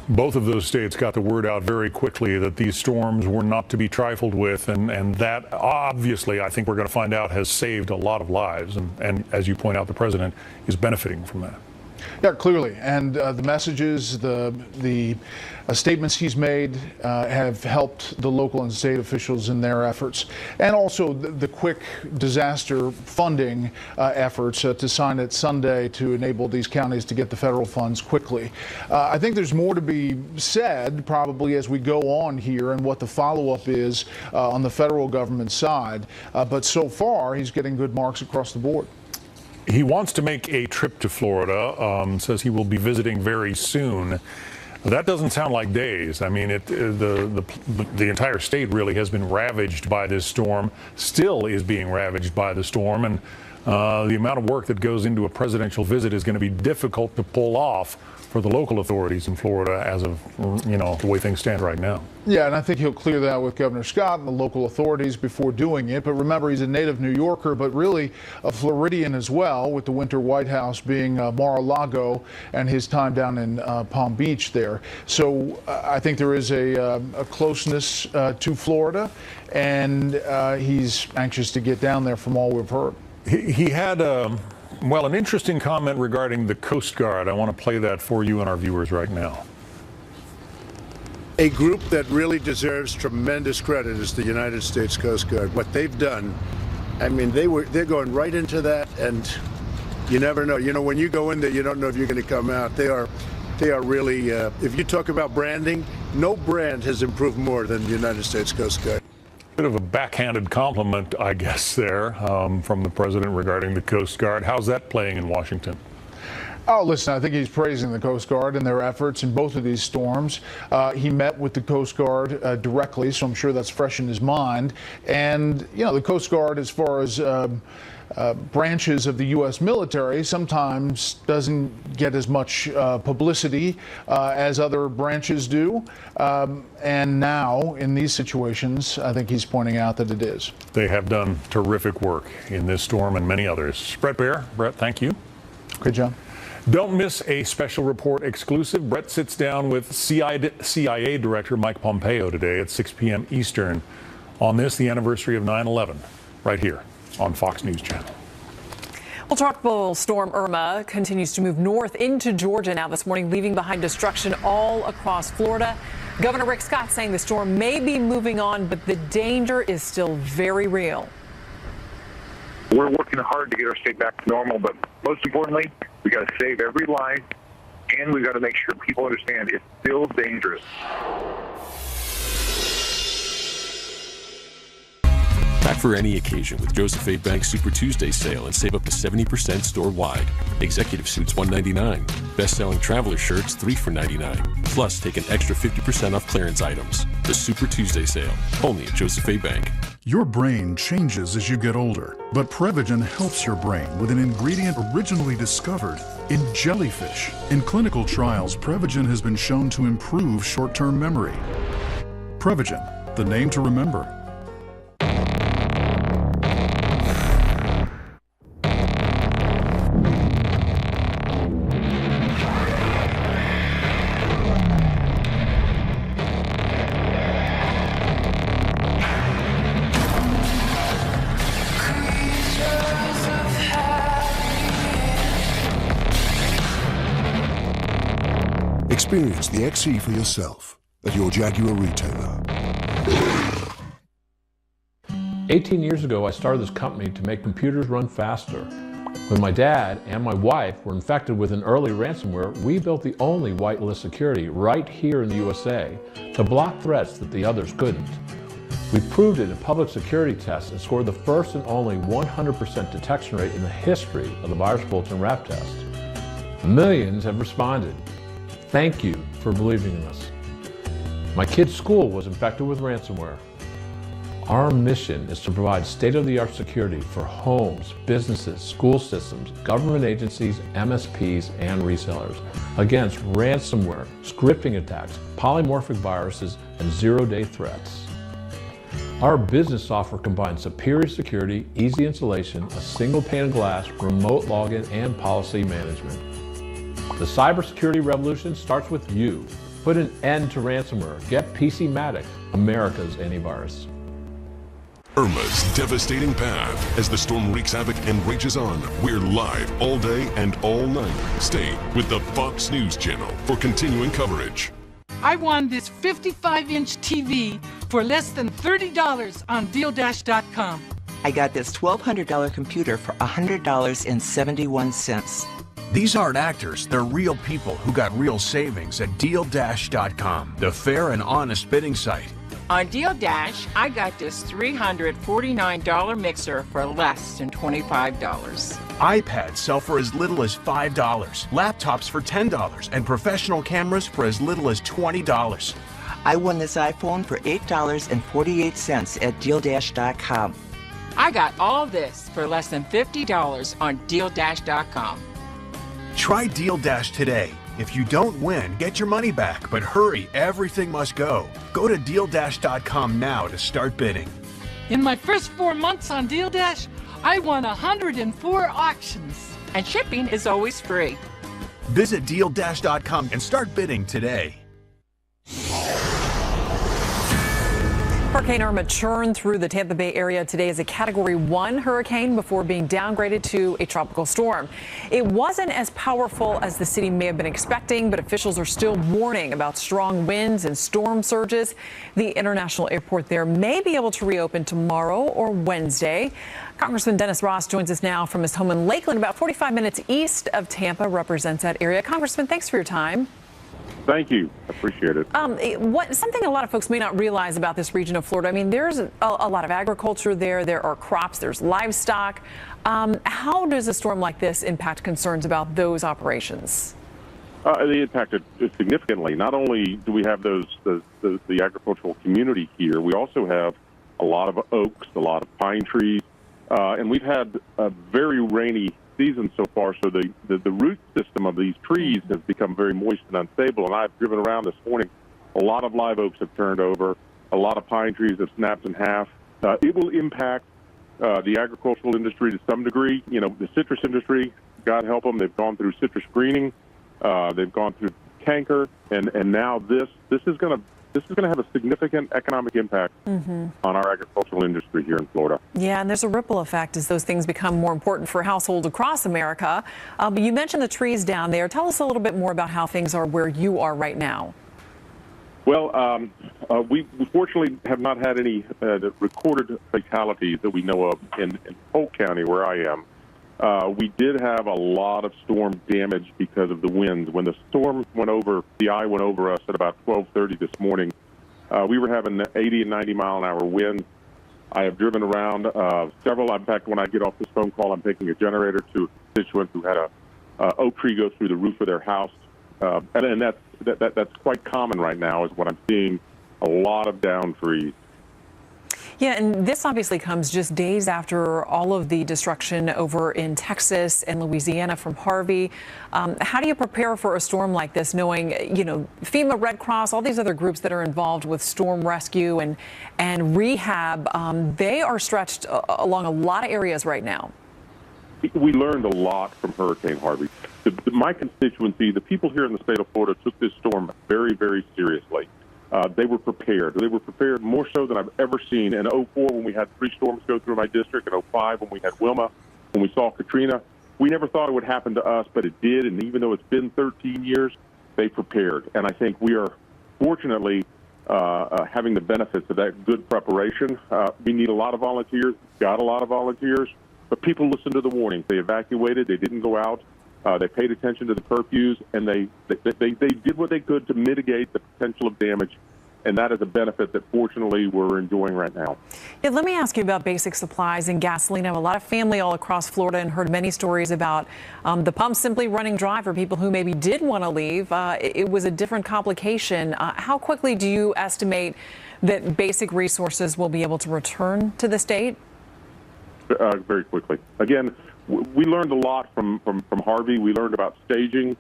Both of those states got the word out very quickly that these storms were not to be trifled with, and that obviously, I think we're going to find out, has saved a lot of lives. And as you point out, the president is benefiting from that. Yeah, clearly. And the messages, the statements he's made have helped the local and state officials in their efforts. And also the quick disaster funding efforts to sign it Sunday to enable these counties to get the federal funds quickly. I think there's more to be said probably as we go on here and what the follow-up is on the federal government side. But so far, he's getting good marks across the board. He wants to make a trip to Florida, says he will be visiting very soon. That doesn't sound like days. I mean, the entire state really has been ravaged by this storm, still is being ravaged by the storm, and the amount of work that goes into a presidential visit is going to be difficult to pull off for the local authorities in Florida as of, the way things stand right now. Yeah, and I think he'll clear that with Governor Scott and the local authorities before doing it. But remember, he's a native New Yorker, but really a Floridian as well, with the winter White House being Mar-a-Lago and his time down in Palm Beach there. So I think there is a closeness to Florida, and he's anxious to get down there from all we've heard. He had an interesting comment regarding the Coast Guard. I want to play that for you and our viewers right now. A group that really deserves tremendous credit is the United States Coast Guard. What they've done, I mean, they're going right into that, and you never know. When you go in there, you don't know if you're going to come out. They are really, if you talk about branding, no brand has improved more than the United States Coast Guard. Bit of a backhanded compliment, I guess, there from the president regarding the Coast Guard. How's that playing in Washington? Oh, listen, I think he's praising the Coast Guard and their efforts in both of these storms. He met with the Coast Guard directly, so I'm sure that's fresh in his mind. And, the Coast Guard, as far as branches of the U.S. military, sometimes doesn't get as much publicity as other branches do. And now, in these situations, I think he's pointing out that it is. They have done terrific work in this storm and many others. Brett Baer, thank you. Okay, John. Don't miss a special report exclusive. Brett sits down with CIA Director Mike Pompeo today at 6 p.m. Eastern on the anniversary of 9/11, right here on Fox News Channel. Well, Tropical Storm Irma continues to move north into Georgia now this morning, leaving behind destruction all across Florida. Governor Rick Scott saying the storm may be moving on, but the danger is still very real. We're working hard to get our state back to normal, but most importantly, we got to save every life, and we got to make sure people understand it's still dangerous. Pack for any occasion with Joseph A. Bank Super Tuesday sale and save up to 70% store-wide. Executive suits $199. Best-selling traveler shirts $3 for $99. Plus, take an extra 50% off clearance items. The Super Tuesday sale, only at Joseph A. Bank. Your brain changes as you get older, but Prevagen helps your brain with an ingredient originally discovered in jellyfish. In clinical trials, Prevagen has been shown to improve short-term memory. Prevagen, the name to remember. Experience the XE for yourself at your Jaguar retailer. 18 years ago, I started this company to make computers run faster. When my dad and my wife were infected with an early ransomware, we built the only whitelist security right here in the USA to block threats that the others couldn't. We proved it in public security tests and scored the first and only 100% detection rate in the history of the Virus Bulletin RAP test. Millions have responded. Thank you for believing in us. My kid's school was infected with ransomware. Our mission is to provide state-of-the-art security for homes, businesses, school systems, government agencies, MSPs, and resellers against ransomware, scripting attacks, polymorphic viruses, and zero-day threats. Our business software combines superior security, easy installation, a single pane of glass, remote login, and policy management. The cybersecurity revolution starts with you. Put an end to ransomware. Get PCmatic, America's antivirus. Irma's devastating path. As the storm wreaks havoc and rages on, we're live all day and all night. Stay with the Fox News Channel for continuing coverage. I won this 55-inch TV for less than $30 on DealDash.com. I got this $1,200 computer for $100.71. These aren't actors, they're real people who got real savings at DealDash.com, the fair and honest bidding site. On DealDash, I got this $349 mixer for less than $25. iPads sell for as little as $5, laptops for $10, and professional cameras for as little as $20. I won this iPhone for $8.48 at DealDash.com. I got all this for less than $50 on DealDash.com. Try DealDash today. If you don't win, get your money back, but hurry, everything must go. Go to DealDash.com now to start bidding. In my first 4 months on DealDash, I won 104 auctions. And shipping is always free. Visit DealDash.com and start bidding today. Hurricane Irma churned through the Tampa Bay area today as a Category 1 hurricane before being downgraded to a tropical storm. It wasn't as powerful as the city may have been expecting, but officials are still warning about strong winds and storm surges. The international airport there may be able to reopen tomorrow or Wednesday. Congressman Dennis Ross joins us now from his home in Lakeland, about 45 minutes east of Tampa, represents that area. Congressman, thanks for your time. Thank you. Appreciate it. Something a lot of folks may not realize about this region of Florida, I mean, there's a lot of agriculture there. There are crops, there's livestock. How does a storm like this impact concerns about those operations? They impacted significantly. Not only do we have the agricultural community here, we also have a lot of oaks, a lot of pine trees, and we've had a very rainy season so far, so the root system of these trees has become very moist and unstable. And I've driven around this morning. A lot of live oaks have turned over. A lot of pine trees have snapped in half. It will impact the agricultural industry to some degree. You know, the citrus industry, God help them, they've gone through citrus greening. They've gone through canker, and now this is going to have a significant economic impact on our agricultural industry here in Florida. Yeah, and there's a ripple effect as those things become more important for households across America. But you mentioned the trees down there. Tell us a little bit more about how things are where you are right now. Well, we fortunately have not had any recorded fatalities that we know of in Polk County, where I am. We did have a lot of storm damage because of the winds. When the storm went over, the eye went over us at about 12:30 this morning. We were having 80 and 90 mile an hour winds. I have driven around several. In fact, when I get off this phone call, I'm taking a generator to a constituent who had a oak tree go through the roof of their house, and that's quite common right now. Is what I'm seeing, a lot of down trees. Yeah, and this obviously comes just days after all of the destruction over in Texas and Louisiana from Harvey. How do you prepare for a storm like this, knowing, you know, FEMA, Red Cross, all these other groups that are involved with storm rescue and rehab, they are stretched along a lot of areas right now? We learned a lot from Hurricane Harvey. My constituency, the people here in the state of Florida, took this storm very, very seriously. They were prepared. They were prepared more so than I've ever seen. In 2004, when we had 3 storms go through my district, in 2005, when we had Wilma, when we saw Katrina, we never thought it would happen to us, but it did. And even though it's been 13 years, they prepared. And I think we are fortunately having the benefits of that good preparation. We need a lot of volunteers, got a lot of volunteers, but people listened to the warnings. They evacuated. They didn't go out. They paid attention to the curfews, and they did what they could to mitigate the potential of damage, and that is a benefit that fortunately we're enjoying right now. Yeah, let me ask you about basic supplies and gasoline. I have a lot of family all across Florida and heard many stories about the pump simply running dry for people who maybe did want to leave. It was a different complication. How quickly do you estimate that basic resources will be able to return to the state? Very quickly. Again, we learned a lot from Harvey. We learned about staging.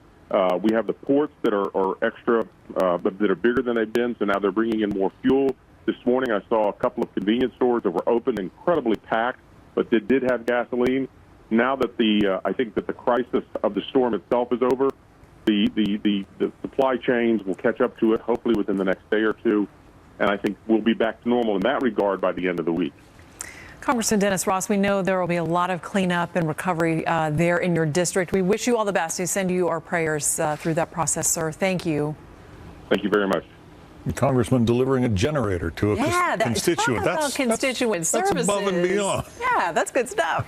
We have the ports that are extra, that are bigger than they've been, so now they're bringing in more fuel. This morning I saw a couple of convenience stores that were open, incredibly packed, but they did have gasoline. Now that I think that the crisis of the storm itself is over, The supply chains will catch up to it, hopefully within the next day or two, and I think we'll be back to normal in that regard by the end of the week. Congressman Dennis Ross, we know there will be a lot of cleanup and recovery there in your district. We wish you all the best. We send you our prayers through that process, sir. Thank you. Thank you very much. The congressman delivering a generator to a constituent. That's constituent services. That's above and beyond. Yeah, that's good stuff.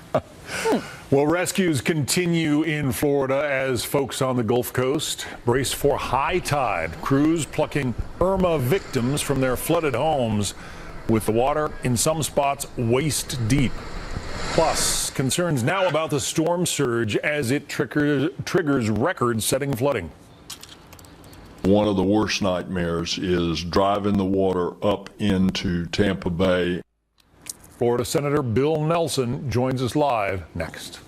Well, rescues continue in Florida as folks on the Gulf Coast brace for high tide. Crews plucking Irma victims from their flooded homes with the water in some spots waist deep. Plus, concerns now about the storm surge as it triggers record-setting flooding. One of the worst nightmares is driving the water up into Tampa Bay. Florida Senator Bill Nelson joins us live next.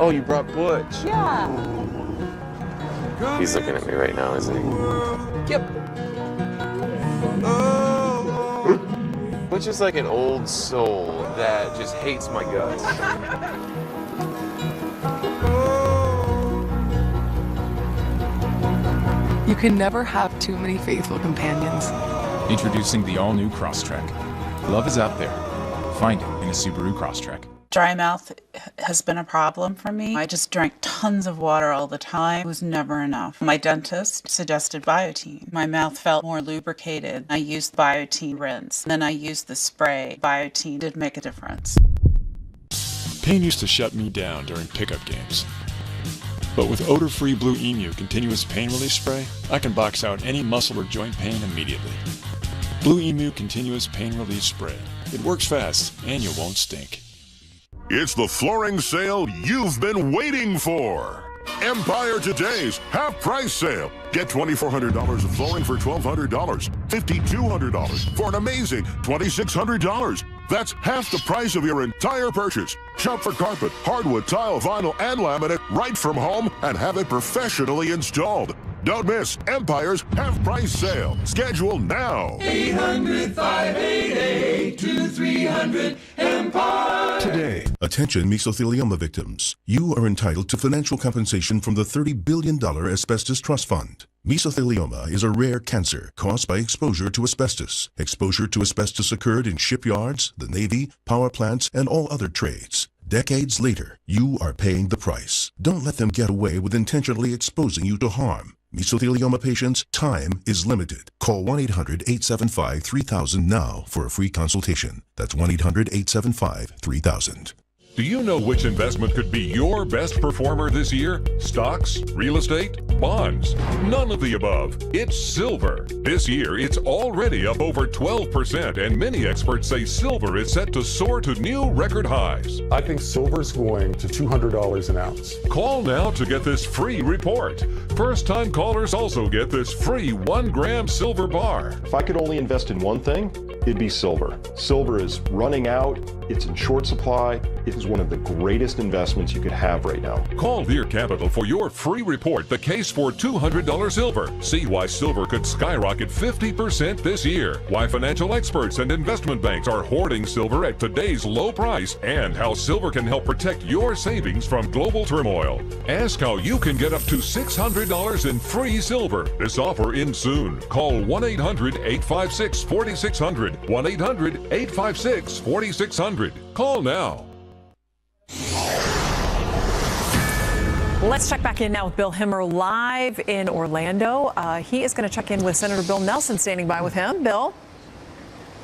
Oh, you brought Butch. Yeah. He's looking at me right now, isn't he? Yep. Butch is like an old soul that just hates my guts. You can never have too many faithful companions. Introducing the all-new Crosstrek. Love is out there. Find it in a Subaru Crosstrek. Dry mouth has been a problem for me. I just drank tons of water all the time. It was never enough. My dentist suggested Biotine. My mouth felt more lubricated. I used Biotine rinse. Then I used the spray. Biotine did make a difference. Pain used to shut me down during pickup games. But with odor-free Blue Emu Continuous Pain Relief Spray, I can box out any muscle or joint pain immediately. Blue Emu Continuous Pain Relief Spray. It works fast, and you won't stink. It's the flooring sale you've been waiting for. Empire Today's half-price sale. Get $2,400 of flooring for $1,200, $5,200 for an amazing $2,600. That's half the price of your entire purchase. Shop for carpet, hardwood, tile, vinyl, and laminate right from home and have it professionally installed. Don't miss Empire's half-price sale. Schedule now. 800-588-2300 Today. Attention mesothelioma victims. You are entitled to financial compensation from the $30 billion Asbestos Trust Fund. Mesothelioma is a rare cancer caused by exposure to asbestos. Exposure to asbestos occurred in shipyards, the Navy, power plants, and all other trades. Decades later, you are paying the price. Don't let them get away with intentionally exposing you to harm. Mesothelioma patients, time is limited. Call 1-800-875-3000 now for a free consultation. That's 1-800-875-3000. Do you know which investment could be your best performer this year? Stocks, real estate, bonds? None of the above. It's silver. This year, it's already up over 12%, and many experts say silver is set to soar to new record highs. I think silver's going to $200 an ounce. Call now to get this free report. First-time callers also get this free 1-gram silver bar. If I could only invest in one thing, it'd be silver. Silver is running out. It's in short supply. It is one of the greatest investments you could have right now. Call Deer Capital for your free report, The Case for $200 Silver. See why silver could skyrocket 50% this year, why financial experts and investment banks are hoarding silver at today's low price, and how silver can help protect your savings from global turmoil. Ask how you can get up to $600 in free silver. This offer ends soon. Call 1-800-856-4600. 1-800-856-4600. Call now. Let's check back in now with Bill Hemmer live in Orlando. He is going to check in with Senator Bill Nelson standing by with him. Bill?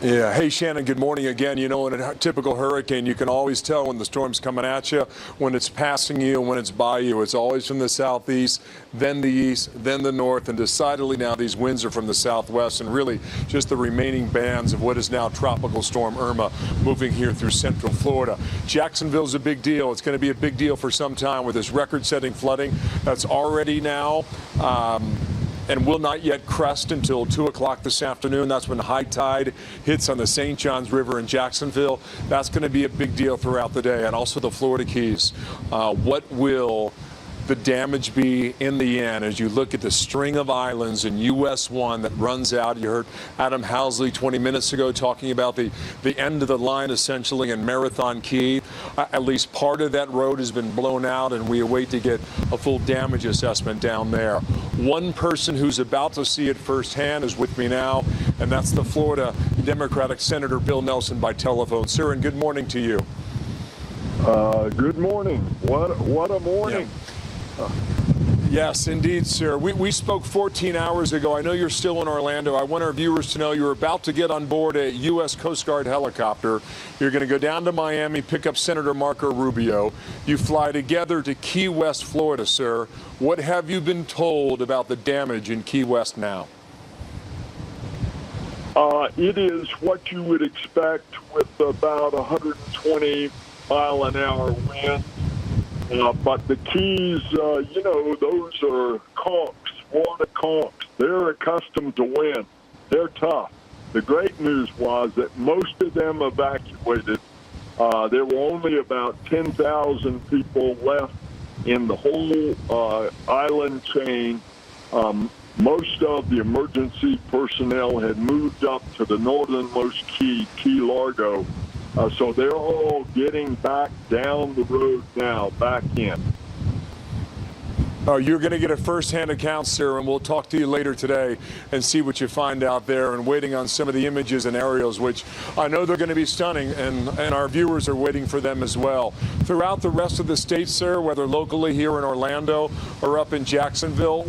Yeah. Hey, Shannon, good morning again. You know, in a typical hurricane, you can always tell when the storm's coming at you, when it's passing you, and when it's by you. It's always from the southeast, then the east, then the north, and decidedly now these winds are from the southwest, and really just the remaining bands of what is now Tropical Storm Irma moving here through central Florida. Jacksonville's a big deal. It's going to be a big deal for some time with this record-setting flooding that's already now and will not yet crest until 2 o'clock this afternoon. That's when high tide hits on the St. Johns River in Jacksonville. That's going to be a big deal throughout the day, and also the Florida Keys. What will the damage be in the end as you look at the string of islands in US 1 that runs out? You heard Adam Housley 20 minutes ago talking about the end of the line essentially in Marathon Key. At least part of that road has been blown out, and we await to get a full damage assessment down there. One person who's about to see it firsthand is with me now, and that's the Florida Democratic Senator Bill Nelson by telephone. Sir, and good morning to you. Good morning. What a morning. Yeah. Yes, indeed, sir. We spoke 14 hours ago. I know you're still in Orlando. I want our viewers to know you're about to get on board a U.S. Coast Guard helicopter. You're going to go down to Miami, pick up Senator Marco Rubio. You fly together to Key West, Florida, sir. What have you been told about the damage in Key West now? It is what you would expect with about 120 mile-an-hour wind. But the Keys, those are conchs, Florida conchs. They're accustomed to wind. They're tough. The great news was that most of them evacuated. There were only about 10,000 people left in the whole island chain. Most of the emergency personnel had moved up to the northernmost key, Key Largo. So they're all getting back down the road now, back in. Oh, you're going to get a first-hand account, sir, and we'll talk to you later today and see what you find out there, and waiting on some of the images and aerials, which I know they're going to be stunning, and our viewers are waiting for them as well. Throughout the rest of the state, sir, whether locally here in Orlando or up in Jacksonville,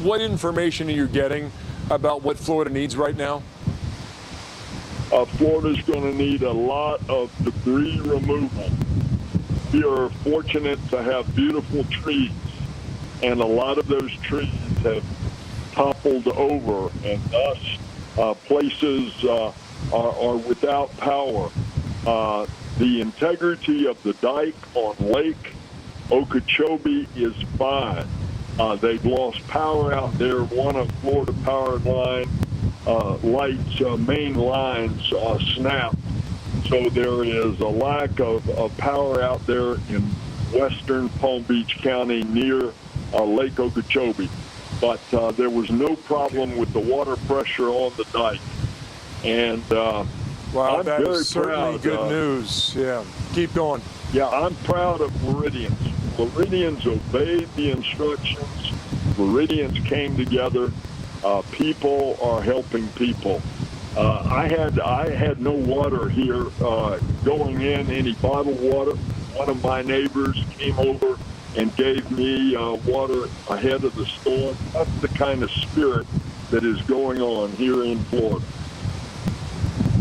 what information are you getting about what Florida needs right now? Florida's going to need a lot of debris removal. We are fortunate to have beautiful trees, and a lot of those trees have toppled over, and thus places are without power. The integrity of the dike on Lake Okeechobee is fine. They've lost power out there. One of Florida Power Line lights, main lines snapped. So there is a lack of power out there in western Palm Beach County near Lake Okeechobee. But there was no problem with the water pressure on the dike. And wow, I'm that very is certainly proud. good news. Yeah, keep going. Yeah, I'm proud of Floridians. Floridians obeyed the instructions. Floridians came together. People are helping people. I had no water here going in, any bottled water. One of my neighbors came over and gave me water ahead of the storm. That's the kind of spirit that is going on here in Florida.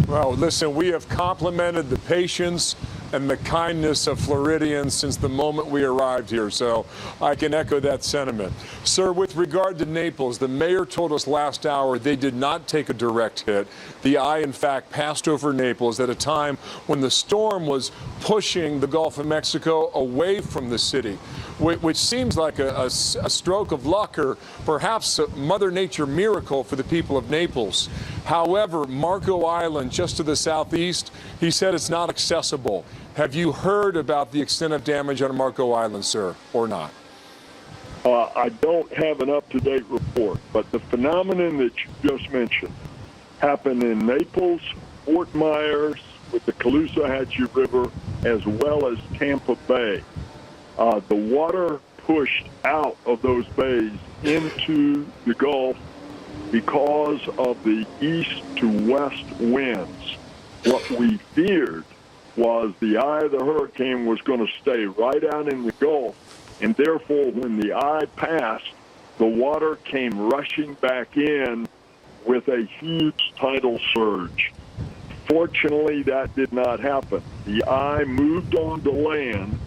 Well, listen, we have complimented the patience and the kindness of Floridians since the moment we arrived here, so I can echo that sentiment. Sir, with regard to Naples, the mayor told us last hour they did not take a direct hit. The eye, in fact, passed over Naples at a time when the storm was pushing the Gulf of Mexico away from the city, which seems like a stroke of luck, or perhaps a Mother Nature miracle for the people of Naples. However, Marco Island, just to the southeast, he said it's not accessible. Have you heard about the extent of damage on Marco Island, sir, or not? I don't have an up-to-date report, but the phenomenon that you just mentioned happened in Naples, Fort Myers, with the Caloosahatchee River, as well as Tampa Bay. The water pushed out of those bays into the Gulf because of the east to west winds. What we feared was the eye of the hurricane was going to stay right out in the Gulf, and therefore when the eye passed, the water came rushing back in with a huge tidal surge. Fortunately, that did not happen. The eye moved on to land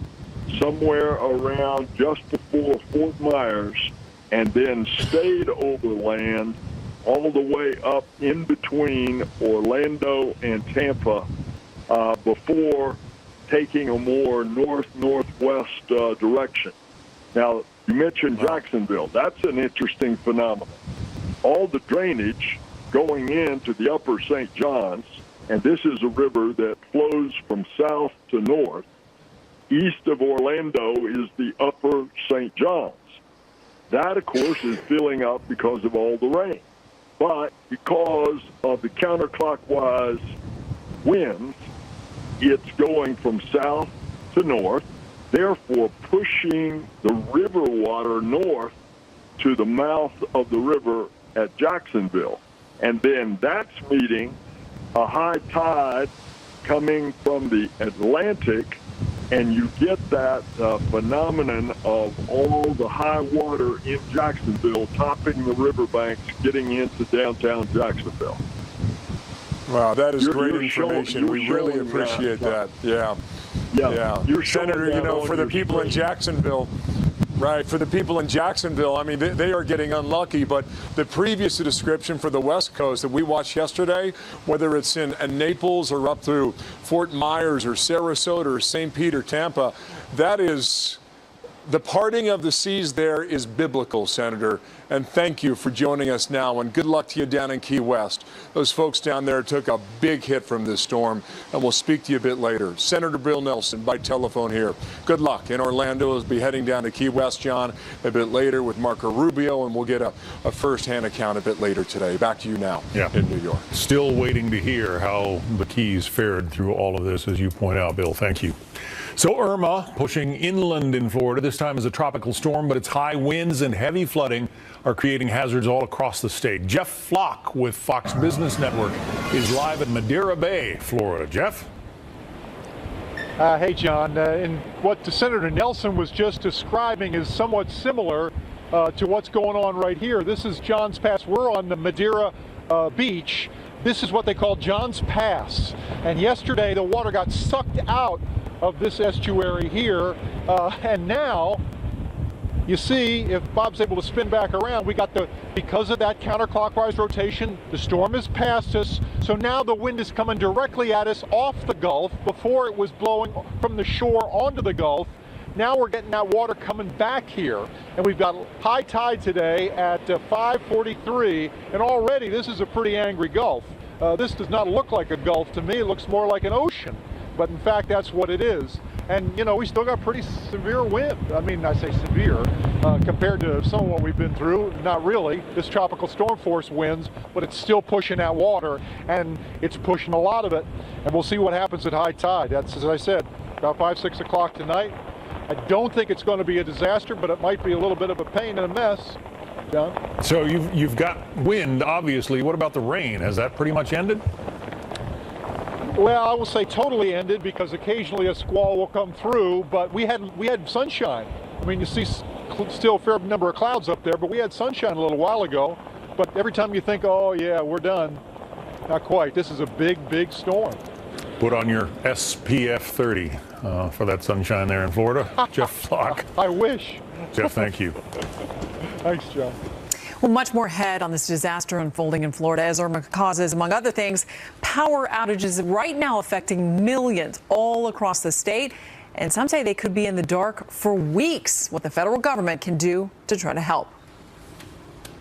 somewhere around just before Fort Myers, and then stayed over land all the way up in between Orlando and Tampa before taking a more north-northwest direction. Now, you mentioned Jacksonville. That's an interesting phenomenon. All the drainage going into the upper St. Johns, and this is a river that flows from south to north. East of Orlando is the upper St. Johns. That, of course, is filling up because of all the rain. But because of the counterclockwise winds, it's going from south to north, therefore pushing the river water north to the mouth of the river at Jacksonville. And then that's meeting a high tide coming from the Atlantic, and you get that phenomenon of all the high water in Jacksonville topping the riverbanks, getting into downtown Jacksonville. Wow, that is great you're information. We really appreciate that. Yeah. Senator, you know, for the people in Jacksonville, right, for the people in Jacksonville, I mean, they are getting unlucky, but the previous description for the West Coast that we watched yesterday, whether it's in Naples or up through Fort Myers or Sarasota or St. Pete or Tampa, that is, the parting of the seas there is biblical, Senator. And thank you for joining us now, and good luck to you down in Key West. Those folks down there took a big hit from this storm, and we'll speak to you a bit later. Senator Bill Nelson by telephone here. Good luck in Orlando. We'll be heading down to Key West, John, a bit later with Marco Rubio, and we'll get a first-hand account a bit later today. Back to you now in New York. Still waiting to hear how the Keys fared through all of this, as you point out, Bill. Thank you. So Irma pushing inland in Florida, this time as a tropical storm, but its high winds and heavy flooding are creating hazards all across the state. Jeff Flock with Fox Business Network is live in Madeira Bay, Florida. Jeff? Hey, John. And what Senator Nelson was just describing is somewhat similar to what's going on right here. This is John's Pass. We're on the Madeira beach. This is what they call John's Pass. And yesterday, the water got sucked out of this estuary here, and now you see, if Bob's able to spin back around, we got because of that counterclockwise rotation, the storm has passed us, so now the wind is coming directly at us off the Gulf. Before it was blowing from the shore onto the Gulf. Now we're getting that water coming back here, and we've got high tide today at 5:43, and already this is a pretty angry Gulf. This does not look like a Gulf to me. It looks more like an ocean. But in fact, that's what it is. And, you know, we still got pretty severe wind. I mean, I say severe compared to some of what we've been through. Not really. This tropical storm force winds, but it's still pushing that water, and it's pushing a lot of it. And we'll see what happens at high tide. That's, as I said, about 5, 6 o'clock tonight. I don't think it's going to be a disaster, but it might be a little bit of a pain and a mess. John? So you've got wind, obviously. What about the rain? Has that pretty much ended? Well, I will say totally ended, because occasionally a squall will come through, but we had sunshine. I mean, you see still a fair number of clouds up there, but we had sunshine a little while ago. But every time you think, oh yeah, we're done, not quite. This is a big, big storm. Put on your SPF 30 for that sunshine there in Florida. Jeff Flock. I wish. Jeff, thank you. Thanks, John. Well, much more ahead on this disaster unfolding in Florida as Irma causes, among other things, power outages right now affecting millions all across the state. And some say they could be in the dark for weeks. What the federal government can do to try to help.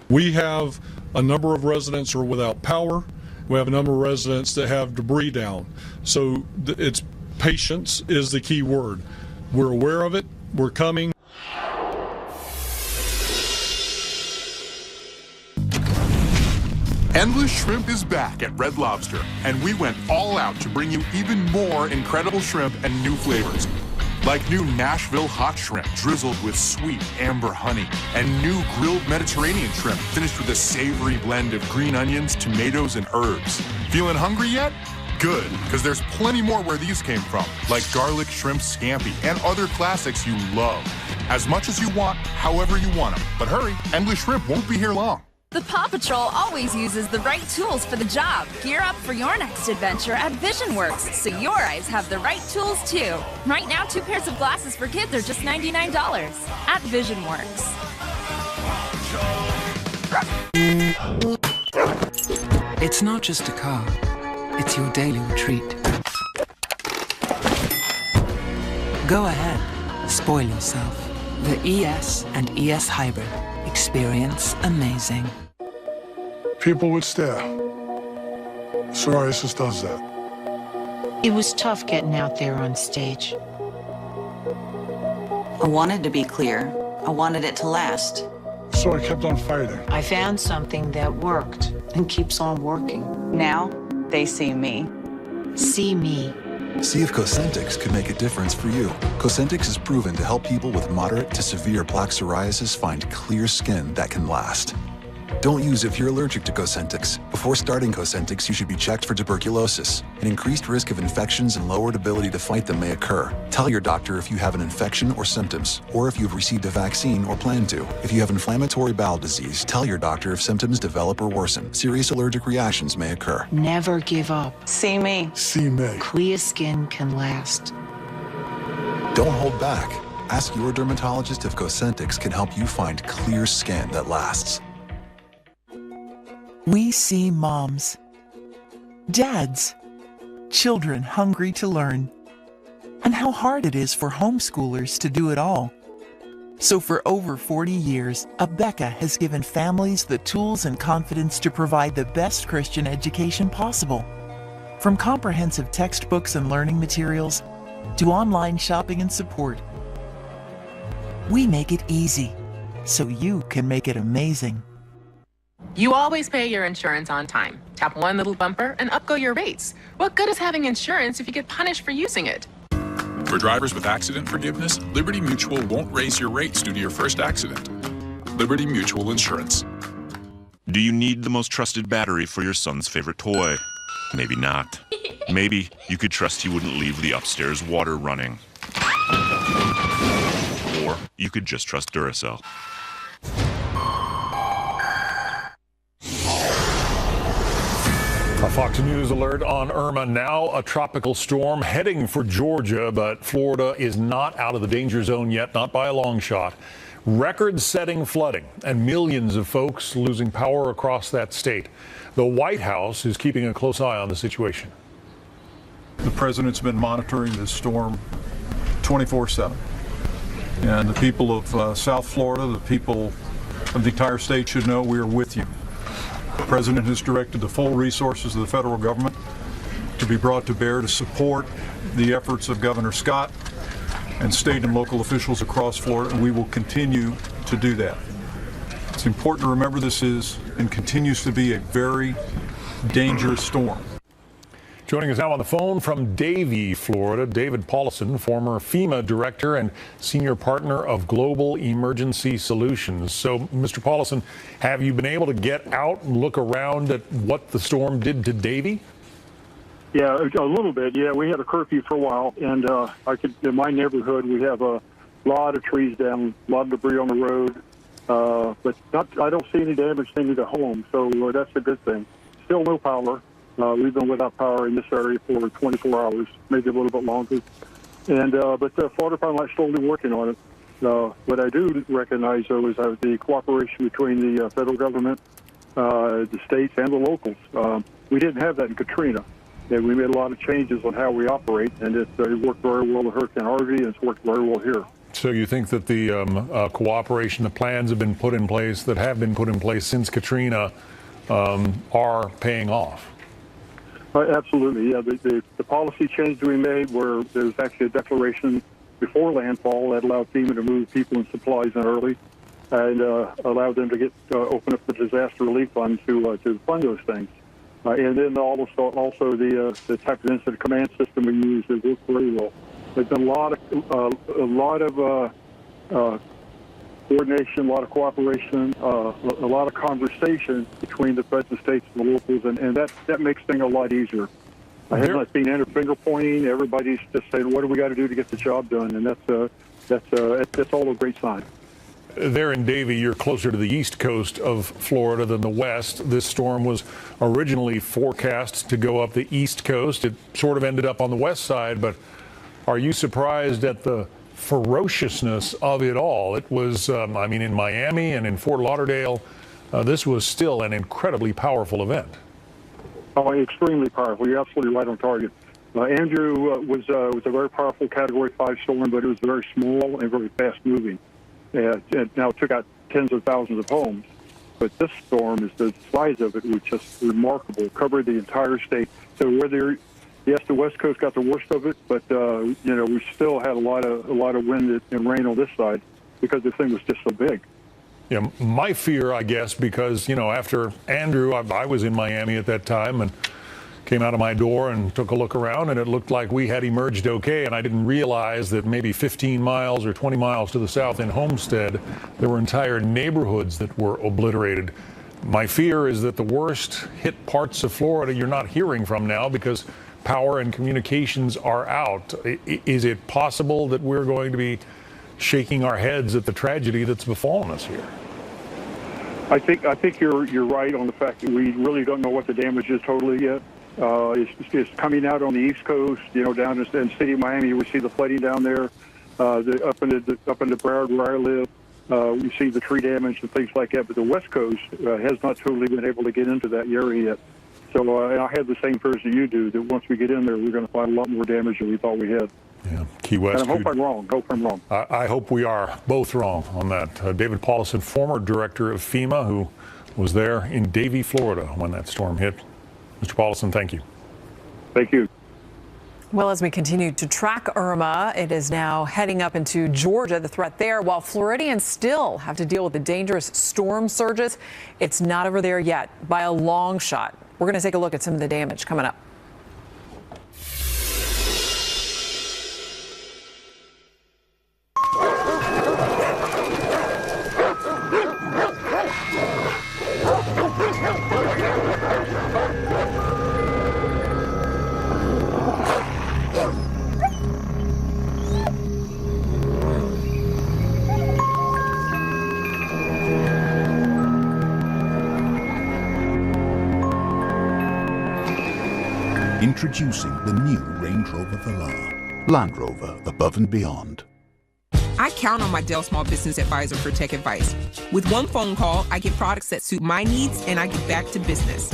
We have a number of residents who are without power. We have a number of residents that have debris down. So it's patience is the key word. We're aware of it. We're coming. Endless Shrimp is back at Red Lobster, and we went all out to bring you even more incredible shrimp and new flavors. Like new Nashville hot shrimp drizzled with sweet amber honey, and new grilled Mediterranean shrimp finished with a savory blend of green onions, tomatoes, and herbs. Feeling hungry yet? Good, because there's plenty more where these came from, like garlic shrimp scampi and other classics you love. As much as you want, however you want them. But hurry, Endless Shrimp won't be here long. The Paw Patrol always uses the right tools for the job. Gear up for your next adventure at VisionWorks, so your eyes have the right tools too. Right now, 2 pairs of glasses for kids are just $99 at VisionWorks. It's not just a car, it's your daily retreat. Go ahead, spoil yourself. The ES and ES Hybrid. Experience amazing. People would stare. Psoriasis does that. It was tough getting out there on stage. I wanted to be clear. I wanted it to last. So I kept on fighting. I found something that worked and keeps on working. Now they see me. See me. See if Cosentix could make a difference for you. Cosentix is proven to help people with moderate to severe plaque psoriasis find clear skin that can last. Don't use if you're allergic to Cosentix. Before starting Cosentix, you should be checked for tuberculosis. An increased risk of infections and lowered ability to fight them may occur. Tell your doctor if you have an infection or symptoms, or if you've received a vaccine or plan to. If you have inflammatory bowel disease, tell your doctor if symptoms develop or worsen. Serious allergic reactions may occur. Never give up. See me. See me. Clear skin can last. Don't hold back. Ask your dermatologist if Cosentix can help you find clear skin that lasts. We see moms, dads, children hungry to learn, and how hard it is for homeschoolers to do it all. So for over 40 years, Abeka has given families the tools and confidence to provide the best Christian education possible. From comprehensive textbooks and learning materials to online shopping and support, we make it easy so you can make it amazing. You always pay your insurance on time. Tap one little bumper and up go your rates. What good is having insurance if you get punished for using it? For drivers with accident forgiveness, Liberty Mutual won't raise your rates due to your first accident. Liberty Mutual Insurance. Do you need the most trusted battery for your son's favorite toy? Maybe not. Maybe you could trust he wouldn't leave the upstairs water running. Or you could just trust Duracell. A Fox News alert on Irma, now a tropical storm heading for Georgia, but Florida is not out of the danger zone yet, not by a long shot. Record-setting flooding and millions of folks losing power across that state. The White House is keeping a close eye on the situation. The president's been monitoring this storm 24/7. And the people of South Florida, the people of the entire state should know we are with you. The president has directed the full resources of the federal government to be brought to bear to support the efforts of Governor Scott and state and local officials across Florida, and we will continue to do that. It's important to remember this is and continues to be a very dangerous storm. Joining us now on the phone from Davie, Florida, David Paulson, former FEMA director and senior partner of Global Emergency Solutions. So, Mr. Paulson, have you been able to get out and look around at what the storm did to Davie? Yeah, a little bit. Yeah, we had a curfew for a while, and in my neighborhood, we have a lot of trees down, a lot of debris on the road, but I don't see any damage to any of the homes, so that's a good thing. Still no power. We've been without power in this area for 24 hours, maybe a little bit longer. And but the Florida Department is slowly working on it. What I do recognize, though, is the cooperation between the federal government, the states, and the locals. We didn't have that in Katrina. And we made a lot of changes on how we operate, and it worked very well with Hurricane Harvey, and it's worked very well here. So you think that the cooperation, the plans that have been put in place since Katrina, are paying off? Absolutely, yeah. The policy change we made, where there was actually a declaration before landfall that allowed FEMA to move people and supplies in early, and allowed them to open up the disaster relief fund to fund those things. And then also the type of incident command system we use has worked very well. There's been a lot of coordination, a lot of cooperation, a lot of conversation between the feds, the states, and the locals, and that makes things a lot easier. I have not seen any finger pointing. Everybody's just saying, "What do we got to do to get the job done?" And that's all a great sign. There in Davie, you're closer to the east coast of Florida than the west. This storm was originally forecast to go up the east coast. It sort of ended up on the west side, but are you surprised at the ferociousness of it all? It was, in Miami and in Fort Lauderdale, this was still an incredibly powerful event. Oh, extremely powerful. You're absolutely right on target. Andrew was a very powerful Category 5 storm, but it was very small and very fast-moving. It now took out tens of thousands of homes. But this storm, the size of it was just remarkable. It covered the entire state. So yes, the West Coast got the worst of it, but we still had a lot of wind and rain on this side because the thing was just so big. You know, my fear, I guess, because, you know, after Andrew, I was in Miami at that time and came out of my door and took a look around, and it looked like we had emerged okay. And I didn't realize that maybe 15 miles or 20 miles to the south in Homestead, there were entire neighborhoods that were obliterated. My fear is that the worst hit parts of Florida you're not hearing from now because power and communications are out. Is it possible that we're going to be shaking our heads at the tragedy that's befallen us here? I think you're right on the fact that we really don't know what the damage is totally yet. It's coming out on the East Coast, you know, down in the city of Miami. We see the flooding down there, up in the Broward where I live. We see the tree damage and things like that. But the West Coast has not totally been able to get into that area yet. So I have the same fears that you do, that once we get in there, we're going to find a lot more damage than we thought we had. Yeah, Key West. And I hope I'm wrong. I hope we are both wrong on that. David Paulison, former director of FEMA, who was there in Davie, Florida when that storm hit. Mr. Paulison, thank you. Thank you. Well, as we continue to track Irma, it is now heading up into Georgia, the threat there, while Floridians still have to deal with the dangerous storm surges. It's not over there yet by a long shot. We're going to take a look at some of the damage coming up. Introducing the new Range Rover Velar. Land Rover, above and beyond. I count on my Dell Small Business Advisor for tech advice. With one phone call, I get products that suit my needs and I get back to business.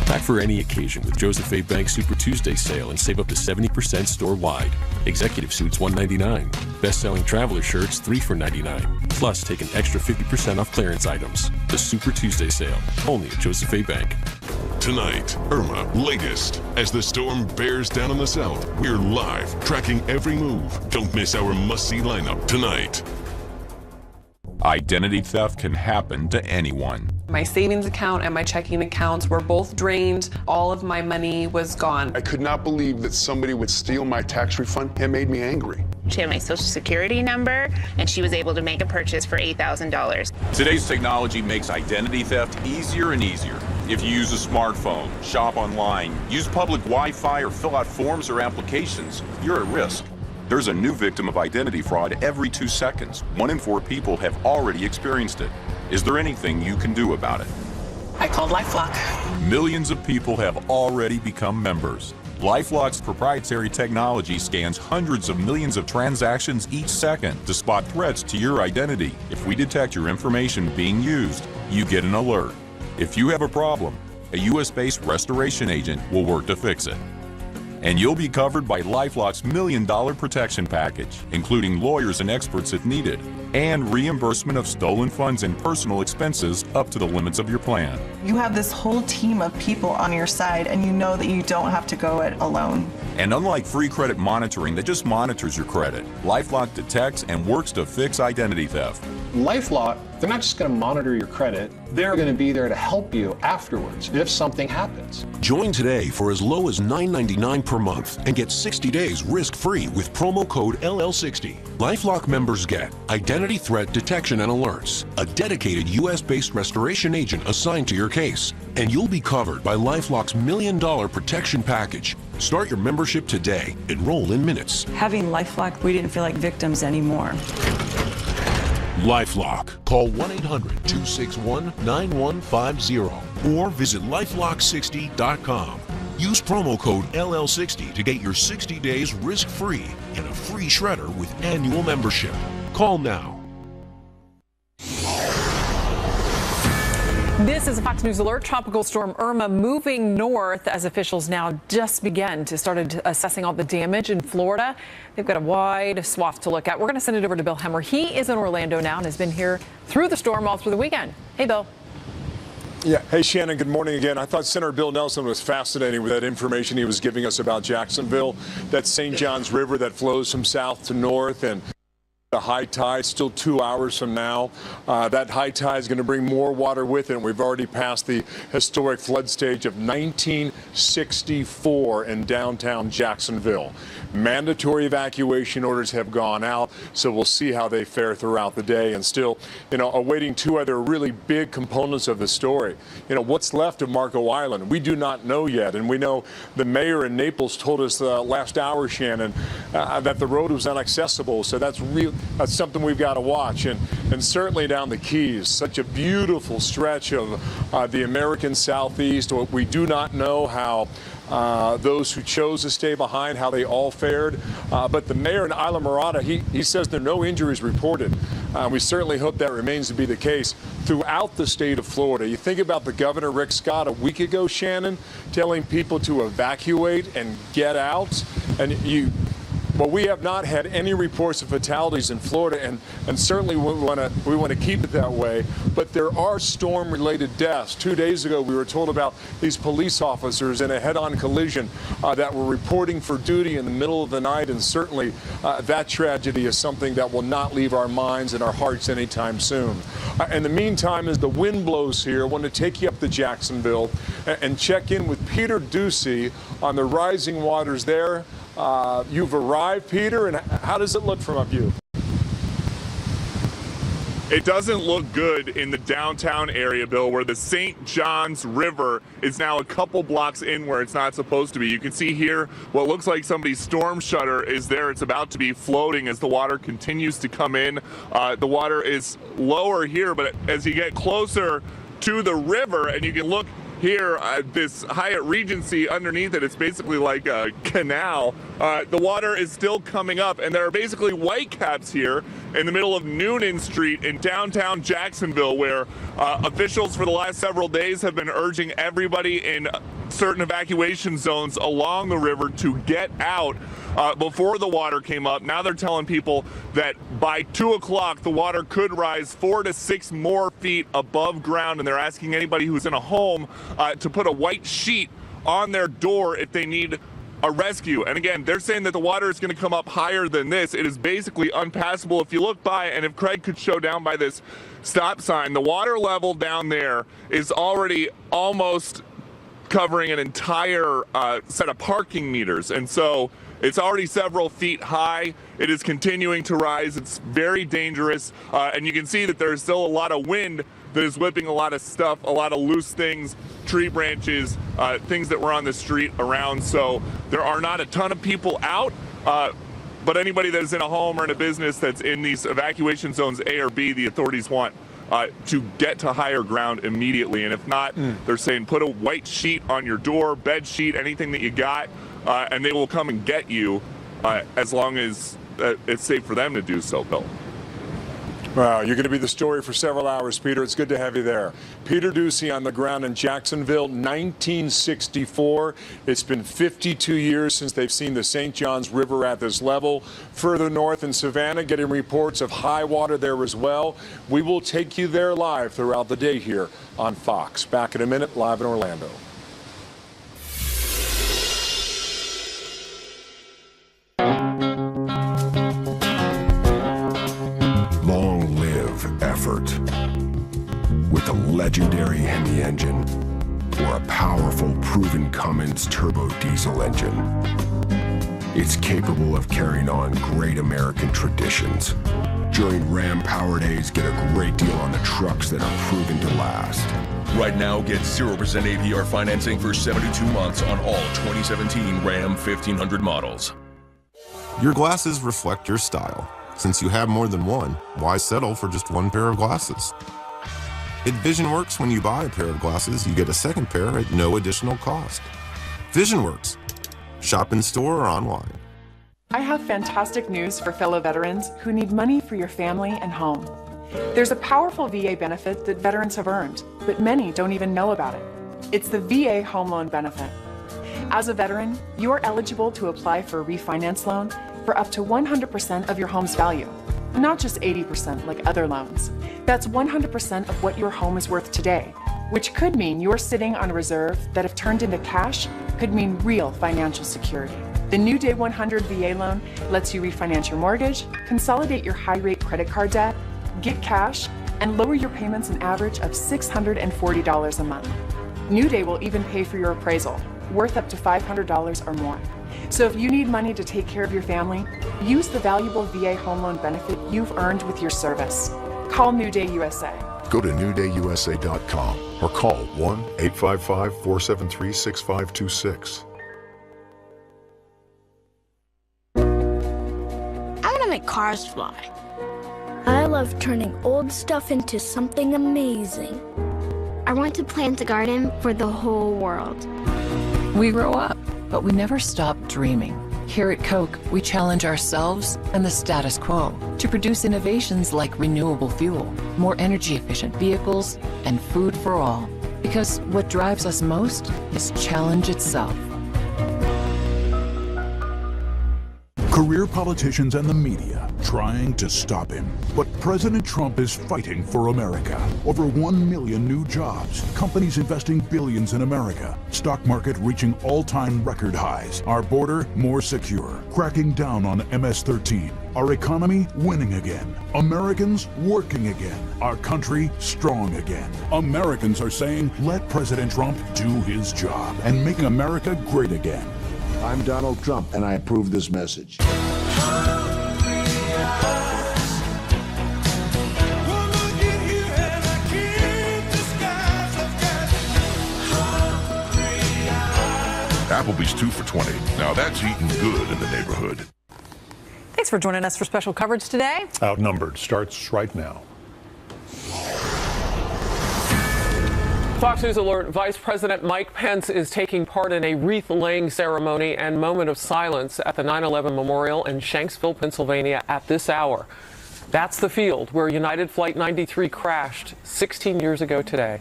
Pack for any occasion with Joseph A. Bank Super Tuesday sale and save up to 70% store-wide. Executive suits $199. Best-selling traveler shirts $3 for $99. Plus, take an extra 50% off clearance items. The Super Tuesday sale, only at Joseph A. Bank. Tonight, Irma, latest. As the storm bears down on the south, we're live, tracking every move. Don't miss our must-see lineup tonight. Identity theft can happen to anyone. My savings account and my checking accounts were both drained. All of my money was gone. I could not believe that somebody would steal my tax refund. It made me angry. She had my social security number, and she was able to make a purchase for $8,000. Today's technology makes identity theft easier and easier. If you use a smartphone, shop online, use public Wi-Fi, or fill out forms or applications, you're at risk. There's a new victim of identity fraud every 2 seconds. 1 in 4 people have already experienced it. Is there anything you can do about it? I called LifeLock. Millions of people have already become members. LifeLock's proprietary technology scans hundreds of millions of transactions each second to spot threats to your identity. If we detect your information being used, you get an alert. If you have a problem, a U.S.-based restoration agent will work to fix it. And you'll be covered by LifeLock's $1 million protection package, including lawyers and experts if needed, and reimbursement of stolen funds and personal expenses up to the limits of your plan. You have this whole team of people on your side, and you know that you don't have to go it alone. And unlike free credit monitoring that just monitors your credit, LifeLock detects and works to fix identity theft. LifeLock, they're not just going to monitor your credit, they're going to be there to help you afterwards if something happens. Join today for as low as $9.99 per month and get 60 days risk-free with promo code LL60. LifeLock members get identity threat detection and alerts, a dedicated U.S.-based restoration agent assigned to your case, and you'll be covered by LifeLock's $1 million protection package. Start your membership today. Enroll in minutes. Having LifeLock, we didn't feel like victims anymore. LifeLock. Call 1-800-261-9150 or visit lifelock60.com. Use promo code LL60 to get your 60 days risk-free and a free shredder with annual membership. Call now. This is a Fox News alert. Tropical storm Irma moving north as officials now just began to start assessing all the damage in Florida. They've got a wide swath to look at. We're going to send it over to Bill Hemmer. He is in Orlando now and has been here through the storm all through the weekend. Hey, Bill. Yeah. Hey, Shannon, good morning again. I thought Senator Bill Nelson was fascinating with that information he was giving us about Jacksonville, that St. Johns River that flows from south to north, and the high tide still 2 hours from now. That high tide is going to bring more water with it. We've already passed the historic flood stage of 1964 in downtown Jacksonville. Mandatory evacuation orders have gone out, so we'll see how they fare throughout the day. And still, awaiting two other really big components of the story. What's left of Marco Island? We do not know yet. And we know the mayor in Naples told us last hour, Shannon, that the road was inaccessible. So that's something we've got to watch. And certainly down the Keys, such a beautiful stretch of the American Southeast. We do not know how those who chose to stay behind, how they all fared. But the mayor in Isla Mirada, he says there are no injuries reported. We certainly hope that remains to be the case throughout the state of Florida. You think about the governor, Rick Scott, a week ago, Shannon, telling people to evacuate and get out. And we have not had any reports of fatalities in Florida, and certainly we want to keep it that way. But there are storm-related deaths. 2 days ago, we were told about these police officers in a head-on collision that were reporting for duty in the middle of the night, and certainly that tragedy is something that will not leave our minds and our hearts anytime soon. In the meantime, as the wind blows here, I want to take you up to Jacksonville and check in with Peter Ducey on the rising waters there. You've arrived, Peter, and how does it look from up you? It doesn't look good in the downtown area, Bill, where the St. Johns River is now a couple blocks in where it's not supposed to be. You can see here what looks like somebody's storm shutter is there. It's about to be floating as the water continues to come in. The water is lower here, but as you get closer to the river, and you can look here, this Hyatt Regency underneath it, it's basically like a canal. The water is still coming up, and there are basically whitecaps here in the middle of Noonan Street in downtown Jacksonville, where officials for the last several days have been urging everybody in certain evacuation zones along the river to get out before the water came up. Now they're telling people that by 2 o'clock the water could rise 4 to 6 more feet above ground, and they're asking anybody who's in a home to put a white sheet on their door if they need a rescue. And again, they're saying that the water is going to come up higher than this. It is basically unpassable. If you look by, and if Craig could show down by this stop sign, the water level down there is already almost covering an entire set of parking meters. And so it's already several feet high. It is continuing to rise. It's very dangerous. And you can see that there's still a lot of wind that is whipping a lot of stuff, a lot of loose things, tree branches, things that were on the street around. So there are not a ton of people out, but anybody that is in a home or in a business that's in these evacuation zones A or B, the authorities want to get to higher ground immediately. And if not, they're saying put a white sheet on your door, bed sheet, anything that you got, and they will come and get you as long as it's safe for them to do so, Bill. Wow, you're going to be the story for several hours, Peter. It's good to have you there. Peter Ducey on the ground in Jacksonville, 1964. It's been 52 years since they've seen the St. Johns River at this level. Further north in Savannah, getting reports of high water there as well. We will take you there live throughout the day here on Fox. Back in a minute, live in Orlando. Effort. With a legendary Hemi engine or a powerful proven Cummins turbo diesel engine, it's capable of carrying on great American traditions. During Ram Power Days, get a great deal on the trucks that are proven to last. Right now, get 0% APR financing for 72 months on all 2017 Ram 1500 models. Your glasses reflect your style. Since you have more than one, why settle for just one pair of glasses? At VisionWorks, when you buy a pair of glasses, you get a second pair at no additional cost. VisionWorks. Shop in store or online. I have fantastic news for fellow veterans who need money for your family and home. There's a powerful VA benefit that veterans have earned, but many don't even know about it. It's the VA Home Loan Benefit. As a veteran, you are eligible to apply for a refinance loan for up to 100% of your home's value, not just 80% like other loans. That's 100% of what your home is worth today, which could mean you're sitting on a reserve that, if turned into cash, could mean real financial security. The new Day 100 VA loan lets you refinance your mortgage, consolidate your high-rate credit card debt, get cash, and lower your payments an average of $640 a month. New Day will even pay for your appraisal, worth up to $500 or more. So if you need money to take care of your family, use the valuable VA home loan benefit you've earned with your service. Call New Day USA. Go to newdayusa.com or call 1-855-473-6526. I want to make cars fly. I love turning old stuff into something amazing. I want to plant a garden for the whole world. We grow up, but we never stop dreaming. Here at Coke, we challenge ourselves and the status quo to produce innovations like renewable fuel, more energy-efficient vehicles, and food for all. Because what drives us most is challenge itself. Career politicians and the media trying to stop him. But President Trump is fighting for America. Over 1 million new jobs, companies investing billions in America, stock market reaching all-time record highs, our border more secure, cracking down on MS-13, our economy winning again, Americans working again, our country strong again. Americans are saying, let President Trump do his job and make America great again. I'm Donald Trump, and I approve this message. Applebee's 2 for $20. Now that's eating good in the neighborhood. Thanks for joining us for special coverage today. Outnumbered starts right now. Fox News alert, Vice President Mike Pence is taking part in a wreath-laying ceremony and moment of silence at the 9/11 Memorial in Shanksville, Pennsylvania at this hour. That's the field where United Flight 93 crashed 16 years ago today,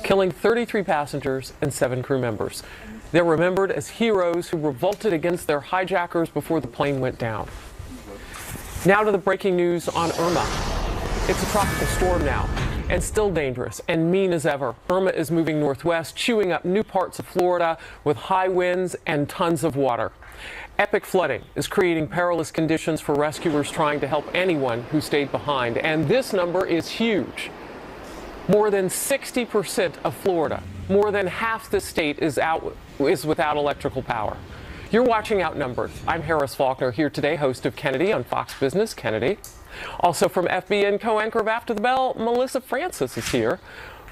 killing 33 passengers and 7 crew members. They're remembered as heroes who revolted against their hijackers before the plane went down. Now to the breaking news on Irma. It's a tropical storm now, and still dangerous and mean as ever. Irma is moving northwest, chewing up new parts of Florida with high winds and tons of water. Epic flooding is creating perilous conditions for rescuers trying to help anyone who stayed behind. And this number is huge. More than 60% of Florida, more than half the state is without electrical power. You're watching Outnumbered. I'm Harris Faulkner, here today, host of Kennedy on Fox Business. Kennedy. Also from FBN co-anchor of After the Bell, Melissa Francis is here.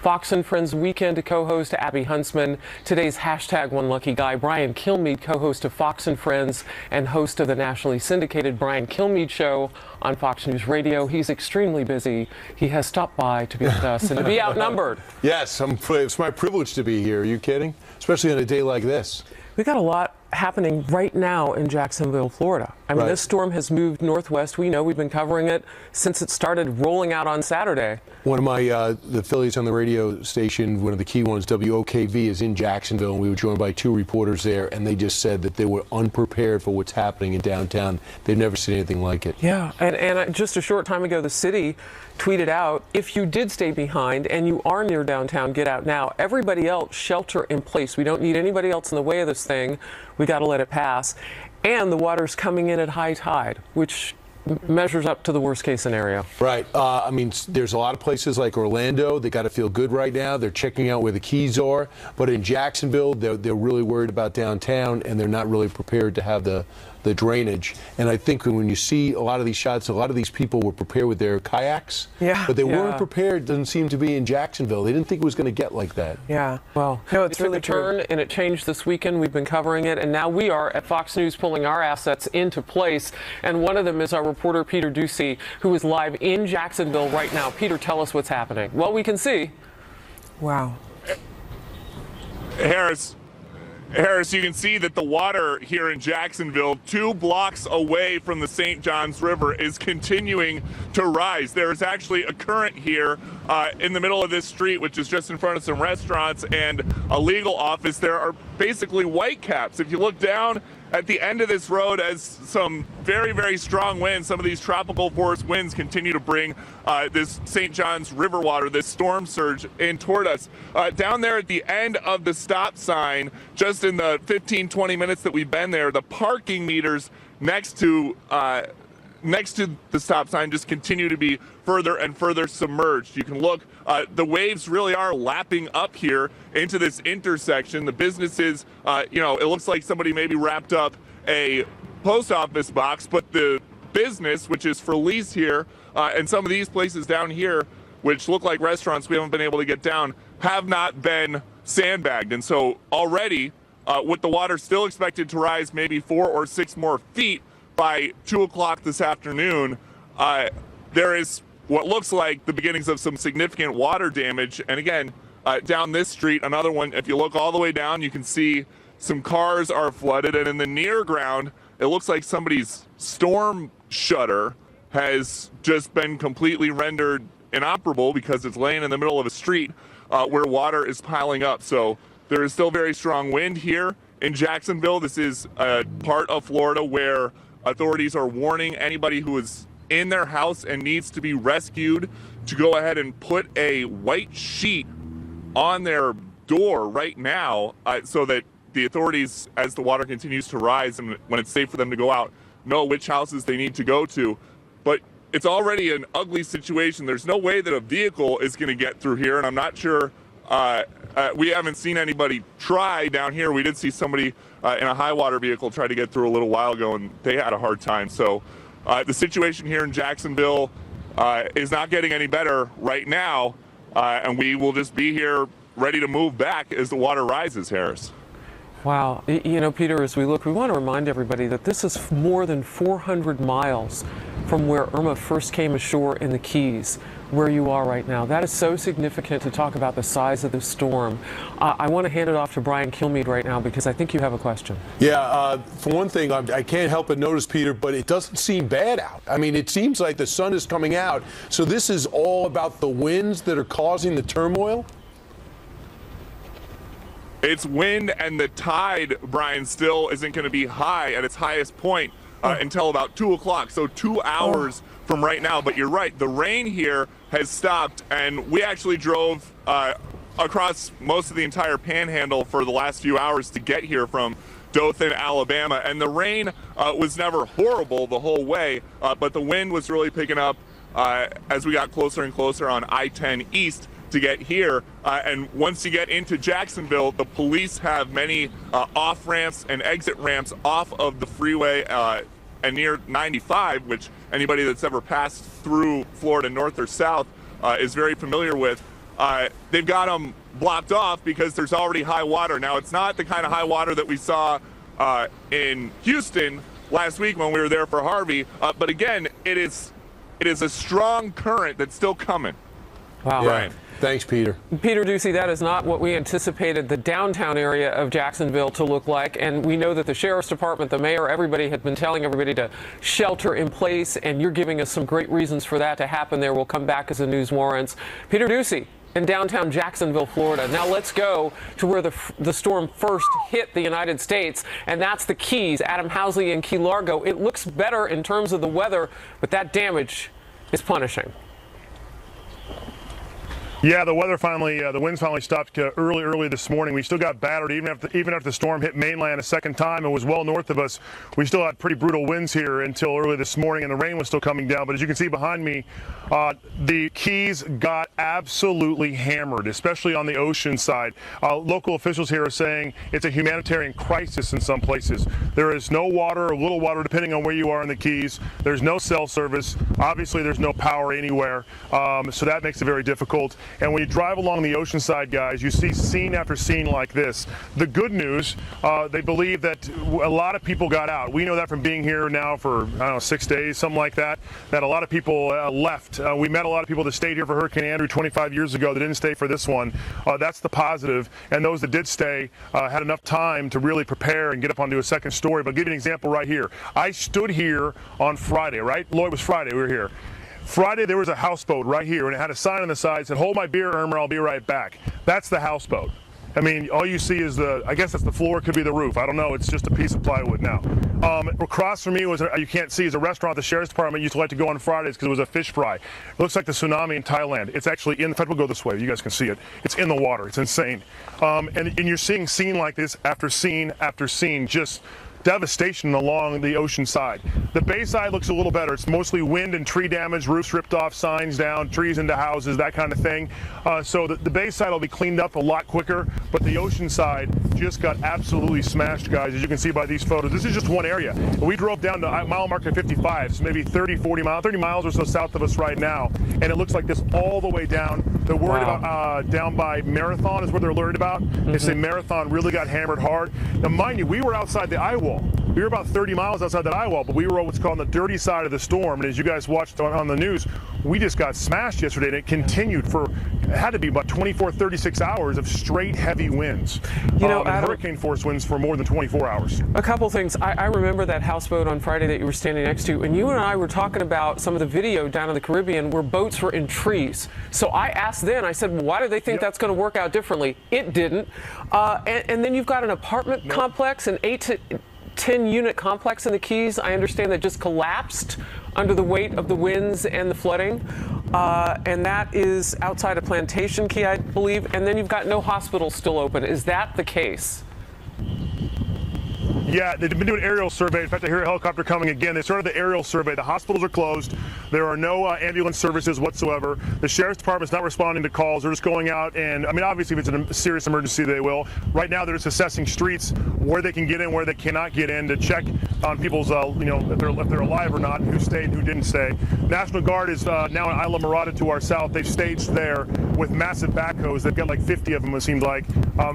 Fox and Friends Weekend co-host Abby Huntsman. Today's #OneLuckyGuy, Brian Kilmeade, co-host of Fox and Friends and host of the nationally syndicated Brian Kilmeade Show on Fox News Radio. He's extremely busy. He has stopped by to be with us and to be outnumbered. Yes, it's my privilege to be here. Are you kidding? Especially on a day like this. We got a lot happening right now in Jacksonville, Florida. I mean, This storm has moved northwest. We know, we've been covering it since it started rolling out on Saturday. One of my the affiliates on the radio station, one of the key ones, WOKV, is in Jacksonville, and we were joined by 2 reporters there, and they just said that they were unprepared for what's happening in downtown. They've never seen anything like it. Yeah, and just a short time ago, the city tweeted out, if you did stay behind and you are near downtown, get out now. Everybody else, shelter in place. We don't need anybody else in the way of this thing. We got to let it pass. And the water's coming in at high tide, which measures up to the worst case scenario. Right. I mean, there's a lot of places like Orlando. They got to feel good right now. They're checking out where the keys are. But in Jacksonville, they're really worried about downtown, and they're not really prepared to have the drainage. And I think when you see a lot of these shots, a lot of these people were prepared with their kayaks. Yeah. But they weren't prepared, doesn't seem to be, in Jacksonville. They didn't think it was going to get like that. Yeah. Well, no, it took a turn, and it changed this weekend. We've been covering it, and now we are at Fox News pulling our assets into place. And one of them is our reporter, Peter Ducey, who is live in Jacksonville right now. Peter, tell us what's happening. Well, we can see. Wow. Harris, you can see that the water here in Jacksonville, 2 blocks away from the St. Johns River, is continuing to rise. There is actually a current here in the middle of this street, which is just in front of some restaurants and a legal office. There are basically white caps. If you look down at the end of this road as some very, very strong winds. Some of these tropical force winds continue to bring this St. John's River water, this storm surge, in toward us. Down there at the end of the stop sign, just in the 15-20 minutes that we've been there, the parking meters next to the stop sign just continue to be further and further submerged. You can look, the waves really are lapping up here into this intersection. The businesses, it looks like somebody maybe wrapped up a post office box, but the business, which is for lease here, and some of these places down here, which look like restaurants we haven't been able to get down, have not been sandbagged. And so already, with the water still expected to rise maybe 4 or 6 more feet by 2 o'clock this afternoon, there is what looks like the beginnings of some significant water damage. And again, down this street, another one, if you look all the way down, you can see some cars are flooded. And in the near ground, it looks like somebody's storm shutter has just been completely rendered inoperable because it's laying in the middle of a street where water is piling up. So there is still very strong wind here in Jacksonville. This is a part of Florida where authorities are warning anybody who is in their house and needs to be rescued to go ahead and put a white sheet on their door right now so that the authorities, as the water continues to rise and when it's safe for them to go out, know which houses they need to go to. But it's already an ugly situation. There's no way that a vehicle is going to get through here, and I'm not sure. We haven't seen anybody try down here. We did see somebody in a high water vehicle try to get through a little while ago, and they had a hard time. So the situation here in Jacksonville is not getting any better right now, and we will just be here ready to move back as the water rises, Harris. Wow. Peter, as we look, we want to remind everybody that this is more than 400 miles from where Irma first came ashore in the Keys, where you are right now. That is so significant to talk about the size of the storm. I want to hand it off to Brian Kilmeade right now because I think you have a question. Yeah, for one thing, I can't help but notice, Peter, but it doesn't seem bad out. I mean, it seems like the sun is coming out. So this is all about the winds that are causing the turmoil? It's wind, and the tide, Brian, still isn't going to be high at its highest point until about 2 o'clock, so 2 hours from right now. But you're right, the rain here has stopped, and we actually drove across most of the entire panhandle for the last few hours to get here from Dothan, Alabama, and the rain was never horrible the whole way, but the wind was really picking up as we got closer and closer on I-10 East to get here. And once you get into Jacksonville, the police have many off ramps and exit ramps off of the freeway and near 95, which anybody that's ever passed through Florida north or south is very familiar with. They've got them blocked off because there's already high water. Now, it's not the kind of high water that we saw in Houston last week when we were there for Harvey, but again, it is a strong current that's still coming. Wow. Brian. Thanks, Peter. Peter Ducey, that is not what we anticipated the downtown area of Jacksonville to look like. And we know that the sheriff's department, the mayor, everybody had been telling everybody to shelter in place. And you're giving us some great reasons for that to happen there. We'll come back as the news warrants. Peter Ducey in downtown Jacksonville, Florida. Now let's go to where the storm first hit the United States, and that's the Keys. Adam Housley in Key Largo. It looks better in terms of the weather, but that damage is punishing. Yeah, the winds finally stopped early this morning. We still got battered even after the storm hit mainland a second time and was well north of us. We still had pretty brutal winds here until early this morning, and the rain was still coming down. But as you can see behind me, the Keys got absolutely hammered, especially on the ocean side. Local officials here are saying it's a humanitarian crisis in some places. There is no water or little water, depending on where you are in the Keys. There's no cell service. Obviously, there's no power anywhere, so that makes it very difficult. And when you drive along the ocean side, guys, you see scene after scene like this. The good news, they believe that a lot of people got out. We know that from being here now for, 6 days, something like that, that a lot of people left. We met a lot of people that stayed here for Hurricane Andrew 25 years ago that didn't stay for this one. That's the positive. And those that did stay had enough time to really prepare and get up onto a second story. But I'll give you an example right here. I stood here on Friday, right? Lloyd, it was Friday we were here. Friday, there was a houseboat right here, and it had a sign on the side that said, "Hold my beer, Irma, I'll be right back." That's the houseboat. I mean, all you see is I guess that's the floor, could be the roof. I don't know. It's just a piece of plywood now. Across from me you can't see, is a restaurant the sheriff's department used to like to go on Fridays because it was a fish fry. It looks like the tsunami in Thailand. It's actually in fact, we'll go this way. You guys can see it. It's in the water. It's insane. And you're seeing scene like this after scene after scene, just devastation along the ocean side. The bay side looks a little better. It's mostly wind and tree damage, roofs ripped off, signs down, trees into houses, that kind of thing. So the bay side will be cleaned up a lot quicker, but the ocean side just got absolutely smashed, guys, as you can see by these photos. This is just one area. We drove down to mile marker 55, so maybe 30 miles or so south of us right now, and it looks like this all the way down. They're worried about down by Marathon is what they're worried about. They say Marathon really got hammered hard. Now, mind you, we were outside the eye wall. We were about 30 miles outside that eye wall, but we were what's called the dirty side of the storm. And as you guys watched on the news, we just got smashed yesterday, and it continued for, it had to be about 24, 36 hours of straight heavy winds. You know, and hurricane force winds for more than 24 hours. A couple things. I remember that houseboat on Friday that you were standing next to, and you and I were talking about some of the video down in the Caribbean where boats were in trees. So I asked then, I said, well, why do they think that's going to work out differently? It didn't. And then you've got an apartment complex, an 8 to 10 unit complex in the Keys, I understand, that just collapsed under the weight of the winds and the flooding. And that is outside of Plantation Key, I believe. And then you've got no hospitals still open. Is that the case? Yeah, they've been doing aerial survey. In fact, I hear a helicopter coming again. They started the aerial survey. The hospitals are closed. There are no ambulance services whatsoever. The sheriff's department's not responding to calls. They're just going out and, I mean, obviously, if it's a serious emergency, they will. Right now, they're just assessing streets, where they can get in, where they cannot get in, to check on people's, you know, if they're alive or not, who stayed, who didn't stay. National Guard is now in Isla Mirada to our south. They've staged there with massive backhoes. They've got like 50 of them, it seems like.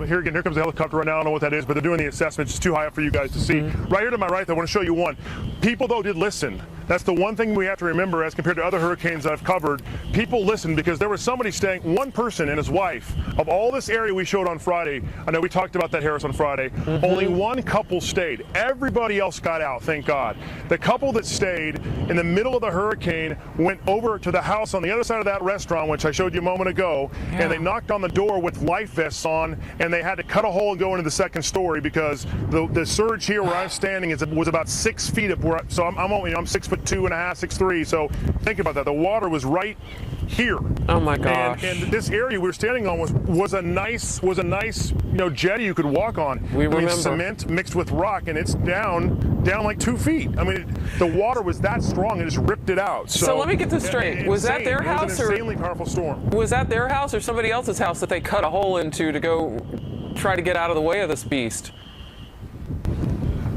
Here comes the helicopter right now. I don't know what that is, but they're doing the assessment. It's too high up for you guys to see. Right here to my right, I want to show you one. People, though, did listen. That's the one thing we have to remember as compared to other hurricanes that I've covered. People listened because there was somebody staying, one person and his wife, of all this area we showed on Friday. I know we talked about that, Harris, on Friday. Only one couple stayed. Everybody else got out, thank God. The couple that stayed in the middle of the hurricane went over to the house on the other side of that restaurant, which I showed you a moment ago, and they knocked on the door with life vests on, and they had to cut a hole and go into the second story because the surge here where I'm standing was about 6 feet up where so I'm only, I'm 6'2.5", 6'3", so think about that. The water was right here. Oh my gosh. And this area we were standing on was a nice jetty you could walk on. We remember. Cement mixed with rock, and it's down like 2 feet. I mean, the water was that strong, it just ripped it out. So let me get this straight. Was that their house? It was an insanely powerful storm. Was that their house or somebody else's house that they cut a hole into to go try to get out of the way of this beast?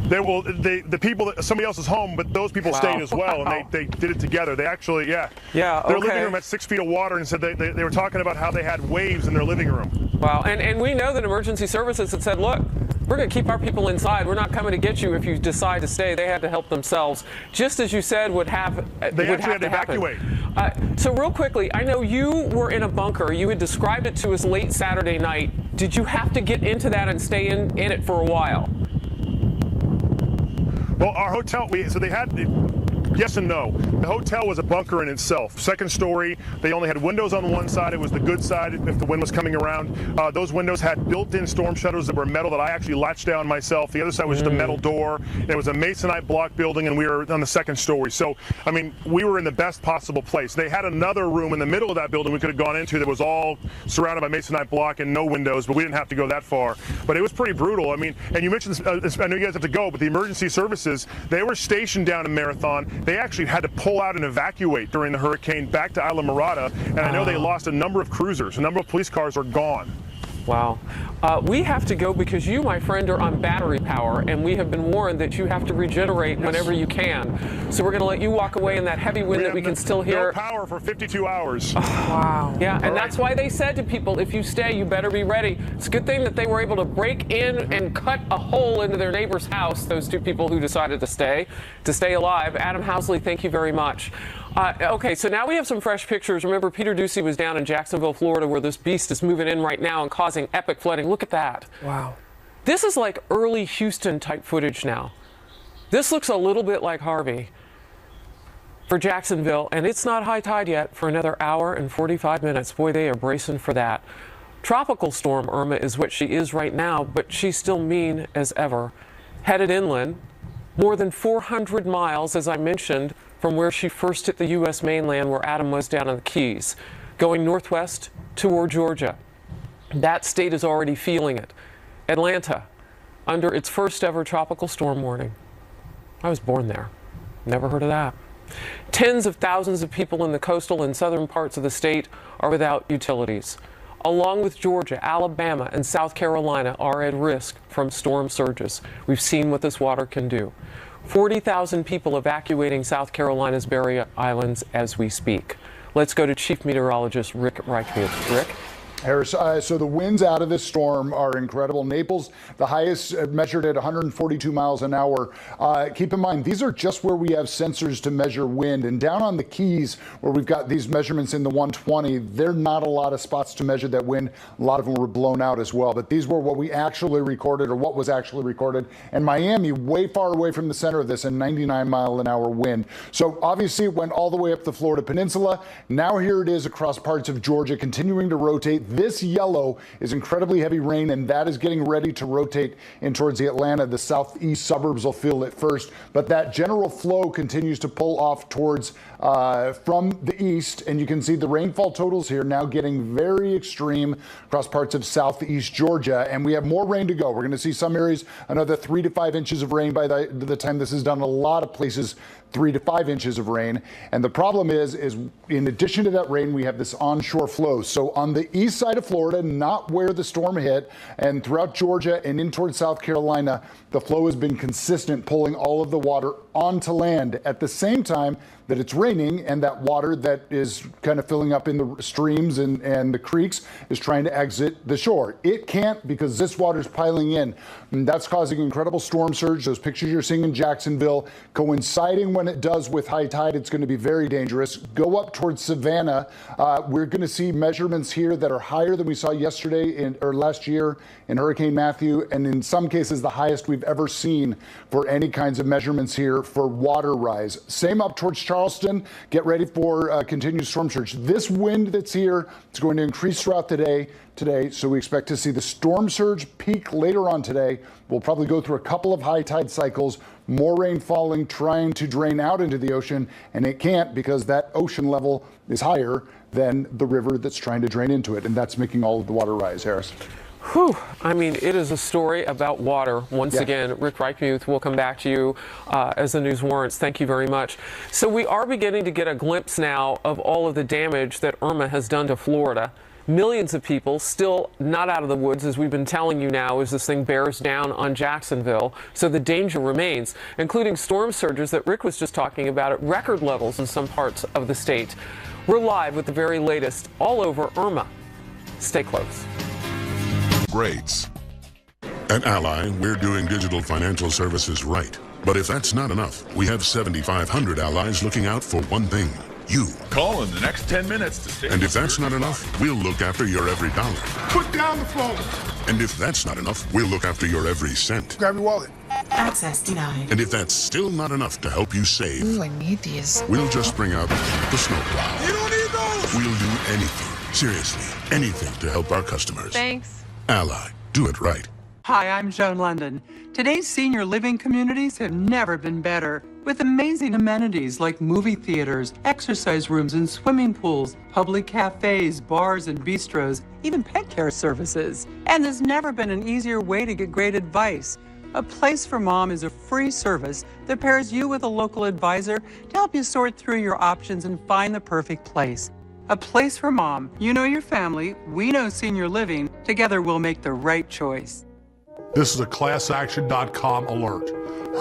The people, somebody else's home, but those people stayed as well, and they did it together. They actually, their living room had 6 feet of water, and said they were talking about how they had waves in their living room. Wow, and we know that emergency services had said, look, we're going to keep our people inside. We're not coming to get you if you decide to stay. They had to help themselves, just as you said would have. They actually had to evacuate. So real quickly, I know you were in a bunker. You had described it to us late Saturday night. Did you have to get into that and stay in it for a while? Well, our hotel, so they had, yes and no. The hotel was a bunker in itself. Second story, they only had windows on one side. It was the good side if the wind was coming around. Those windows had built-in storm shutters that were metal that I actually latched down myself. The other side was just a metal door. It was a masonite block building, and we were on the second story. So, I mean, we were in the best possible place. They had another room in the middle of that building we could have gone into that was all surrounded by masonite block and no windows, but we didn't have to go that far. But it was pretty brutal. I mean, and you mentioned, I know you guys have to go, but the emergency services, they were stationed down in Marathon. They actually had to pull out and evacuate during the hurricane back to Isla Mirada, and I know they lost a number of cruisers. A number of police cars are gone. Wow. We have to go because you, my friend, are on battery power, and we have been warned that you have to regenerate whenever you can. So we're going to let you walk away in that heavy wind that we can still hear. No power for 52 hours. Wow. Yeah, and that's why they said to people, if you stay, you better be ready. It's a good thing that they were able to break in and cut a hole into their neighbor's house, those two people who decided to stay alive. Adam Housley, thank you very much. Okay, so now we have some fresh pictures. Remember, Peter Ducey was down in Jacksonville, Florida, where this beast is moving in right now and causing epic flooding. Look at that. Wow. This is like early Houston type footage now. This looks a little bit like Harvey for Jacksonville, and it's not high tide yet for another hour and 45 minutes. Boy, they are bracing for that. Tropical storm Irma is what she is right now, but she's still mean as ever. Headed inland, more than 400 miles, as I mentioned, from where she first hit the U.S. mainland, where Adam was down in the Keys, going northwest toward Georgia. That state is already feeling it. Atlanta, under its first ever tropical storm warning. I was born there. Never heard of that. Tens of thousands of people in the coastal and southern parts of the state are without utilities. Along with Georgia, Alabama, and South Carolina are at risk from storm surges. We've seen what this water can do. 40,000 people evacuating South Carolina's Barrier Islands as we speak. Let's go to Chief Meteorologist Rick Reichmuth. Rick? Harris, so the winds out of this storm are incredible. Naples, the highest measured at 142 miles an hour. Keep in mind, these are just where we have sensors to measure wind. And down on the Keys, where we've got these measurements in the 120, there are not a lot of spots to measure that wind. A lot of them were blown out as well. But these were what we actually recorded, or what was actually recorded. And Miami, way far away from the center of this, a 99 mile an hour wind. So obviously it went all the way up the Florida Peninsula. Now here it is across parts of Georgia, continuing to rotate. This yellow is incredibly heavy rain, and that is getting ready to rotate in towards the Atlanta. The southeast suburbs will feel it first, but that general flow continues to pull off towards from the east, and you can see the rainfall totals here now getting very extreme across parts of southeast Georgia, and we have more rain to go. We're going to see some areas another 3 to 5 inches of rain by the time this is done. A lot of places 3 to 5 inches of rain, and the problem is in addition to that rain, we have this onshore flow. So on the east side of Florida, not where the storm hit, and throughout Georgia and in towards South Carolina, the flow has been consistent, pulling all of the water onto land at the same time that it's raining, and that water that is kind of filling up in the streams and the creeks is trying to exit the shore. It can't, because this water is piling in, and that's causing incredible storm surge. Those pictures you're seeing in Jacksonville coinciding when it does with high tide, it's going to be very dangerous. Go up towards Savannah. We're going to see measurements here that are higher than we saw yesterday or last year in Hurricane Matthew, and in some cases the highest we've ever seen for any kinds of measurements here for water rise. Same up towards Charleston. Get ready for continued storm surge. This wind that's here is going to increase throughout the day today, so we expect to see the storm surge peak later on today. We'll probably go through a couple of high tide cycles, more rain falling, trying to drain out into the ocean, and it can't, because that ocean level is higher than the river that's trying to drain into it, and that's making all of the water rise. Harris? Whew. I mean, it is a story about water. Once again, Rick Reichmuth, we'll come back to you as the news warrants. Thank you very much. So we are beginning to get a glimpse now of all of the damage that Irma has done to Florida. Millions of people still not out of the woods, as we've been telling you now, as this thing bears down on Jacksonville. So the danger remains, including storm surges that Rick was just talking about at record levels in some parts of the state. We're live with the very latest all over Irma. Stay close. Grades. At Ally, we're doing digital financial services right. But if that's not enough, we have 7,500 allies looking out for one thing. You. Call in the next 10 minutes to stay. And if that's not enough, we'll look after your every dollar. Put down the phone. And if that's not enough, we'll look after your every cent. Grab your wallet. Access denied. And if that's still not enough to help you save, Ooh, I need these. We'll just bring out the snowplow. You don't need those. We'll do anything, seriously, anything to help our customers. Thanks. Ally, do it right. Hi, I'm Joan London. Today's senior living communities have never been better, with amazing amenities like movie theaters, exercise rooms and swimming pools, public cafes, bars and bistros, even pet care services. And there's never been an easier way to get great advice. A Place for Mom is a free service that pairs you with a local advisor to help you sort through your options and find the perfect place. A Place for Mom. You know your family, we know senior living. Together we'll make the right choice. This is a ClassAction.com alert.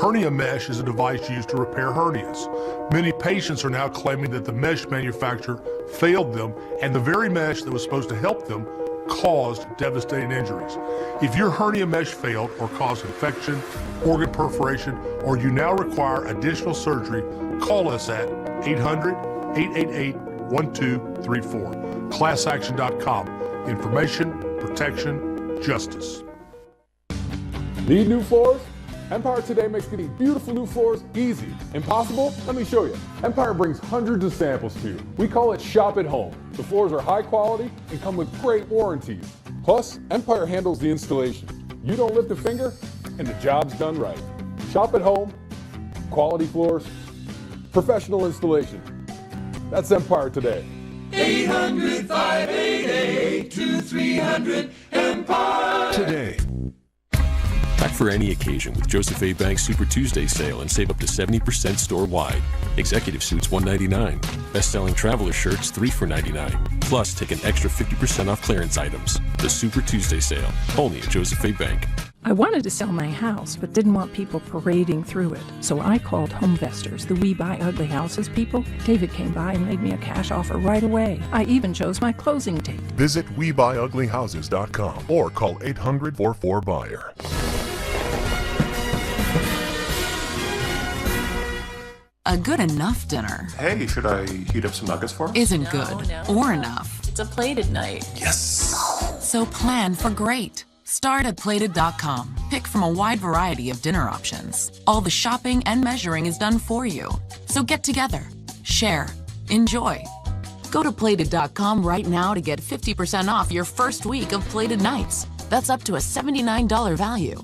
Hernia mesh is a device used to repair hernias. Many patients are now claiming that the mesh manufacturer failed them, and the very mesh that was supposed to help them caused devastating injuries. If your hernia mesh failed or caused infection, organ perforation, or you now require additional surgery, call us at 800-888-1234. ClassAction.com. Information, protection, justice. Need new floors? Empire Today makes getting beautiful new floors easy. Impossible? Let me show you. Empire brings hundreds of samples to you. We call it Shop at Home. The floors are high quality and come with great warranties. Plus, Empire handles the installation. You don't lift a finger, and the job's done right. Shop at home, quality floors, professional installation. That's Empire today. 800-588-2300 Empire. Today. Pack for any occasion with Joseph A. Bank's Super Tuesday sale and save up to 70% store-wide. Executive suits $199. Best-selling traveler shirts $3 for $99. Plus, take an extra 50% off clearance items. The Super Tuesday sale, only at Joseph A. Bank. I wanted to sell my house, but didn't want people parading through it. So I called Homevestors, the We Buy Ugly Houses people. David came by and made me a cash offer right away. I even chose my closing date. Visit WeBuyUglyHouses.com or call 800-44-BUYER. A good enough dinner. Hey, should I heat up some nuggets for us? Isn't good or enough. It's a plated night. Yes. So plan for great. Start at plated.com. Pick from a wide variety of dinner options. All the shopping and measuring is done for you. So get together, share, enjoy. Go to plated.com right now to get 50% off your first week of Plated Nights. That's up to a $79 value.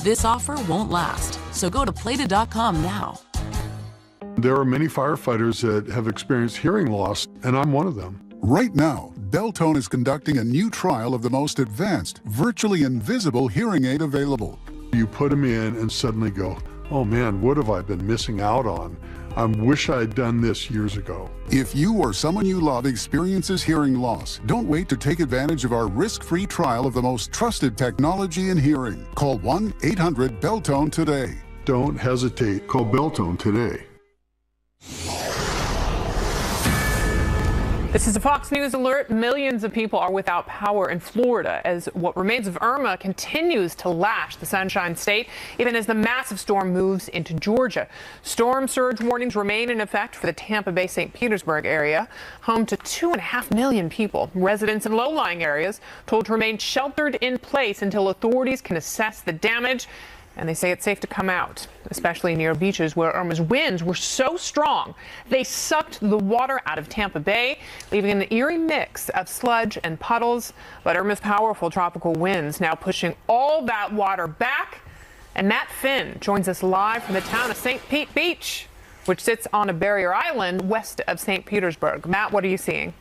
This offer won't last, so go to plated.com now. There are many firefighters that have experienced hearing loss, and I'm one of them. Right now, Beltone is conducting a new trial of the most advanced, virtually invisible hearing aid available. You put them in and suddenly go, oh man, what have I been missing out on? I wish I had done this years ago. If you or someone you love experiences hearing loss, don't wait to take advantage of our risk-free trial of the most trusted technology in hearing. Call 1-800-BELTONE today. Don't hesitate. Call Beltone today. This is a Fox News alert. Millions of people are without power in Florida as what remains of Irma continues to lash the Sunshine State, even as the massive storm moves into Georgia. Storm surge warnings remain in effect for the Tampa Bay, St. Petersburg area, home to 2.5 million people. Residents in low-lying areas told to remain sheltered in place until authorities can assess the damage. And they say it's safe to come out, especially near beaches where Irma's winds were so strong they sucked the water out of Tampa Bay, leaving an eerie mix of sludge and puddles. But Irma's powerful tropical winds now pushing all that water back. And Matt Finn joins us live from the town of St. Pete Beach, which sits on a barrier island west of St. Petersburg. Matt, what are you seeing?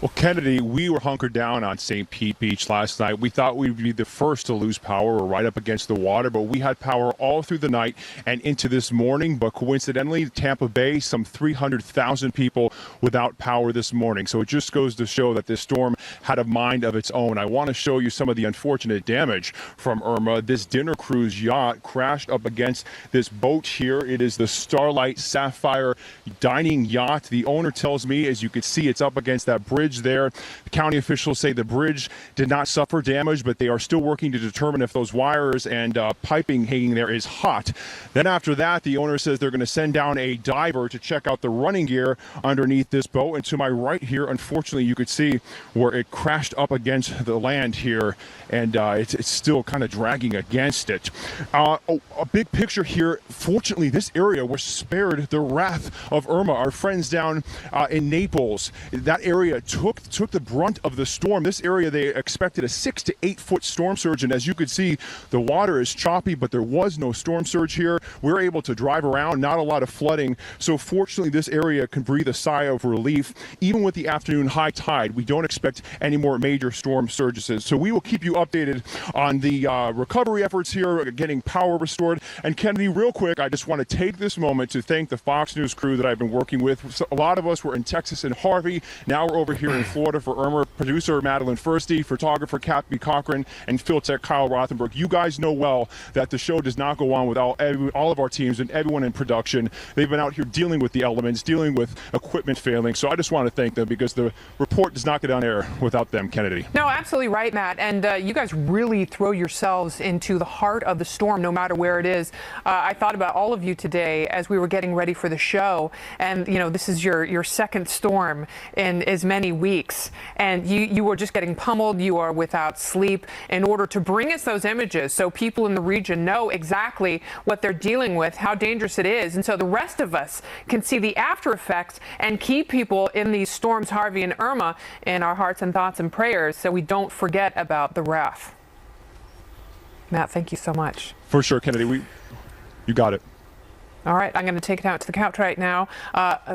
Well, Kennedy, we were hunkered down on St. Pete Beach last night. We thought we'd be the first to lose power. We're right up against the water, but we had power all through the night and into this morning. But coincidentally, Tampa Bay, some 300,000 people without power this morning. So it just goes to show that this storm had a mind of its own. I want to show you some of the unfortunate damage from Irma. This dinner cruise yacht crashed up against this boat here. It is the Starlight Sapphire dining yacht. The owner tells me, as you can see, it's up against that bridge there. The county officials say the bridge did not suffer damage, but they are still working to determine if those wires and piping hanging there is hot. Then after that, the owner says they're going to send down a diver to check out the running gear underneath this boat. And to my right here, unfortunately, you could see where it crashed up against the land here, and it's still kind of dragging against it. A big picture here. Fortunately, this area was spared the wrath of Irma. Our friends down in Naples, that area took the brunt of the storm. This area, they expected a 6 to 8 foot storm surge, and as you could see, the water is choppy, but there was no storm surge here. We're able to drive around, not a lot of flooding. So fortunately, this area can breathe a sigh of relief. Even with the afternoon high tide, we don't expect any more major storm surges. So we will keep you updated on the recovery efforts here, getting power restored. And Kennedy, real quick, I just want to take this moment to thank the Fox News crew that I've been working with. So a lot of us were in Texas and Harvey. Now we're over here in Florida for Irma. Producer Madeline Firsty, photographer Kathy Cochran, and field tech Kyle Rothenberg. You guys know well that the show does not go on without all of our teams and everyone in production. They've been out here dealing with the elements, dealing with equipment failing. So I just want to thank them because the report does not get on air without them, Kennedy. No, absolutely right, Matt. And you guys really throw yourselves into the heart of the storm, no matter where it is. I thought about all of you today as we were getting ready for the show. And, you know, this is your second storm in as many weeks. And you were just getting pummeled. You are without sleep in order to bring us those images so people in the region know exactly what they're dealing with, how dangerous it is. And so the rest of us can see the after effects and keep keep people in these storms, Harvey and Irma, in our hearts and thoughts and prayers so we don't forget about the wrath. Matt, thank you so much. For sure, Kennedy. You got it. All right, I'm going to take it out to the couch right now.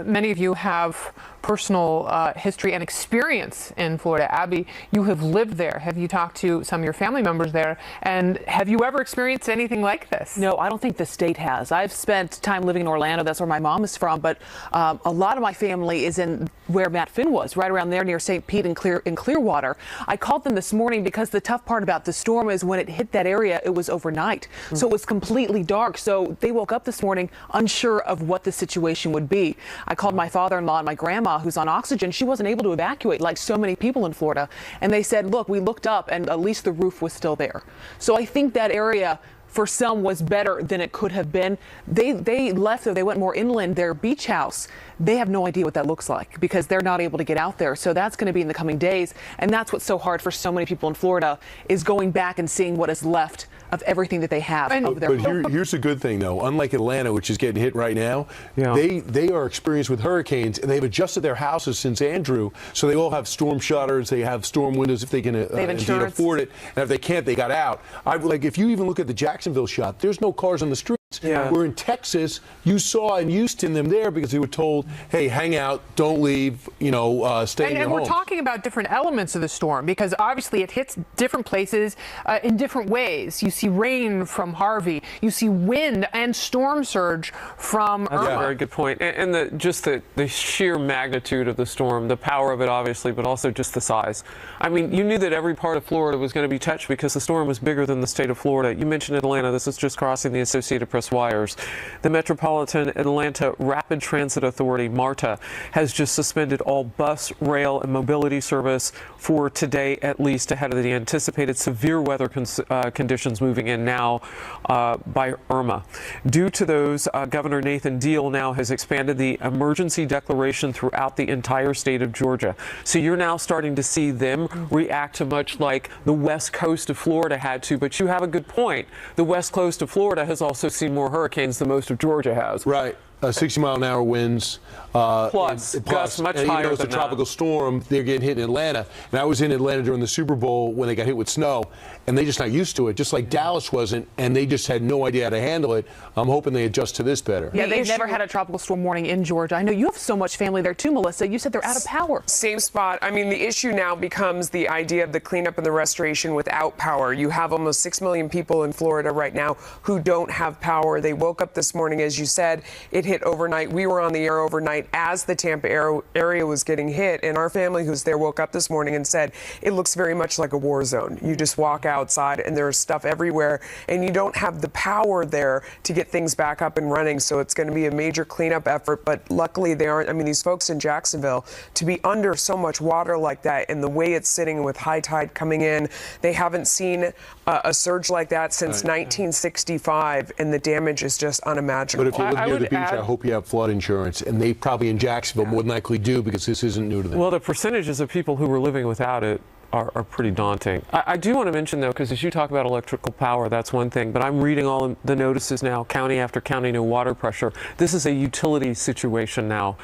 Many of you have personal history and experience in Florida. Abby, you have lived there. Have you talked to some of your family members there? And have you ever experienced anything like this? No, I don't think the state has. I've spent time living in Orlando. That's where my mom is from. But a lot of my family is in where Matt Finn was, right around there near St. Pete and Clearwater. I called them this morning because the tough part about the storm is when it hit that area, it was overnight. So it was completely dark. So they woke up this morning unsure of what the situation would be. I called my father-in-law and my grandma, who's on oxygen. She wasn't able to evacuate like so many people in Florida. And they said, look, we looked up and at least the roof was still there. So I think that area for some was better than it could have been. They left, or they went more inland. Their beach house, they have no idea what that looks like because they're not able to get out there. So that's going to be in the coming days. And that's what's so hard for so many people in Florida, is going back and seeing what is left of everything that they have. But here's the good thing, though. Unlike Atlanta, which is getting hit right now, they are experienced with hurricanes, and they've adjusted their houses since Andrew, so they all have storm shutters, they have storm windows if they can indeed afford it, and if they can't, they got out. Like if you even look at the Jacksonville shot, there's no cars on the streets. Where in Texas, you saw in Houston them there because they were told, hey, hang out, don't leave, stay in your home. And we're talking about different elements of the storm because obviously it hits different places in different ways. You see rain from Harvey, you see wind and storm surge from Irma. That's a very good point. And the sheer magnitude of the storm, the power of it obviously, but also just the size. I mean, you knew that every part of Florida was going to be touched because the storm was bigger than the state of Florida. You mentioned Atlanta. This is just crossing the Associated Press wires. The Metropolitan Atlanta Rapid Transit Authority, MARTA, has just suspended all bus, rail, and mobility service for today, at least ahead of the anticipated severe weather conditions moving in now by Irma. Due to those, Governor Nathan Deal now has expanded the emergency declaration throughout the entire state of Georgia. So you're now starting to see them react to much like the west coast of Florida had to. But you have a good point. The west coast of Florida has also seen more hurricanes than most of Georgia has. Right. 60-mile-an-hour winds. Plus gusts much higher than that. Even though it's a tropical storm, they're getting hit in Atlanta. And I was in Atlanta during the Super Bowl when they got hit with snow, and they're just not used to it, just like Dallas wasn't, and they just had no idea how to handle it. I'm hoping they adjust to this better. Yeah, they've never had a tropical storm warning in Georgia. I know you have so much family there too, Melissa. You said they're out of power. Same spot. I mean, the issue now becomes the idea of the cleanup and the restoration without power. You have almost 6 million people in Florida right now who don't have power. They woke up this morning, as you said, it hit overnight. We were on the air overnight as the Tampa area was getting hit, and our family who's there woke up this morning and said it looks very much like a war zone. You just walk outside and there's stuff everywhere, and you don't have the power there to get things back up and running. So it's going to be a major cleanup effort, but luckily they aren't. I mean, these folks in Jacksonville, to be under so much water like that and the way it's sitting with high tide coming in, they haven't seen a surge like that since 1965, and the damage is just unimaginable. But if you live near the beach, I hope you have flood insurance, and they probably in Jacksonville more than likely do because this isn't new to them. Well, the percentages of people who were living without it are pretty daunting. I do want to mention, though, because as you talk about electrical power, that's one thing, but I'm reading all the notices now, county after county, no water pressure. This is a utility situation now.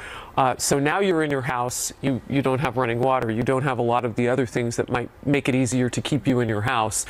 So now you're in your house, you don't have running water, you don't have a lot of the other things that might make it easier to keep you in your house.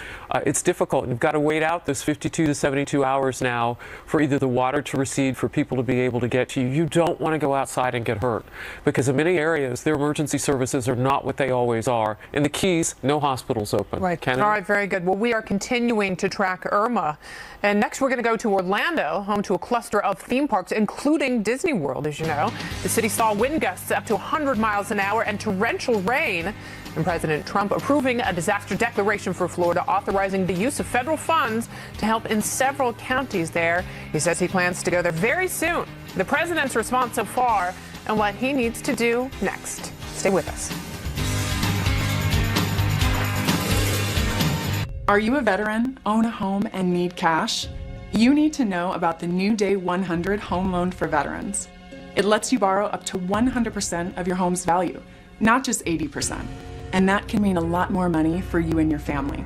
It's difficult. You've got to wait out those 52 to 72 hours now for either the water to recede, for people to be able to get to you. You don't want to go outside and get hurt because in many areas, their emergency services are not what they always are. In the Keys, no hospitals open. Right. All right, very good. Well, we are continuing to track Irma. And next, we're going to go to Orlando, home to a cluster of theme parks, including Disney World, as you know. The city saw wind gusts up to 100 miles an hour and torrential rain. And President Trump approving a disaster declaration for Florida, authorizing the use of federal funds to help in several counties there. He says he plans to go there very soon. The president's response so far and what he needs to do next. Stay with us. Are you a veteran, own a home, and need cash? You need to know about the new Day 100 Home Loan for Veterans. It lets you borrow up to 100% of your home's value, not just 80%. And that can mean a lot more money for you and your family.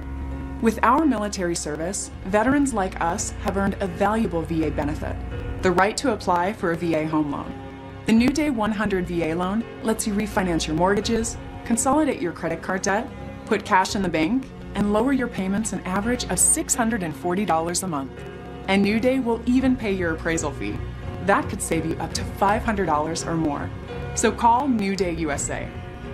With our military service, veterans like us have earned a valuable VA benefit, the right to apply for a VA home loan. The New Day 100 VA loan lets you refinance your mortgages, consolidate your credit card debt, put cash in the bank, and lower your payments an average of $640 a month. And New Day will even pay your appraisal fee. That could save you up to $500 or more. So call New Day USA.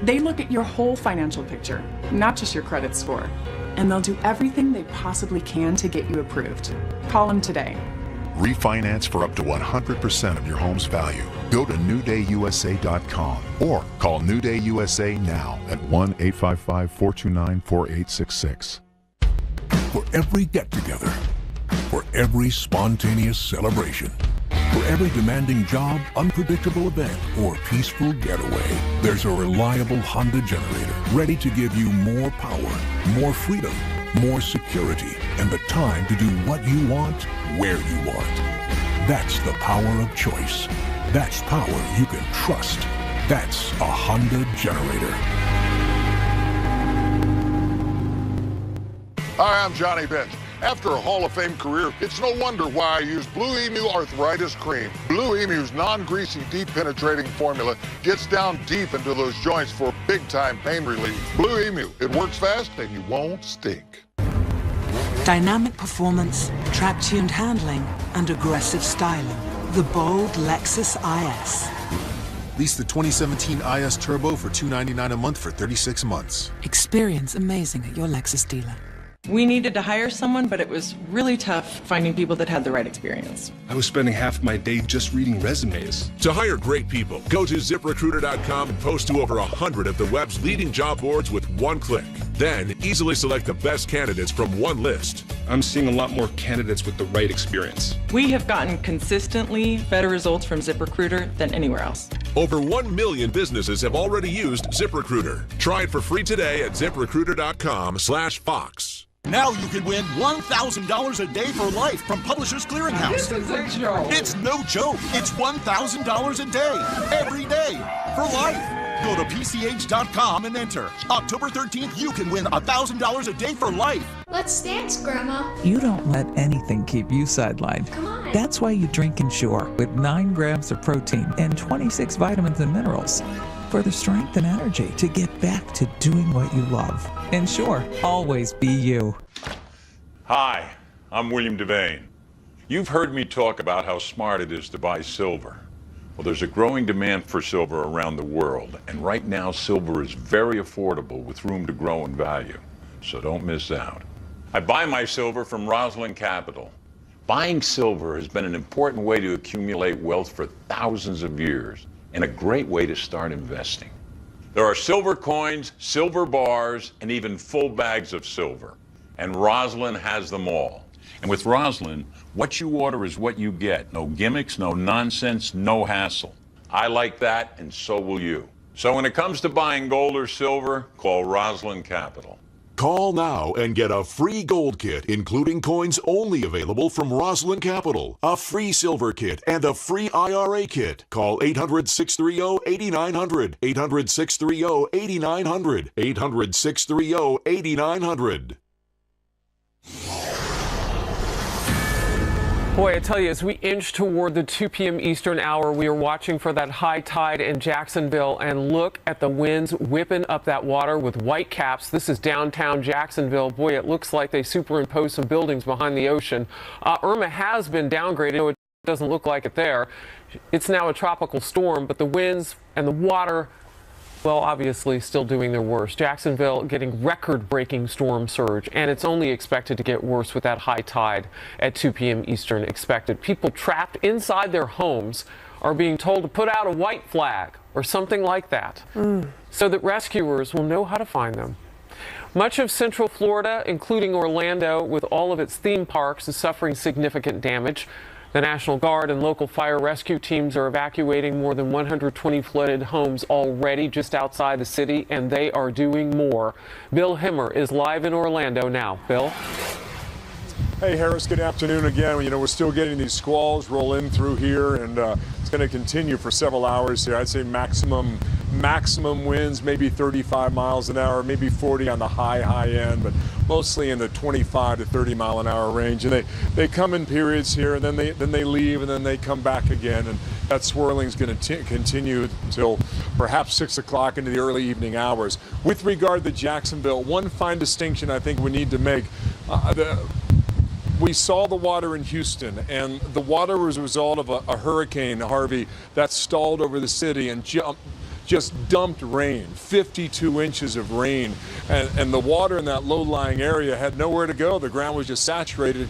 They look at your whole financial picture, not just your credit score. And they'll do everything they possibly can to get you approved. Call them today. Refinance for up to 100% of your home's value. Go to newdayusa.com or call New Day USA now at 1-855-429-4866. For every get-together, for every spontaneous celebration, for every demanding job, unpredictable event, or peaceful getaway, there's a reliable Honda generator ready to give you more power, more freedom, more security, and the time to do what you want, where you want. That's the power of choice. That's power you can trust. That's a Honda generator. Hi, I'm Johnny Bench. After a Hall of Fame career, it's no wonder why I use Blue Emu Arthritis Cream. Blue Emu's non-greasy, deep-penetrating formula gets down deep into those joints for big-time pain relief. Blue Emu, it works fast and you won't stink. Dynamic performance, track-tuned handling, and aggressive styling. The bold Lexus IS. Lease the 2017 IS Turbo for $299 a month for 36 months. Experience amazing at your Lexus dealer. We needed to hire someone, but it was really tough finding people that had the right experience. I was spending half my day just reading resumes. To hire great people, go to ZipRecruiter.com and post to over 100 of the web's leading job boards with one click. Then easily select the best candidates from one list. I'm seeing a lot more candidates with the right experience. We have gotten consistently better results from ZipRecruiter than anywhere else. Over 1 million businesses have already used ZipRecruiter. Try it for free today at ZipRecruiter.com/Fox. Now you can win $1,000 a day for life from Publishers Clearinghouse. This is a joke. It's no joke. It's $1,000 a day, every day, for life. Go to PCH.com and enter. October 13th, you can win $1,000 a day for life. Let's dance, Grandma. You don't let anything keep you sidelined. Come on. That's why you drink Ensure with 9 grams of protein and 26 vitamins and minerals. For the strength and energy to get back to doing what you love. Ensure, always be you. Hi, I'm William Devane. You've heard me talk about how smart it is to buy silver. Well, there's a growing demand for silver around the world, and right now silver is very affordable with room to grow in value. So don't miss out. I buy my silver from Rosalind Capital. Buying silver has been an important way to accumulate wealth for thousands of years, and a great way to start investing. There are silver coins, silver bars, and even full bags of silver. And Rosalind has them all. And with Rosalind, what you order is what you get. No gimmicks, no nonsense, no hassle. I like that, and so will you. So when it comes to buying gold or silver, call Rosalind Capital. Call now and get a free gold kit, including coins only available from Rosalind Capital, a free silver kit, and a free IRA kit. Call 800-630-8900, 800-630-8900, 800-630-8900. Boy, I tell you, as we inch toward the 2 p.m. Eastern hour, we are watching for that high tide in Jacksonville, and look at the winds whipping up that water with white caps. This is downtown Jacksonville. Boy, it looks like they superimposed some buildings behind the ocean. Irma has been downgraded. It doesn't look like it there. It's now a tropical storm, but the winds and the water, well, obviously still doing their worst. Jacksonville getting record-breaking storm surge, and it's only expected to get worse with that high tide at 2 p.m. Eastern expected. People trapped inside their homes are being told to put out a white flag or something like that so that rescuers will know how to find them. Much of Central Florida, including Orlando, with all of its theme parks, is suffering significant damage. The National Guard and local fire rescue teams are evacuating more than 120 flooded homes already just outside the city, and they are doing more. Bill Himmer is live in Orlando now. Bill? Hey, Harris, good afternoon again. You know, we're still getting these squalls roll in through here, and it's going to continue for several hours here. I'd say maximum maximum winds, maybe 35 miles an hour, maybe 40 on the high end, but mostly in the 25 to 30 mile an hour range. And they come in periods here, and then they leave, and then they come back again. And that swirling is going to continue until perhaps 6 o'clock into the early evening hours. With regard to Jacksonville, one fine distinction I think we need to make. We saw the water in Houston, and the water was a result of a Hurricane Harvey that stalled over the city and just dumped rain, 52 inches of rain, and the water in that low-lying area had nowhere to go. The ground was just saturated.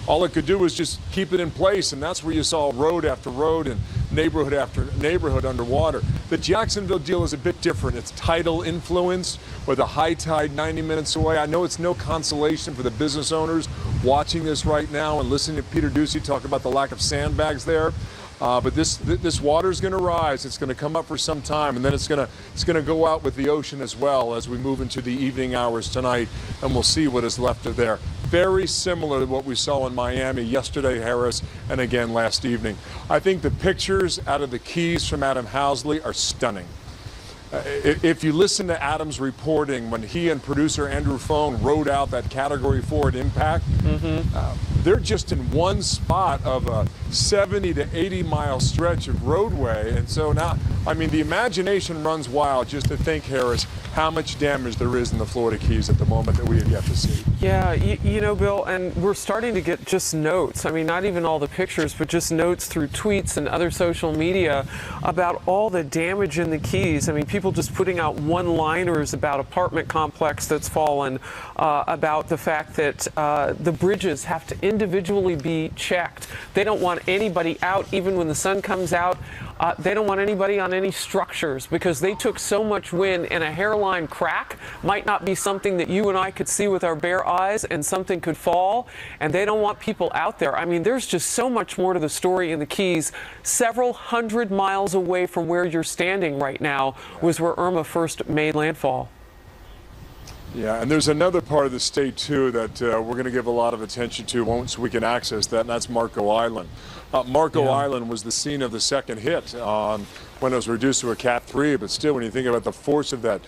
All it could do was just keep it in place, and that's where you saw road after road and neighborhood after neighborhood underwater. The Jacksonville deal is a bit different. It's tidal influence with a high tide 90 minutes away. I know it's no consolation for the business owners watching this right now and listening to Peter Ducey talk about the lack of sandbags there. But this water is going to rise. It's going to come up for some time, and then it's going to go out with the ocean as well as we move into the evening hours tonight, and we'll see what is left of there. Very similar to what we saw in Miami yesterday, Harris, and again last evening. I think the pictures out of the Keys from Adam Housley are stunning. If you listen to Adam's reporting when he and producer Andrew Fohn wrote out that Category 4 impact, they're just in one spot of a 70 to 80 mile stretch of roadway. And so now, I mean, the imagination runs wild just to think, Harris, how much damage there is in the Florida Keys at the moment that we have yet to see. Yeah, you know, Bill, and we're starting to get just notes. I mean, not even all the pictures, but just notes through tweets and other social media about all the damage in the Keys. I mean, people just putting out one-liners about apartment complex that's fallen, about the fact that the bridges have to individually be checked. They don't want anybody out, even when the sun comes out. They don't want anybody on any structures because they took so much wind, and a hairline crack might not be something that you and I could see with our bare eyes, and something could fall, and they don't want people out there. I mean, there's just so much more to the story in the Keys. Several hundred miles away from where you're standing right now was where Irma first made landfall. Yeah, and there's another part of the state, too, that we're going to give a lot of attention to once we can access that, and that's Marco Island. Marco Island was the scene of the second hit when it was reduced to a Cat 3, but still, when you think about the force of that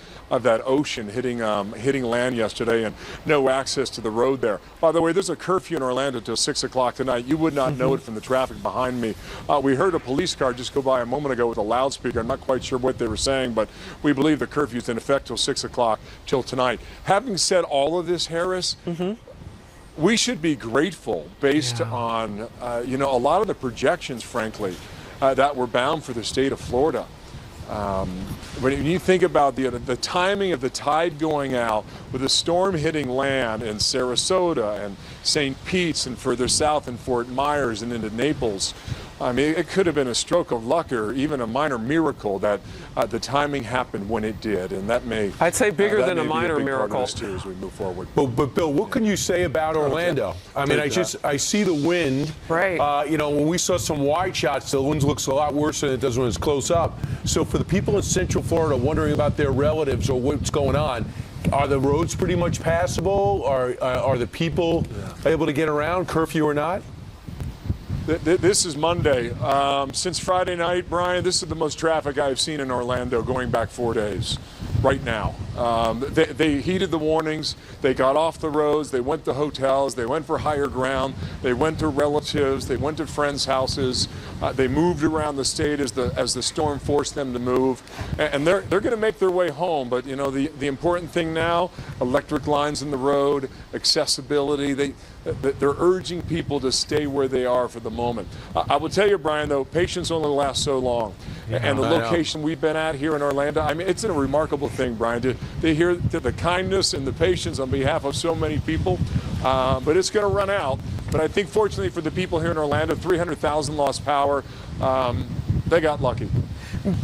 ocean hitting land yesterday, and no access to the road there. By the way, there's a curfew in Orlando till 6 o'clock tonight. You would not know it from the traffic behind me. We heard a police car just go by a moment ago with a loudspeaker. I'm not quite sure what they were saying, but we believe the curfew is in effect till 6 o'clock till tonight. Having said all of this, Harris, we should be grateful based on, a lot of the projections, frankly, that were bound for the state of Florida. When you think about the timing of the tide going out with a storm hitting land in Sarasota and St. Pete's and further south in Fort Myers and into Naples, I mean, it could have been a stroke of luck or even a minor miracle that the timing happened when it did, and that may. I'd say bigger than a minor miracle. Too, as we move forward. But Bill, what can you say about Orlando? I mean, I see the wind. Right. When we saw some wide shots, the wind looks a lot worse than it does when it's close up. So for the people in Central Florida wondering about their relatives or what's going on, are the roads pretty much passable? Are the people able to get around, curfew or not? This is Monday. Since Friday night, Brian, this is the most traffic I've seen in Orlando going back 4 days right now. They heeded the warnings. They got off the roads. They went to hotels. They went for higher ground. They went to relatives. They went to friends' houses. They moved around the state as the storm forced them to move. And they're going to make their way home. But, the important thing now, electric lines in the road, accessibility, they're urging people to stay where they are for the moment. I will tell you, Brian, though, patience only lasts so long. And the location we've been at here in Orlando, I mean, it's a remarkable thing, Brian, to hear the kindness and the patience on behalf of so many people. But it's going to run out. But I think, fortunately for the people here in Orlando, 300,000 lost power. They got lucky.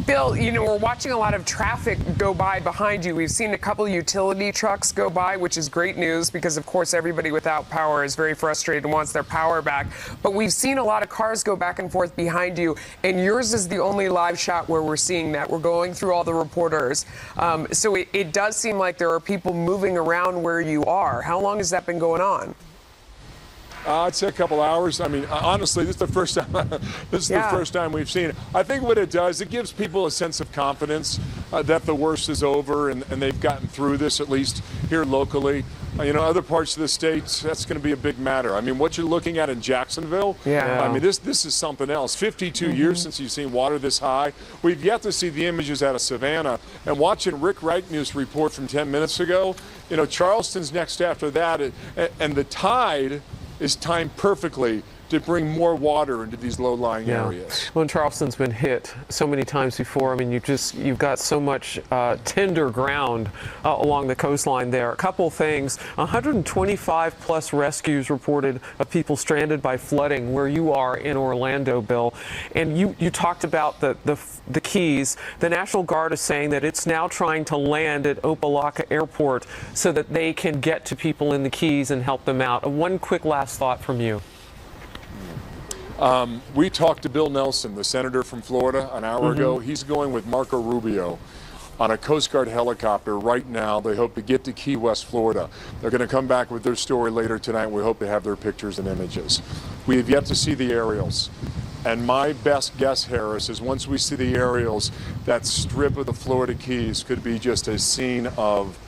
Bill, we're watching a lot of traffic go by behind you. We've seen a couple of utility trucks go by, which is great news because, of course, everybody without power is very frustrated and wants their power back. But we've seen a lot of cars go back and forth behind you, and yours is the only live shot where we're seeing that. We're going through all the reporters. So it does seem like there are people moving around where you are. How long has that been going on? I'd say a couple hours. I mean, honestly, this is the first time. The first time we've seen it. I think what it does, it gives people a sense of confidence that the worst is over and they've gotten through this, at least here locally. Other parts of the state, that's going to be a big matter. I mean, what you're looking at in Jacksonville, I mean, this is something else. 52 years since you've seen water this high. We've yet to see the images out of Savannah. And watching Rick Wright News report from 10 minutes ago, Charleston's next after that, and the tide is timed perfectly to bring more water into these low-lying areas. Well, Charleston's been hit so many times before. I mean, you've got so much tender ground along the coastline there. A couple things: 125 plus rescues reported of people stranded by flooding where you are in Orlando, Bill. And you talked about the Keys. The National Guard is saying that it's now trying to land at Opa-locka Airport so that they can get to people in the Keys and help them out. One quick last thought from you. We talked to Bill Nelson, the senator from Florida, an hour ago. He's going with Marco Rubio on a Coast Guard helicopter right now. They hope to get to Key West, Florida. They're going to come back with their story later tonight. We hope to have their pictures and images. We have yet to see the aerials. And my best guess, Harris, is once we see the aerials, that strip of the Florida Keys could be just a scene of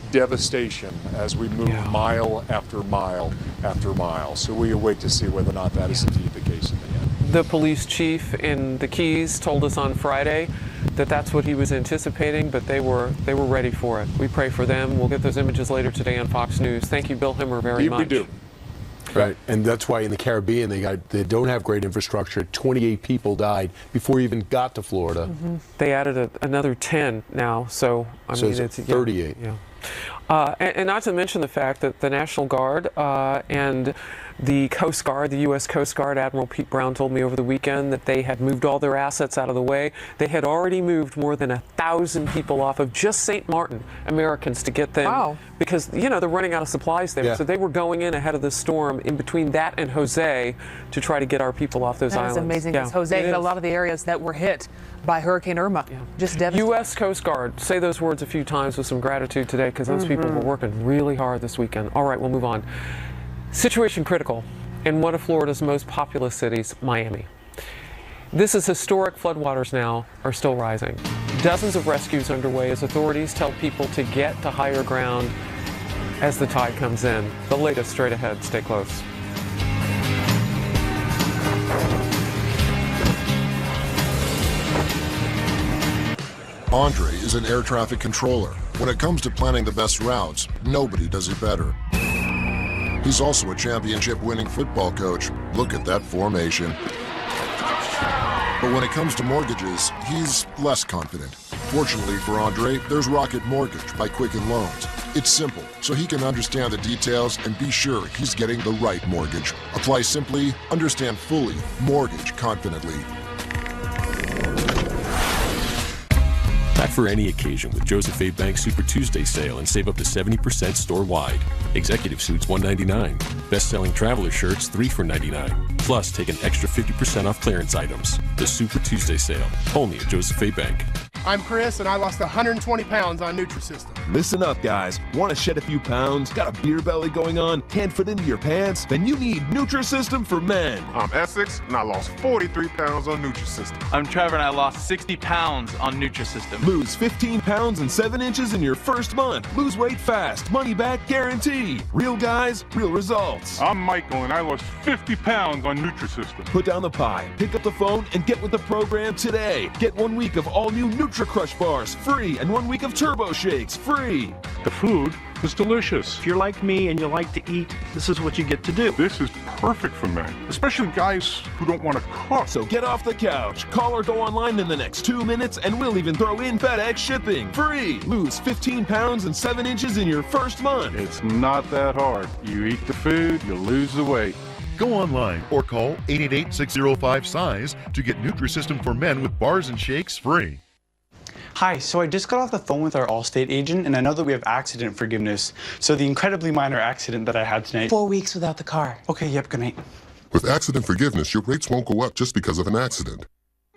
devastation as we move mile after mile after mile. So we await to see whether or not that is indeed the case in the end. The police chief in the Keys told us on Friday that that's what he was anticipating, but they were ready for it. We pray for them. We'll get those images later today on Fox News. Thank you, Bill Himmer, very much. We do. Right, and that's why in the Caribbean they don't have great infrastructure. 28 people died before you even got to Florida. They added another 10 now, so I mean it's 38. And not to mention the fact that the National Guard and the Coast Guard, the U.S. Coast Guard, Admiral Pete Brown told me over the weekend that they had moved all their assets out of the way. They had already moved more than 1,000 people off of just St. Martin, Americans, to get them, because, they're running out of supplies there. So they were going in ahead of the storm in between that and Jose to try to get our people off those islands. That's amazing, because Jose hit a lot of the areas that were hit by Hurricane Irma. Just devastating. U.S. Coast Guard, say those words a few times with some gratitude today, because those people were working really hard this weekend. All right, we'll move on. Situation critical in one of Florida's most populous cities, Miami. This is historic. Floodwaters now are still rising. Dozens of rescues underway as authorities tell people to get to higher ground as the tide comes in. The latest straight ahead. Stay close. Andre is an air traffic controller. When it comes to planning the best routes, nobody does it better. He's also a championship-winning football coach. Look at that formation. But when it comes to mortgages, he's less confident. Fortunately for Andre, there's Rocket Mortgage by Quicken Loans. It's simple, so he can understand the details and be sure he's getting the right mortgage. Apply simply, understand fully, mortgage confidently. Pack for any occasion with Joseph A. Bank Super Tuesday sale and save up to 70% store-wide. Executive suits $199. Best-selling traveler shirts $3 for $99. Plus, take an extra 50% off clearance items. The Super Tuesday sale, only at Joseph A. Bank. I'm Chris, and I lost 120 pounds on Nutrisystem. Listen up, guys. Want to shed a few pounds? Got a beer belly going on? Can't fit into your pants? Then you need Nutrisystem for men. I'm Essex, and I lost 43 pounds on Nutrisystem. I'm Trevor, and I lost 60 pounds on Nutrisystem. Lose 15 pounds and 7 inches in your first month. Lose weight fast. Money back guarantee. Real guys, real results. I'm Michael, and I lost 50 pounds on Nutrisystem. Put down the pie, pick up the phone, and get with the program today. Get 1 week of all new Crush bars free and 1 week of Turbo Shakes free. The food is delicious. If you're like me and you like to eat, this is what you get to do. This is perfect for men, especially guys who don't want to cook. So get off the couch, call or go online in the next 2 minutes, and we'll even throw in FedEx shipping free. Lose 15 pounds and 7 inches in your first month. It's not that hard. You eat the food, you lose the weight. Go online or call 888-605-SIZE to get Nutrisystem for Men with bars and shakes free. Hi, so I just got off the phone with our Allstate agent, and I know that we have accident forgiveness. So the incredibly minor accident that I had tonight. 4 weeks without the car. Okay, yep, good night. With accident forgiveness, your rates won't go up just because of an accident.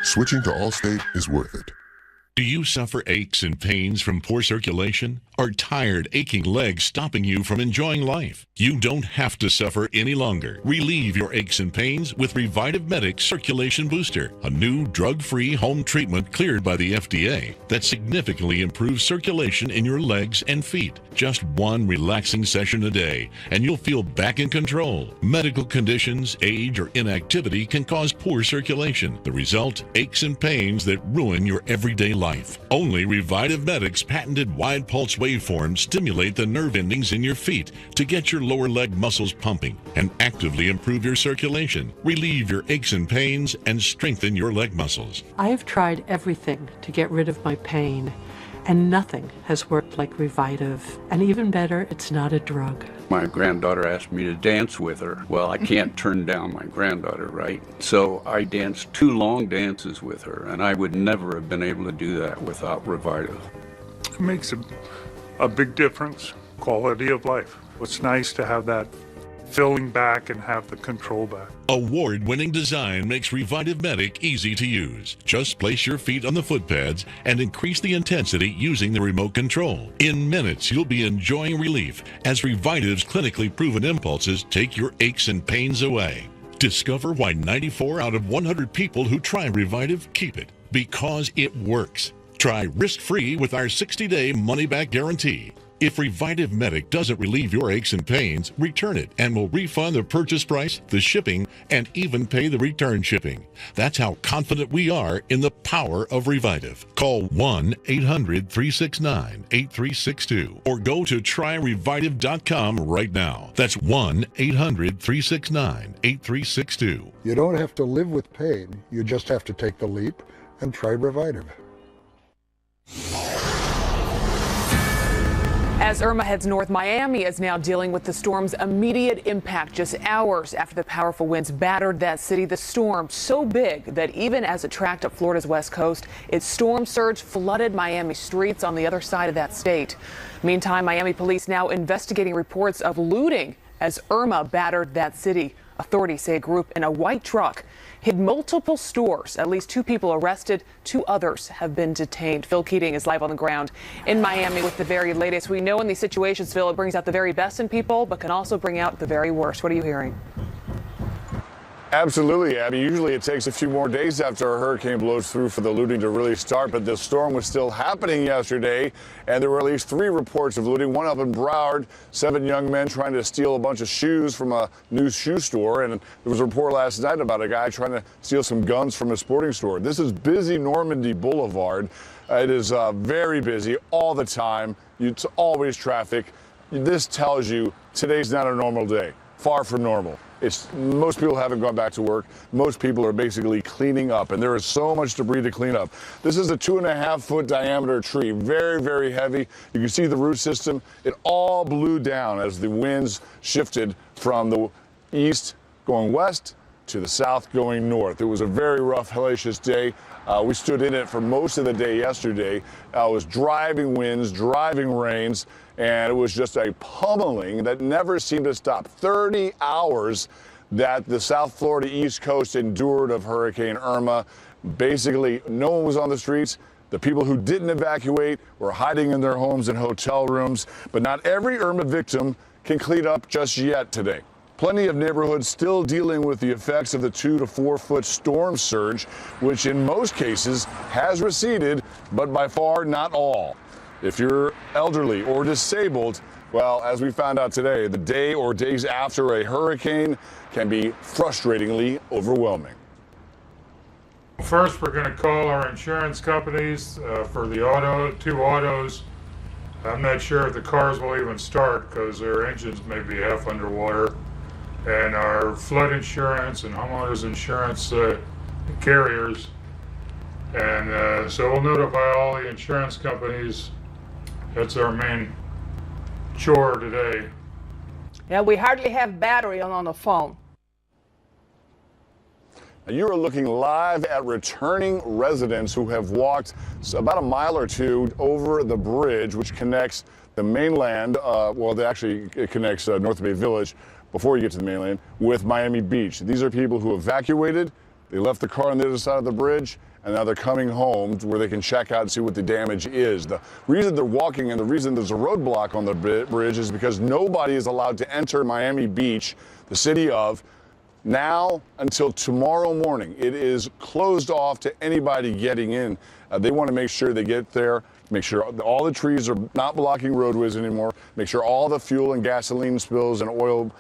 Switching to Allstate is worth it. Do you suffer aches and pains from poor circulation? Are tired, aching legs stopping you from enjoying life? You don't have to suffer any longer. Relieve your aches and pains with Revitive Medic Circulation Booster, a new drug-free home treatment cleared by the FDA that significantly improves circulation in your legs and feet. Just one relaxing session a day, and you'll feel back in control. Medical conditions, age, or inactivity can cause poor circulation. The result, aches and pains that ruin your everyday life. Only Revitive Medic's patented wide pulse waveforms stimulate the nerve endings in your feet to get your lower leg muscles pumping and actively improve your circulation, relieve your aches and pains, and strengthen your leg muscles. I have tried everything to get rid of my pain, and nothing has worked like Revitive. And even better, it's not a drug. My granddaughter asked me to dance with her. Well, I can't turn down my granddaughter, right? So I danced 2 long dances with her, and I would never have been able to do that without Revitive. It makes a big difference, quality of life. It's nice to have that filling back and have the control back. Award-winning design makes Revitive Medic easy to use. Just place your feet on the foot pads and increase the intensity using the remote control. In minutes, you'll be enjoying relief as Revitive's clinically proven impulses take your aches and pains away. Discover why 94 out of 100 people who try Revitive keep it. Because it works. Try risk-free with our 60-day money-back guarantee. If Revitive Medic doesn't relieve your aches and pains, return it and we'll refund the purchase price, the shipping, and even pay the return shipping. That's how confident we are in the power of Revitive. Call 1-800-369-8362 or go to tryrevitive.com right now. That's 1-800-369-8362. You don't have to live with pain. You just have to take the leap and try Revitive. As Irma heads north, Miami is now dealing with the storm's immediate impact just hours after the powerful winds battered that city. The storm so big that even as it tracked up Florida's west coast, its storm surge flooded Miami streets on the other side of that state. Meantime, Miami police now investigating reports of looting as Irma battered that city. Authorities say a group in a white truck hit multiple stores. At least 2 people arrested. 2 others have been detained. Phil Keating is live on the ground in Miami with the very latest. We know in these situations, Phil, it brings out the very best in people, but can also bring out the very worst. What are you hearing? Absolutely, Abby. Usually it takes a few more days after a hurricane blows through for the looting to really start, but the storm was still happening yesterday, and there were at least 3 reports of looting. One up in Broward, 7 young men trying to steal a bunch of shoes from a new shoe store, and there was a report last night about a guy trying to steal some guns from a sporting store. This is busy Normandy Boulevard. It is very busy all the time. It's always traffic. This tells you today's not a normal day. Far from normal. Most people haven't gone back to work. Most people are basically cleaning up, and there is so much debris to clean up. This is a 2.5-foot diameter tree, very, very heavy. You can see the root system. It all blew down as the winds shifted from the east going west to the south going north. It was a very rough, hellacious day. We stood in it for most of the day yesterday. It was driving winds, driving rains, and it was just a pummeling that never seemed to stop. 30 hours that the South Florida East Coast endured of Hurricane Irma. Basically, no one was on the streets. The people who didn't evacuate were hiding in their homes and hotel rooms. But not every Irma victim can clean up just yet today. Plenty of neighborhoods still dealing with the effects of the 2 to 4 foot storm surge, which in most cases has receded, but by far not all. If you're elderly or disabled, well, as we found out today, the day or days after a hurricane can be frustratingly overwhelming. First, we're going to call our insurance companies for the 2 autos. I'm not sure if the cars will even start because their engines may be half underwater. And our flood insurance and homeowners insurance carriers. And so we'll notify all the insurance companies. That's our main chore today. Yeah, we hardly have battery on the phone. You are looking live at returning residents who have walked about a mile or 2 over the bridge, which connects the mainland. It connects North Bay Village before you get to the mainland with Miami Beach. These are people who evacuated, They left the car on the other side of the bridge, and now they're coming home where they can check out and see what the damage is. The reason they're walking and the reason there's a roadblock on the bridge is because nobody is allowed to enter Miami Beach, the city of, now until tomorrow morning. It is closed off to anybody getting in. They want to make sure they get there, make sure all the trees are not blocking roadways anymore, make sure all the fuel and gasoline spills and oil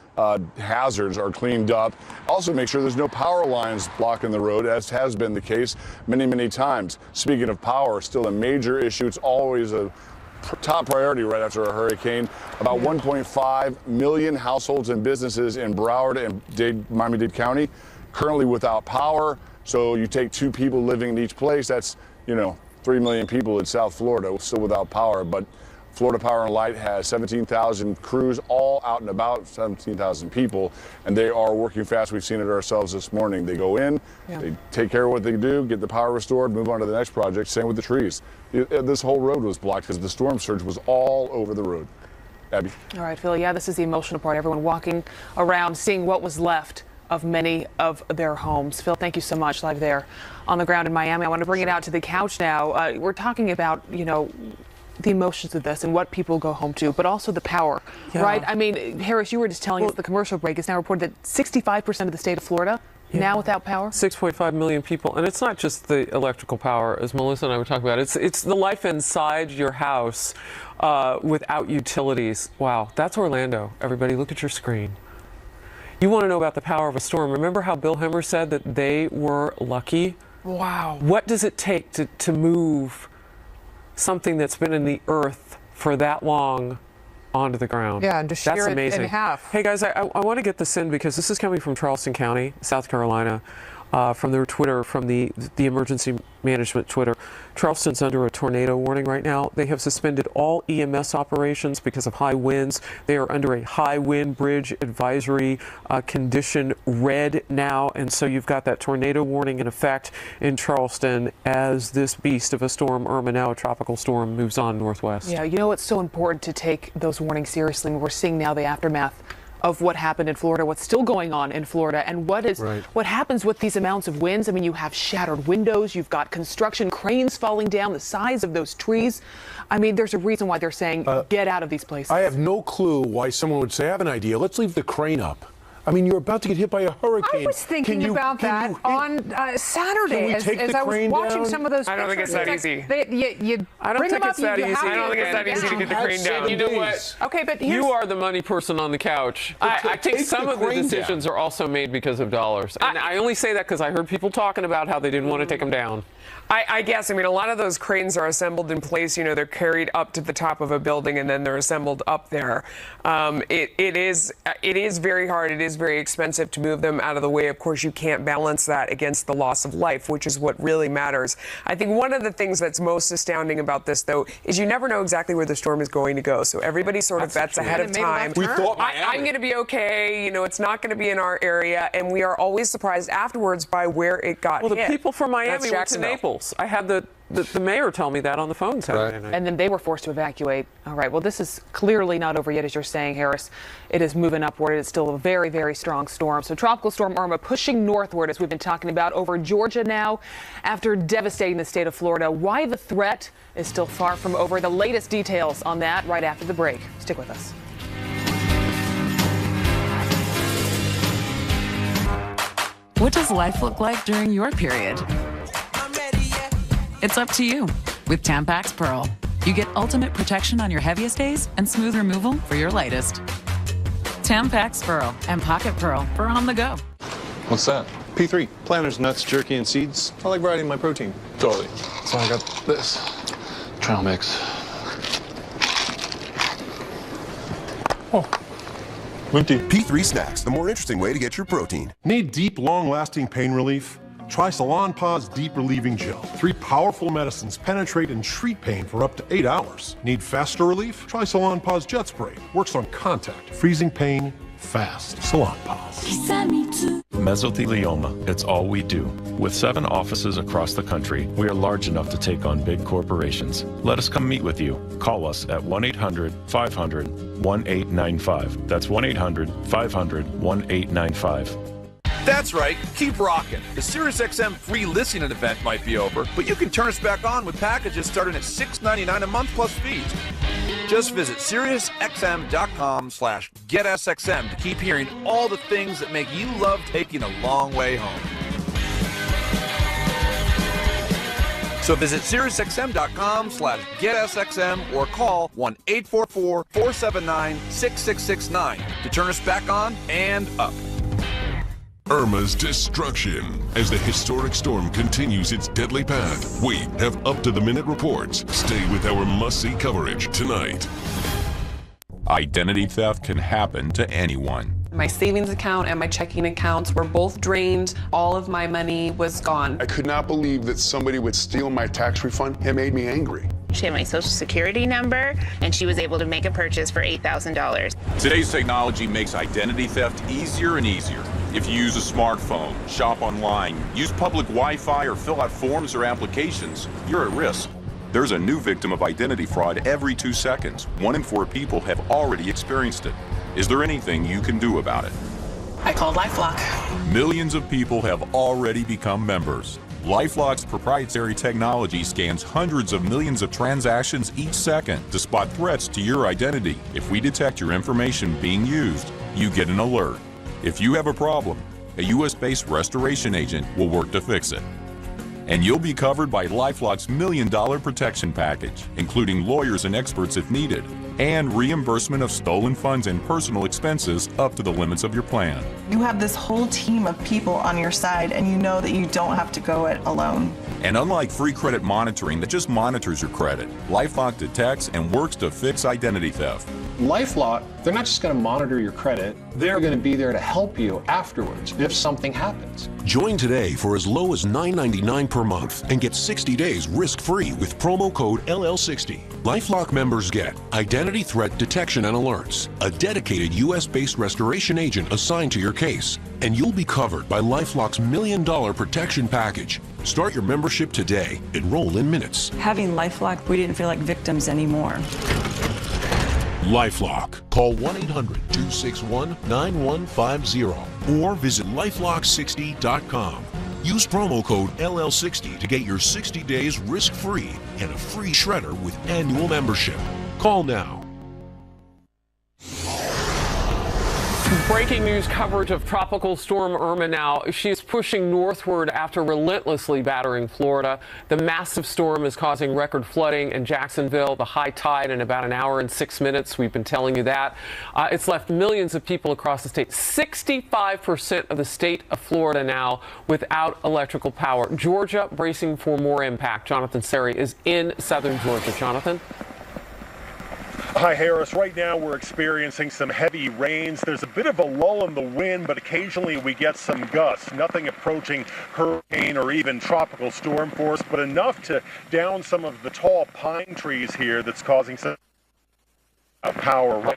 hazards are cleaned up. Also make sure there's no power lines blocking the road, as has been the case many, many times. Speaking of power, still a major issue. It's always a top priority right after a hurricane. About 1.5 million households and businesses in Broward and Miami-Dade County currently without power. So you take 2 people living in each place, that's, 3 million people in South Florida still without power. But Florida Power and Light has 17,000 crews all out and about, 17,000 people, and they are working fast. We've seen it ourselves this morning. They go in, they take care of what they do, get the power restored, move on to the next project. Same with the trees. This whole road was blocked because the storm surge was all over the road. Abby. All right, Phil, yeah, this is the emotional part. Everyone walking around, seeing what was left of many of their homes. Phil, thank you so much, live there on the ground in Miami. I want to bring it out to the couch now. We're talking about, the emotions of this and what people go home to, but also the power, right? I mean, Harris, you were just telling us the commercial break is now reported that 65% of the state of Florida now without power. 6.5 million people, and it's not just the electrical power, as Melissa and I were talking about. It's the life inside your house without utilities. Wow, that's Orlando. Everybody, look at your screen. You want to know about the power of a storm? Remember how Bill Hemmer said that they were lucky? Wow. What does it take to move something that's been in the earth for that long onto the ground? Yeah, and to shear That's amazing. it in half. Hey guys, I want to get this in because this is coming from Charleston County, South Carolina, from their Twitter, from the emergency management Twitter. Charleston's under a tornado warning right now. They have suspended all EMS operations because of high winds. They are under a high wind bridge advisory condition red now, and so you've got that tornado warning in effect in Charleston as this beast of a storm, Irma, now a tropical storm, moves on northwest. Yeah, it's so important to take those warnings seriously. We're seeing now the aftermath of what happened in Florida, what's still going on in Florida, and what happens with these amounts of winds. I mean, you have shattered windows, you've got construction cranes falling down, the size of those trees. I mean, there's a reason why they're saying get out of these places. I have no clue why someone would say, I have an idea, let's leave the crane up. I mean, you're about to get hit by a hurricane. I was thinking about that on Saturday as I was watching some of those pictures. I don't think it's that easy. I don't think it's that easy. I don't think it's that easy to get the crane down. You know what? Okay, but you are the money person on the couch. I think some of the decisions are also made because of dollars. And I only say that because I heard people talking about how they didn't want to take them down. I guess. I mean, a lot of those cranes are assembled in place. They're carried up to the top of a building and then they're assembled up there. It is very hard. It is very expensive to move them out of the way. Of course, you can't balance that against the loss of life, which is what really matters. I think one of the things that's most astounding about this, though, is you never know exactly where the storm is going to go. So everybody sort of bets ahead of time. We thought I'm going to be okay. It's not going to be in our area, and we are always surprised afterwards by where it got hit. Well, the people from Miami went to Naples. I had the mayor tell me that on the phone Saturday night. And then they were forced to evacuate. All right, well, this is clearly not over yet, as you're saying, Harris. It is moving upward. It's still a very, very strong storm. So Tropical Storm Irma pushing northward, as we've been talking about, over Georgia now after devastating the state of Florida. Why the threat is still far from over. The latest details on that right after the break. Stick with us. What does life look like during your period? It's up to you with Tampax Pearl. You get ultimate protection on your heaviest days and smooth removal for your lightest. Tampax Pearl and Pocket Pearl for on the go. What's that? P3. Planters, nuts, jerky, and seeds. I like variety in my protein. Totally. So I got this. Trail mix. Oh. Empty. P3 Snacks, the more interesting way to get your protein. Need deep, long-lasting pain relief? Try Salon Pause Deep Relieving Gel. 3 powerful medicines penetrate and treat pain for up to 8 hours. Need faster relief? Try Salon Pause Jet Spray. Works on contact, freezing pain fast. Salon Pause. Mesothelioma, it's all we do. With 7 offices across the country, we are large enough to take on big corporations. Let us come meet with you. Call us at 1-800-500-1895. That's 1-800-500-1895. That's right, keep rocking. The SiriusXM free listening event might be over, but you can turn us back on with packages starting at $6.99 a month plus fees. Just visit SiriusXM.com/GetSXM to keep hearing all the things that make you love taking a long way home. So visit SiriusXM.com/GetSXM or call 1-844-479-6669 to turn us back on and up. Irma's destruction. As the historic storm continues its deadly path, we have up-to-the-minute reports. Stay with our must-see coverage tonight. Identity theft can happen to anyone. My savings account and my checking accounts were both drained. All of my money was gone. I could not believe that somebody would steal my tax refund. It made me angry. She had my social security number, and she was able to make a purchase for $8,000. Today's technology makes identity theft easier and easier. If you use a smartphone, shop online, use public Wi-Fi, or fill out forms or applications, you're at risk. There's a new victim of identity fraud every 2 seconds. 1 in 4 people have already experienced it. Is there anything you can do about it? I called LifeLock. Millions of people have already become members. LifeLock's proprietary technology scans hundreds of millions of transactions each second to spot threats to your identity. If we detect your information being used, you get an alert. If you have a problem, a U.S.-based restoration agent will work to fix it. And you'll be covered by LifeLock's $1 million protection package, including lawyers and experts if needed, and reimbursement of stolen funds and personal expenses up to the limits of your plan. You have this whole team of people on your side, and you know that you don't have to go it alone. And unlike free credit monitoring that just monitors your credit, LifeLock detects and works to fix identity theft. LifeLock, they're not just going to monitor your credit, they're going to be there to help you afterwards if something happens. Join today for as low as $9.99 per month and get 60 days risk-free with promo code LL60. LifeLock members get identity threat detection and alerts, a dedicated U.S.-based restoration agent assigned to your case, and you'll be covered by LifeLock's $1 million protection package. Start your membership today. Enroll in minutes. Having LifeLock, we didn't feel like victims anymore. LifeLock. Call 1-800-261-9150 or visit lifelock60.com. Use promo code LL60 to get your 60 days risk-free and a free shredder with annual membership. Call now. Breaking news coverage of Tropical Storm Irma now. She's pushing northward after relentlessly battering Florida. The massive storm is causing record flooding in Jacksonville, the high tide in about an hour and 6 minutes. We've been telling you that. It's left millions of people across the state, 65% of the state of Florida now without electrical power. Georgia bracing for more impact. Jonathan Seri is in southern Georgia. Jonathan? Hi, Harris. Right now we're experiencing some heavy rains. There's a bit of a lull in the wind, but occasionally we get some gusts. Nothing approaching hurricane or even tropical storm force, but enough to down some of the tall pine trees here that's causing some power right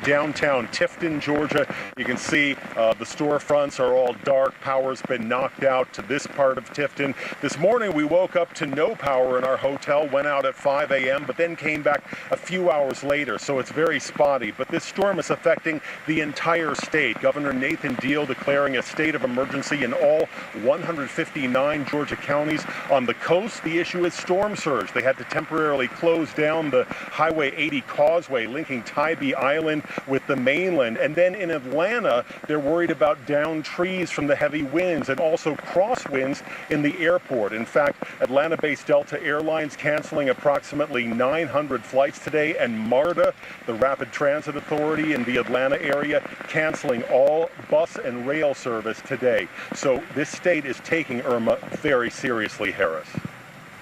downtown Tifton, Georgia. You can see the storefronts are all dark. Power's been knocked out to this part of Tifton. This morning we woke up to no power in our hotel, went out at 5 a.m., but then came back a few hours later, so it's very spotty. But this storm is affecting the entire state. Governor Nathan Deal declaring a state of emergency in all 159 Georgia counties. On the coast, the issue is storm surge. They had to temporarily close down the Highway 80 causeway linking Tybee Island with the mainland. And then in Atlanta, they're worried about downed trees from the heavy winds and also crosswinds in the airport. In fact, Atlanta-based Delta Airlines canceling approximately 900 flights today, and MARTA, the Rapid Transit Authority in the Atlanta area, canceling all bus and rail service today. So this state is taking Irma very seriously, Harris.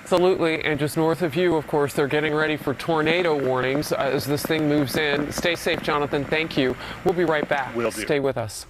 Absolutely, and just north of you, of course, they're getting ready for tornado warnings as this thing moves in. Stay safe, Jonathan. Thank you. We'll be right back. Will do. Stay with us.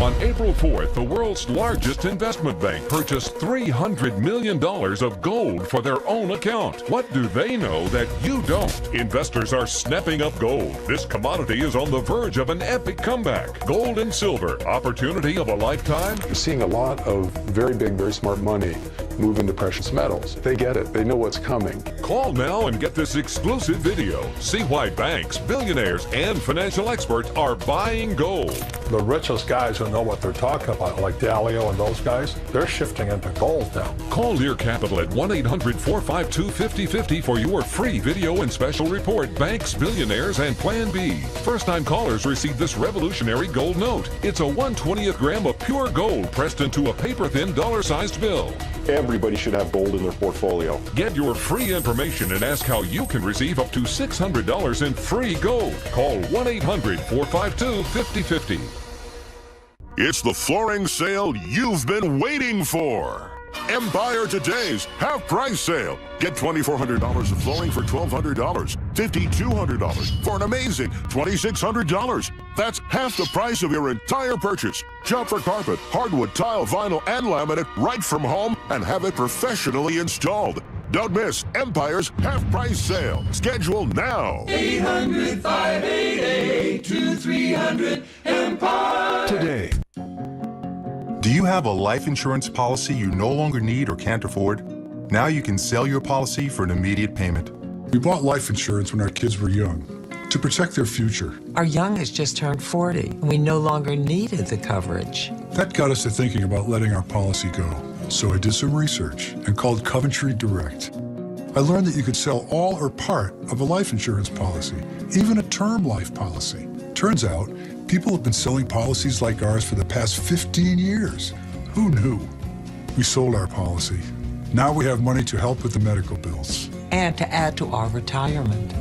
On April 4th, the world's largest investment bank purchased $300 million of gold for their own account. What do they know that you don't? Investors are snapping up gold. This commodity is on the verge of an epic comeback. Gold and silver, opportunity of a lifetime. You're seeing a lot of very big, very smart money moving the precious metals. They get it. They know what's coming. Call now and get this exclusive video. See why banks, billionaires, and financial experts are buying gold. The richest guys who know what they're talking about, like Dalio and those guys, they're shifting into gold now. Call Lear Capital at 1-800-452-5050 for your free video and special report, Banks, Billionaires, and Plan B. First-time callers receive this revolutionary gold note. It's a 1/20th gram of pure gold pressed into a paper-thin dollar-sized bill. Everybody should have gold in their portfolio. Get your free information and ask how you can receive up to $600 in free gold. Call 1-800-452-5050. It's the flooring sale you've been waiting for. Empire Today's half-price sale. Get $2,400 of flooring for $1,200. $5,200 for an amazing $2,600. That's half the price of your entire purchase. Shop for carpet, hardwood, tile, vinyl, and laminate right from home and have it professionally installed. Don't miss Empire's half-price sale. Schedule now. 800-588-2300 Empire. Today. Do you have a life insurance policy you no longer need or can't afford? Now you can sell your policy for an immediate payment. We bought life insurance when our kids were young to protect their future. Our youngest just turned 40, and we no longer needed the coverage. That got us to thinking about letting our policy go. So I did some research and called Coventry Direct. I learned that you could sell all or part of a life insurance policy, even a term life policy. Turns out, people have been selling policies like ours for the past 15 years. Who knew? We sold our policy. Now we have money to help with the medical bills. And to add to our retirement.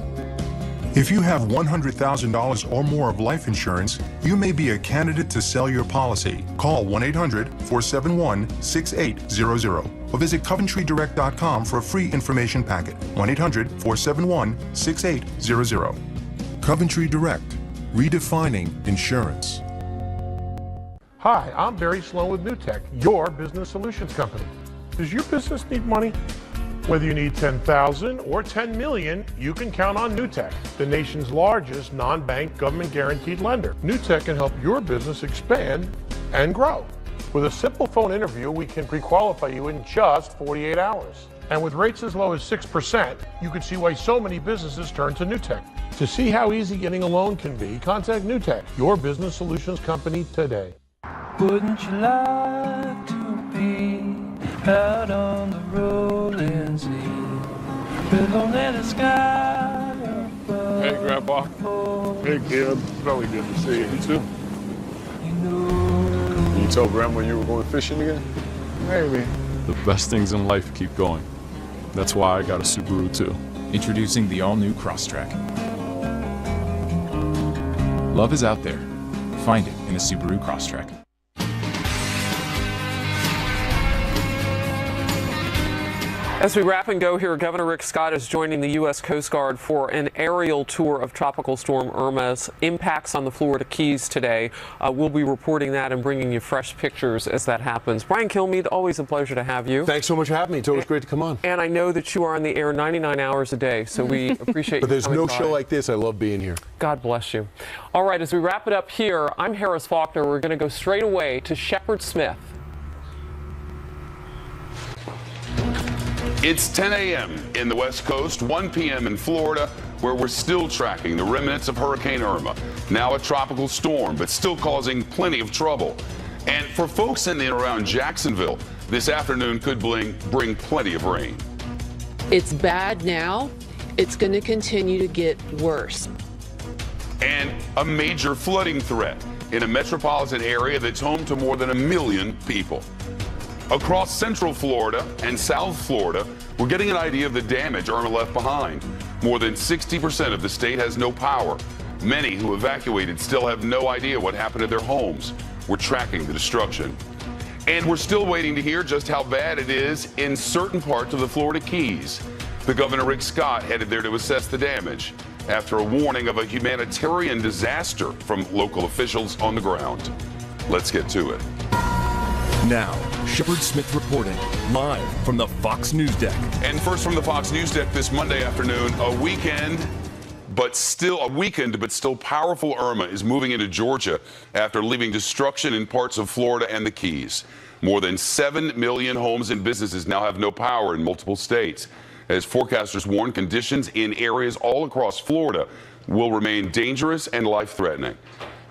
If you have $100,000 or more of life insurance, you may be a candidate to sell your policy. Call 1-800-471-6800 or visit CoventryDirect.com for a free information packet. 1-800-471-6800. Coventry Direct, redefining insurance. Hi, I'm Barry Sloan with NewTek, your business solutions company. Does your business need money? Whether you need $10,000 or $10 million, you can count on NewTek, the nation's largest non-bank government-guaranteed lender. NewTek can help your business expand and grow. With a simple phone interview, we can pre-qualify you in just 48 hours. And with rates as low as 6%, you can see why so many businesses turn to NewTek. To see how easy getting a loan can be, contact NewTek, your business solutions company today. Wouldn't you like to be out on the rolling sea with only the sky above? Hey, Grandpa. Hey, kid. Really good to see you. You too. You told Grandma you were going fishing again? Maybe. The best things in life keep going. That's why I got a Subaru too. Introducing the all-new Crosstrek. Love is out there. Find it in a Subaru Crosstrek. As we wrap and go here, Governor Rick Scott is joining the U.S. Coast Guard for an aerial tour of Tropical Storm Irma's impacts on the Florida Keys today. We'll be reporting that and bringing you fresh pictures as that happens. Brian Kilmeade, always a pleasure to have you. Thanks so much for having me. It's always great to come on. And I know that you are on the air 99 hours a day, so we appreciate But you there's coming no by. show like this. I love being here. God bless you. All right, as we wrap it up here, I'm Harris Faulkner. We're going to go straight away to Shepard Smith. It's 10 a.m. in the West Coast, 1 p.m. in Florida, where we're still tracking the remnants of Hurricane Irma. Now a tropical storm, but still causing plenty of trouble. And for folks in and around Jacksonville, this afternoon could bring plenty of rain. It's bad now. It's going to continue to get worse. And a major flooding threat in a metropolitan area that's home to more than 1 million people. Across Central Florida and South Florida, we're getting an idea of the damage Irma left behind. More than 60% of the state has no power. Many who evacuated still have no idea what happened to their homes. We're tracking the destruction. And we're still waiting to hear just how bad it is in certain parts of the Florida Keys. The Governor Rick Scott headed there to assess the damage after a warning of a humanitarian disaster from local officials on the ground. Let's get to it. Now, Shepard Smith reporting live from the Fox News Deck. And first from the Fox News Deck this Monday afternoon, a weakened but still powerful Irma is moving into Georgia after leaving destruction in parts of Florida and the Keys. More than 7 million homes and businesses now have no power in multiple states. As forecasters warn, conditions in areas all across Florida will remain dangerous and life-threatening.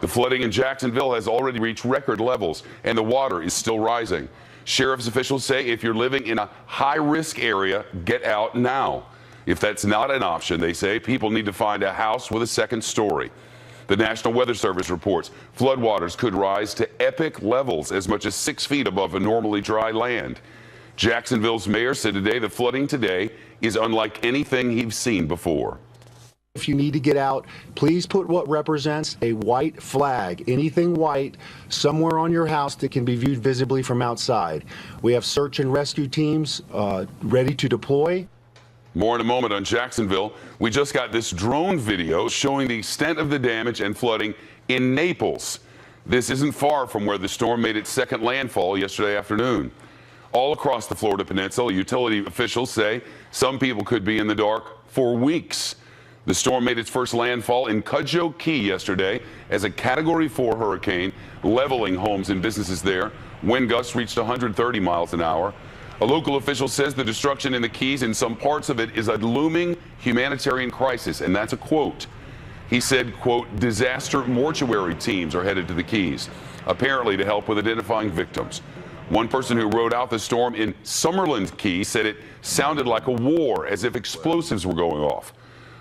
The flooding in Jacksonville has already reached record levels, and the water is still rising. Sheriff's officials say if you're living in a high-risk area, get out now. If that's not an option, they say, people need to find a house with a second story. The National Weather Service reports floodwaters could rise to epic levels as much as 6 feet above a normally dry land. Jacksonville's mayor said today the flooding today is unlike anything he's seen before. If you need to get out, please put what represents a white flag, anything white, somewhere on your house that can be viewed visibly from outside. We have search and rescue teams ready to deploy. More in a moment on Jacksonville. We just got this drone video showing the extent of the damage and flooding in Naples. This isn't far from where the storm made its second landfall yesterday afternoon. All across the Florida Peninsula, utility officials say some people could be in the dark for weeks. The storm made its first landfall in Cudjoe Key yesterday as a Category 4 hurricane, leveling homes and businesses there. Wind gusts reached 130 miles an hour. A local official says the destruction in the Keys and some parts of it is a looming humanitarian crisis, and that's a quote. He said, quote, disaster mortuary teams are headed to the Keys, apparently to help with identifying victims. One person who rode out the storm in Summerland Key said it sounded like a war, as if explosives were going off.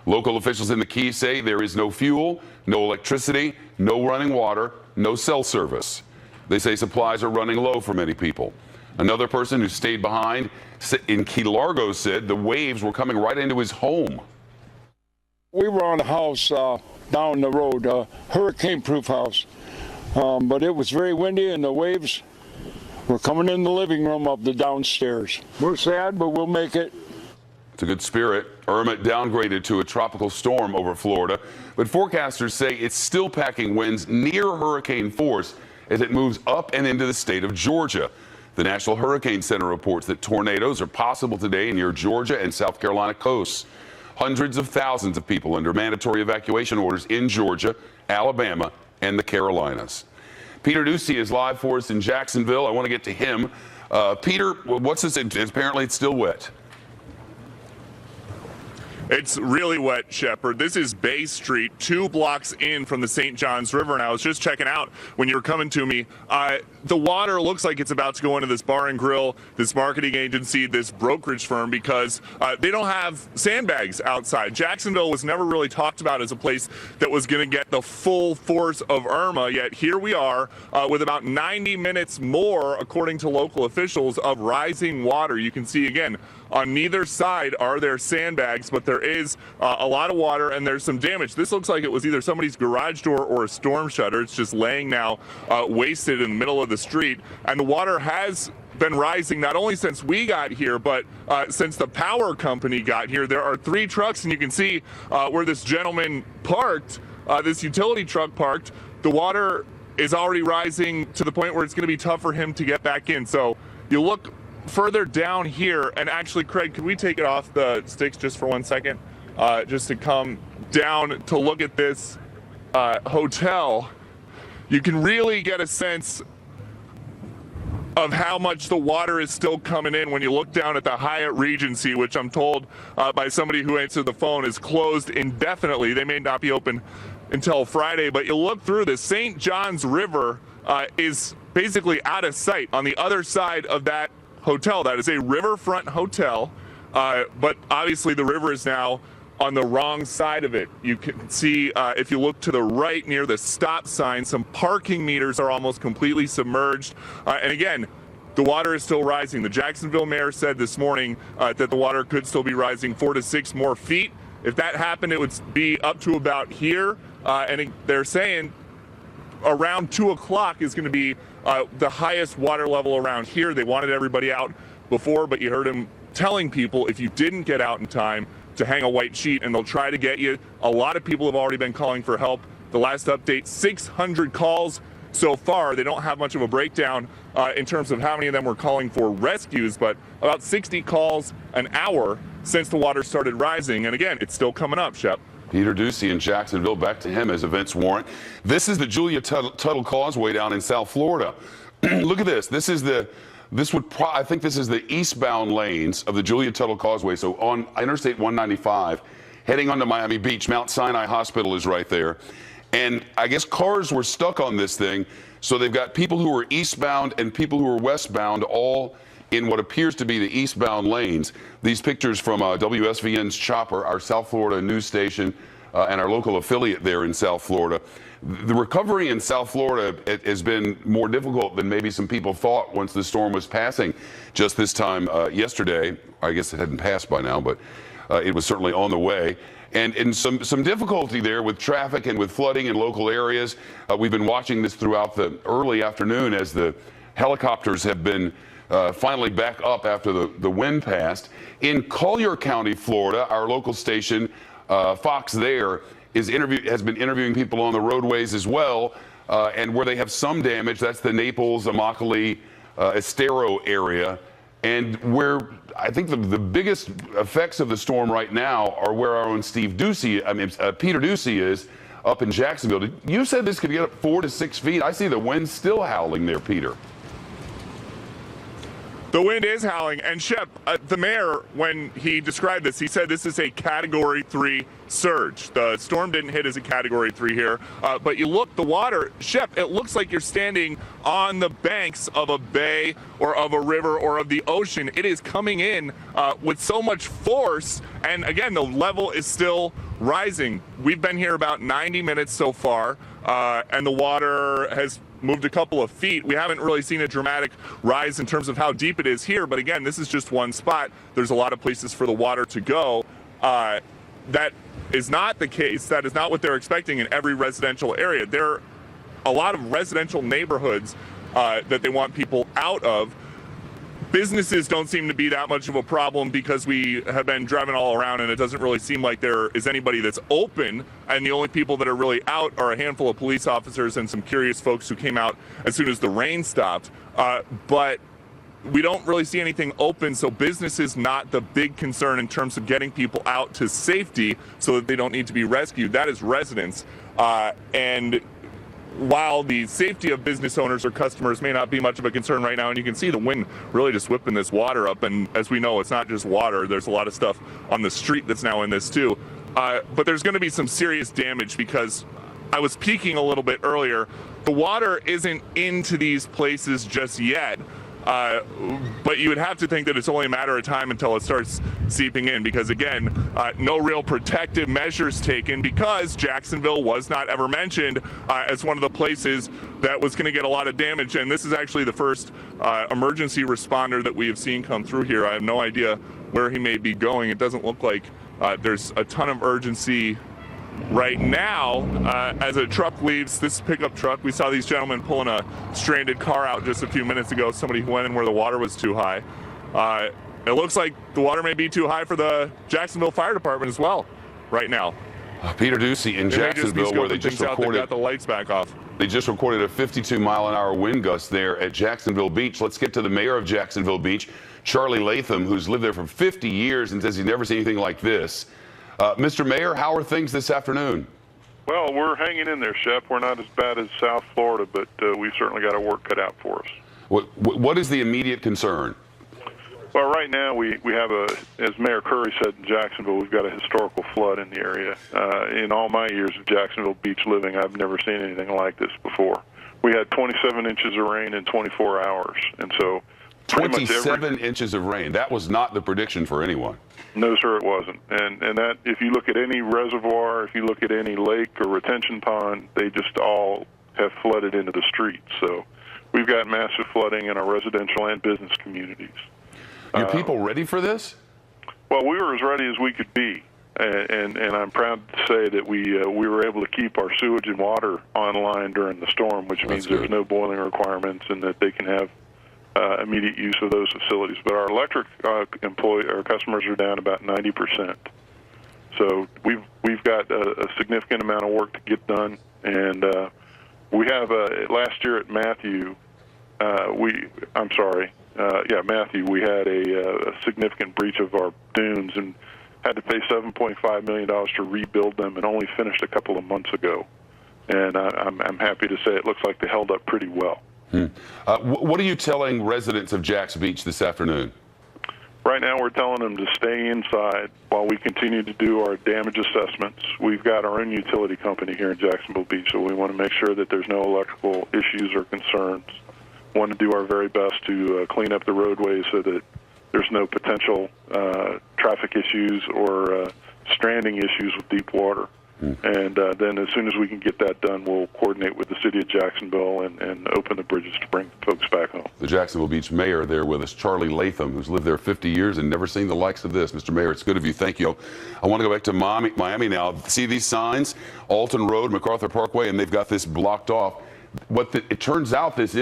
Local officials in the Keys say there is no fuel, no electricity, no running water, no cell service. They say supplies are running low for many people. Another person who stayed behind in Key Largo said the waves were coming right into his home. We were on a house down the road, a hurricane-proof house, but it was very windy and the waves were coming in the living room of the downstairs. We're sad, but we'll make it. It's a good spirit. Irma downgraded to a tropical storm over Florida, but forecasters say it's still packing winds near hurricane force as it moves up and into the state of Georgia. The National Hurricane Center reports that tornadoes are possible today near Georgia and South Carolina coasts. Hundreds of thousands of people under mandatory evacuation orders in Georgia, Alabama, and the Carolinas. Peter Ducey is live for us in Jacksonville. I want to get to him. Peter, what's this? Apparently it's still wet. It's really wet, Shepard. This is Bay Street, 2 blocks in from the St. Johns River, and I was just checking out when you were coming to me. The water looks like it's about to go into this bar and grill, this marketing agency, this brokerage firm, because they don't have sandbags outside. Jacksonville was never really talked about as a place that was going to get the full force of Irma, yet here we are with about 90 minutes more, according to local officials, of rising water. You can see, again, on neither side are there sandbags, but there is a lot of water and there's some damage. This looks like it was either somebody's garage door or a storm shutter. It's just laying now wasted in the middle of the street. And the water has been rising not only since we got here, but since the power company got here. There are 3 trucks, and you can see where this gentleman parked, this utility truck parked. The water is already rising to the point where it's going to be tough for him to get back in. So you look further down here, and actually, Craig, could we take it off the sticks just for 1 second, just to come down to look at this hotel? You can really get a sense of how much the water is still coming in when you look down at the Hyatt Regency, which I'm told by somebody who answered the phone is closed indefinitely. They may not be open until Friday, but you look through the St. Johns River is basically out of sight on the other side of that hotel. That is a riverfront hotel, but obviously the river is now on the wrong side of it. You can see, if you look to the right near the stop sign, some parking meters are almost completely submerged. And again, the water is still rising. The Jacksonville mayor said this morning that the water could still be rising 4 to 6 more feet. If that happened, it would be up to about here. And they're saying around 2 o'clock is going to be the highest water level around here. They wanted everybody out before, but you heard him telling people if you didn't get out in time to hang a white sheet and they'll try to get you. A lot of people have already been calling for help. The last update, 600 calls so far. They don't have much of a breakdown in terms of how many of them were calling for rescues, but about 60 calls an hour since the water started rising. And again, it's still coming up, Shep. Peter Ducey in Jacksonville, back to him as events warrant. This is the Julia Tuttle Causeway down in South Florida. Look at this. I think this is the eastbound lanes of the Julia Tuttle Causeway. So on Interstate 195, heading onto Miami Beach, Mount Sinai Hospital is right there. And I guess cars were stuck on this thing. So they've got people who are eastbound and people who are westbound all in what appears to be the eastbound lanes. These pictures from WSVN's Chopper, our South Florida news station, and our local affiliate there in South Florida. The recovery in South Florida has been more difficult than maybe some people thought once the storm was passing just this time yesterday. I guess it hadn't passed by now, but it was certainly on the way. And some difficulty there with traffic and with flooding in local areas. We've been watching this throughout the early afternoon as the helicopters have been finally back up after the wind passed. In Collier County, Florida, our local station, Fox there, has been interviewing people on the roadways as well, and where they have some damage, that's the Naples, Immokalee, Estero area, and where I think the biggest effects of the storm right now are where our own Peter Ducey is up in Jacksonville. You said this could get up 4 to 6 feet. I see the wind still howling there, Peter. The wind is howling, and Shep, the mayor, when he described this, he said this is a Category 3 surge. The storm didn't hit as a Category 3 here, but you look, the water, Shep, it looks like you're standing on the banks of a bay or of a river or of the ocean. It is coming in with so much force, and again, the level is still rising. We've been here about 90 minutes so far, and the water has moved a couple of feet. We haven't really seen a dramatic rise in terms of how deep it is here, but again, this is just one spot. There's a lot of places for the water to go. That is not the case. That is not what they're expecting in every residential area. There are a lot of residential neighborhoods that they want people out of. Businesses don't seem to be that much of a problem because we have been driving all around and it doesn't really seem like there is anybody that's open, and the only people that are really out are a handful of police officers and some curious folks who came out as soon as the rain stopped. But we don't really see anything open, so business is not the big concern in terms of getting people out to safety so that they don't need to be rescued. That is residents. And while the safety of business owners or customers may not be much of a concern right now, and you can see the wind really just whipping this water up, and as we know, it's not just water. There's a lot of stuff on the street that's now in this too. But there's going to be some serious damage because I was peeking a little bit earlier. The water isn't into these places just yet. But you would have to think that it's only a matter of time until it starts seeping in because, again, no real protective measures taken because Jacksonville was not ever mentioned as one of the places that was going to get a lot of damage. And this is actually the first emergency responder that we have seen come through here. I have no idea where he may be going. It doesn't look like there's a ton of urgency right now. As a truck leaves, this pickup truck, we saw these gentlemen pulling a stranded car out just a few minutes ago. Somebody who went in where the water was too high. It looks like the water may be too high for the Jacksonville Fire Department as well right now. Peter Ducey in Jacksonville, where they just recorded, got the lights back off. They just recorded a 52-mile-an-hour wind gust there at Jacksonville Beach. Let's get to the mayor of Jacksonville Beach, Charlie Latham, who's lived there for 50 years and says he's never seen anything like this. Mr. Mayor, how are things this afternoon? Well, we're hanging in there, Shep. We're not as bad as South Florida, but we've certainly got our work cut out for us. What is the immediate concern? Well, right now we have as Mayor Curry said in Jacksonville, we've got a historical flood in the area. In all my years of Jacksonville Beach living, I've never seen anything like this before. We had 27 inches of rain in 24 hours, and so 27 inches of rain. That was not the prediction for anyone. No, sir, it wasn't. And that, if you look at any reservoir, if you look at any lake or retention pond, they just all have flooded into the streets. So we've got massive flooding in our residential and business communities. Are people ready for this? Well, we were as ready as we could be. And I'm proud to say that we were able to keep our sewage and water online during the storm, which means there's no boiling requirements and that they can have immediate use of those facilities. But our electric our customers are down about 90%. So we've got a significant amount of work to get done. And we have last year at Matthew, Matthew, we had a significant breach of our dunes and had to pay $7.5 million to rebuild them, and only finished a couple of months ago. And I'm happy to say it looks like they held up pretty well. What are you telling residents of Jax Beach this afternoon? Right now, we're telling them to stay inside while we continue to do our damage assessments. We've got our own utility company here in Jacksonville Beach, so we want to make sure that there's no electrical issues or concerns. We want to do our very best to clean up the roadways so that there's no potential traffic issues or stranding issues with deep water. And then as soon as we can get that done, we'll coordinate with the city of Jacksonville and open the bridges to bring folks back home. The Jacksonville Beach mayor there with us, Charlie Latham, who's lived there 50 years and never seen the likes of this. Mr. Mayor, it's good of you. Thank you. I want to go back to Miami now. See these signs? Alton Road, MacArthur Parkway, and they've got this blocked off. It turns out this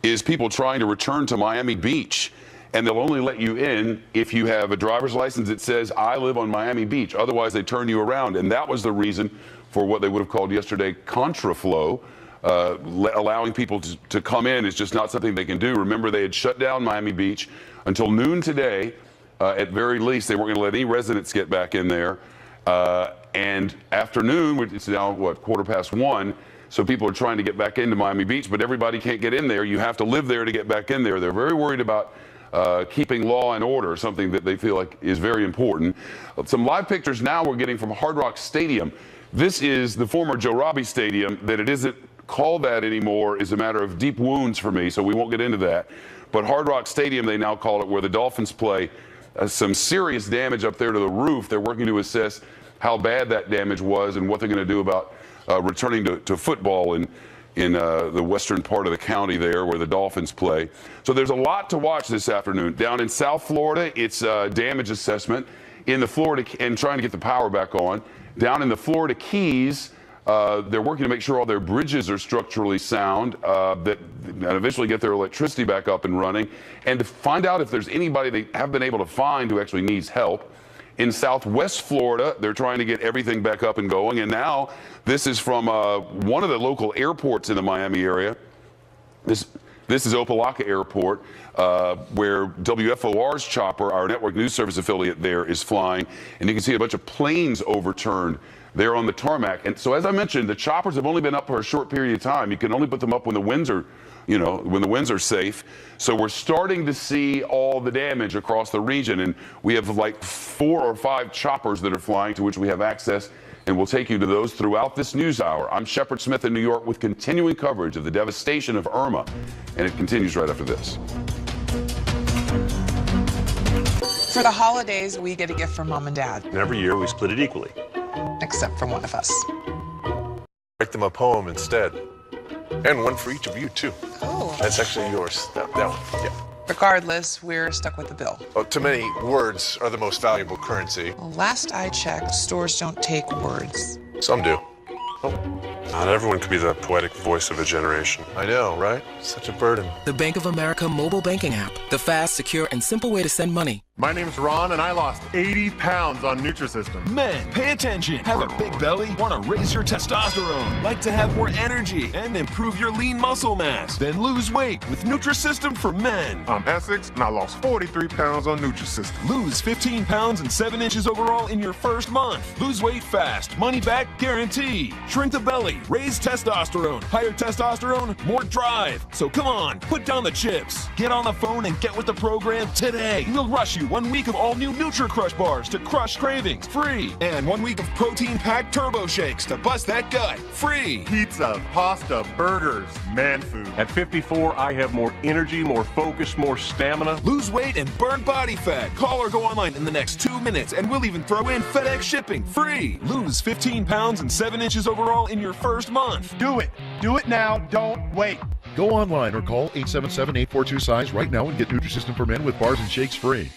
is people trying to return to Miami Beach. And they'll only let you in if you have a driver's license that says, I live on Miami Beach. Otherwise, they turn you around. And that was the reason for what they would have called yesterday contraflow. Allowing people to come in is just not something they can do. Remember, they had shut down Miami Beach until noon today. At very least, they weren't going to let any residents get back in there. And afternoon, it's now, 1:15. So people are trying to get back into Miami Beach, but everybody can't get in there. You have to live there to get back in there. They're very worried about keeping law and order, something that they feel like is very important. Some live pictures now we're getting from Hard Rock Stadium. This is the former Joe Robbie Stadium. That it isn't called that anymore is a matter of deep wounds for me, so we won't get into that. But Hard Rock Stadium, they now call it, where the Dolphins play. Some serious damage up there to the roof. They're working to assess how bad that damage was and what they're going to do about returning to football in the western part of the county there where the Dolphins play. So there's a lot to watch this afternoon. Down in South Florida, it's damage assessment. In the Florida, and trying to get the power back on. Down in the Florida Keys, they're working to make sure all their bridges are structurally sound, that eventually get their electricity back up and running, and to find out if there's anybody they have been able to find who actually needs help. In Southwest Florida, they're trying to get everything back up and going. And now this is from one of the local airports in the Miami area. This is Opelika Airport, where WFOR's chopper, our network news service affiliate there, is flying. And you can see a bunch of planes overturned there on the tarmac. And so as I mentioned, the choppers have only been up for a short period of time. You can only put them up when the winds are when the winds are safe. So we're starting to see all the damage across the region, and we have like 4 or 5 choppers that are flying to which we have access, and we'll take you to those throughout this news hour. I'm Shepard Smith in New York with continuing coverage of the devastation of Irma, and it continues right after this. For the holidays, we get a gift from Mom and Dad. And every year we split it equally. Except for one of us. Write them a poem instead. And one for each of you, too. Oh. That's actually yours. That one, yeah. Regardless, we're stuck with the bill. Oh, too many words are the most valuable currency. Well, last I checked, stores don't take words. Some do. Oh. Not everyone could be the poetic voice of a generation. I know, right? Such a burden. The Bank of America mobile banking app. The fast, secure, and simple way to send money. My name's Ron, and I lost 80 pounds on Nutrisystem. Men, pay attention. Have a big belly? Want to raise your testosterone? Like to have more energy and improve your lean muscle mass? Then lose weight with Nutrisystem for men. I'm Essex, and I lost 43 pounds on Nutrisystem. Lose 15 pounds and 7 inches overall in your first month. Lose weight fast. Money back guarantee. Shrink the belly. Raise testosterone. Higher testosterone, more drive. So come on, put down the chips. Get on the phone and get with the program today. We'll rush you 1 week of all new Nutri-Crush bars to crush cravings, free. And 1 week of protein-packed turbo shakes to bust that gut, free. Pizza, pasta, burgers, man food. At 54, I have more energy, more focus, more stamina. Lose weight and burn body fat. Call or go online in the next 2 minutes, and we'll even throw in FedEx shipping, free. Lose 15 pounds and 7 inches overall in your first month. Do it. Do it now. Don't wait. Go online or call 877-842-SIZE right now and get Nutrisystem for Men with bars and shakes free.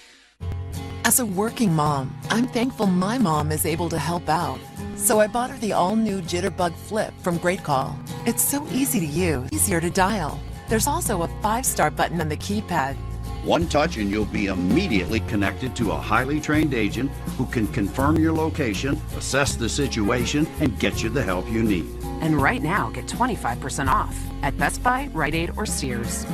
As a working mom, I'm thankful my mom is able to help out. So I bought her the all-new Jitterbug Flip from Great Call. It's so easy to use, easier to dial. There's also a 5-star button on the keypad. One touch and you'll be immediately connected to a highly trained agent who can confirm your location, assess the situation, and get you the help you need. And right now, get 25% off at Best Buy, Rite Aid, or Sears.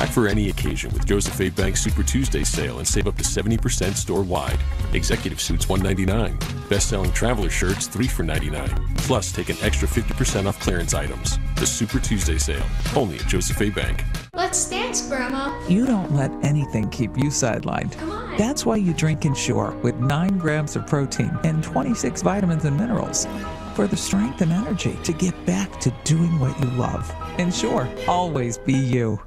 Pack for any occasion with Joseph A. Bank Super Tuesday sale and save up to 70% store-wide. Executive suits $199. Best-selling traveler shirts $3 for $99. Plus, take an extra 50% off clearance items. The Super Tuesday sale, only at Joseph A. Bank. Let's dance, Grandma. You don't let anything keep you sidelined. Come on. That's why you drink Ensure with 9 grams of protein and 26 vitamins and minerals for the strength and energy to get back to doing what you love. Ensure, always be you.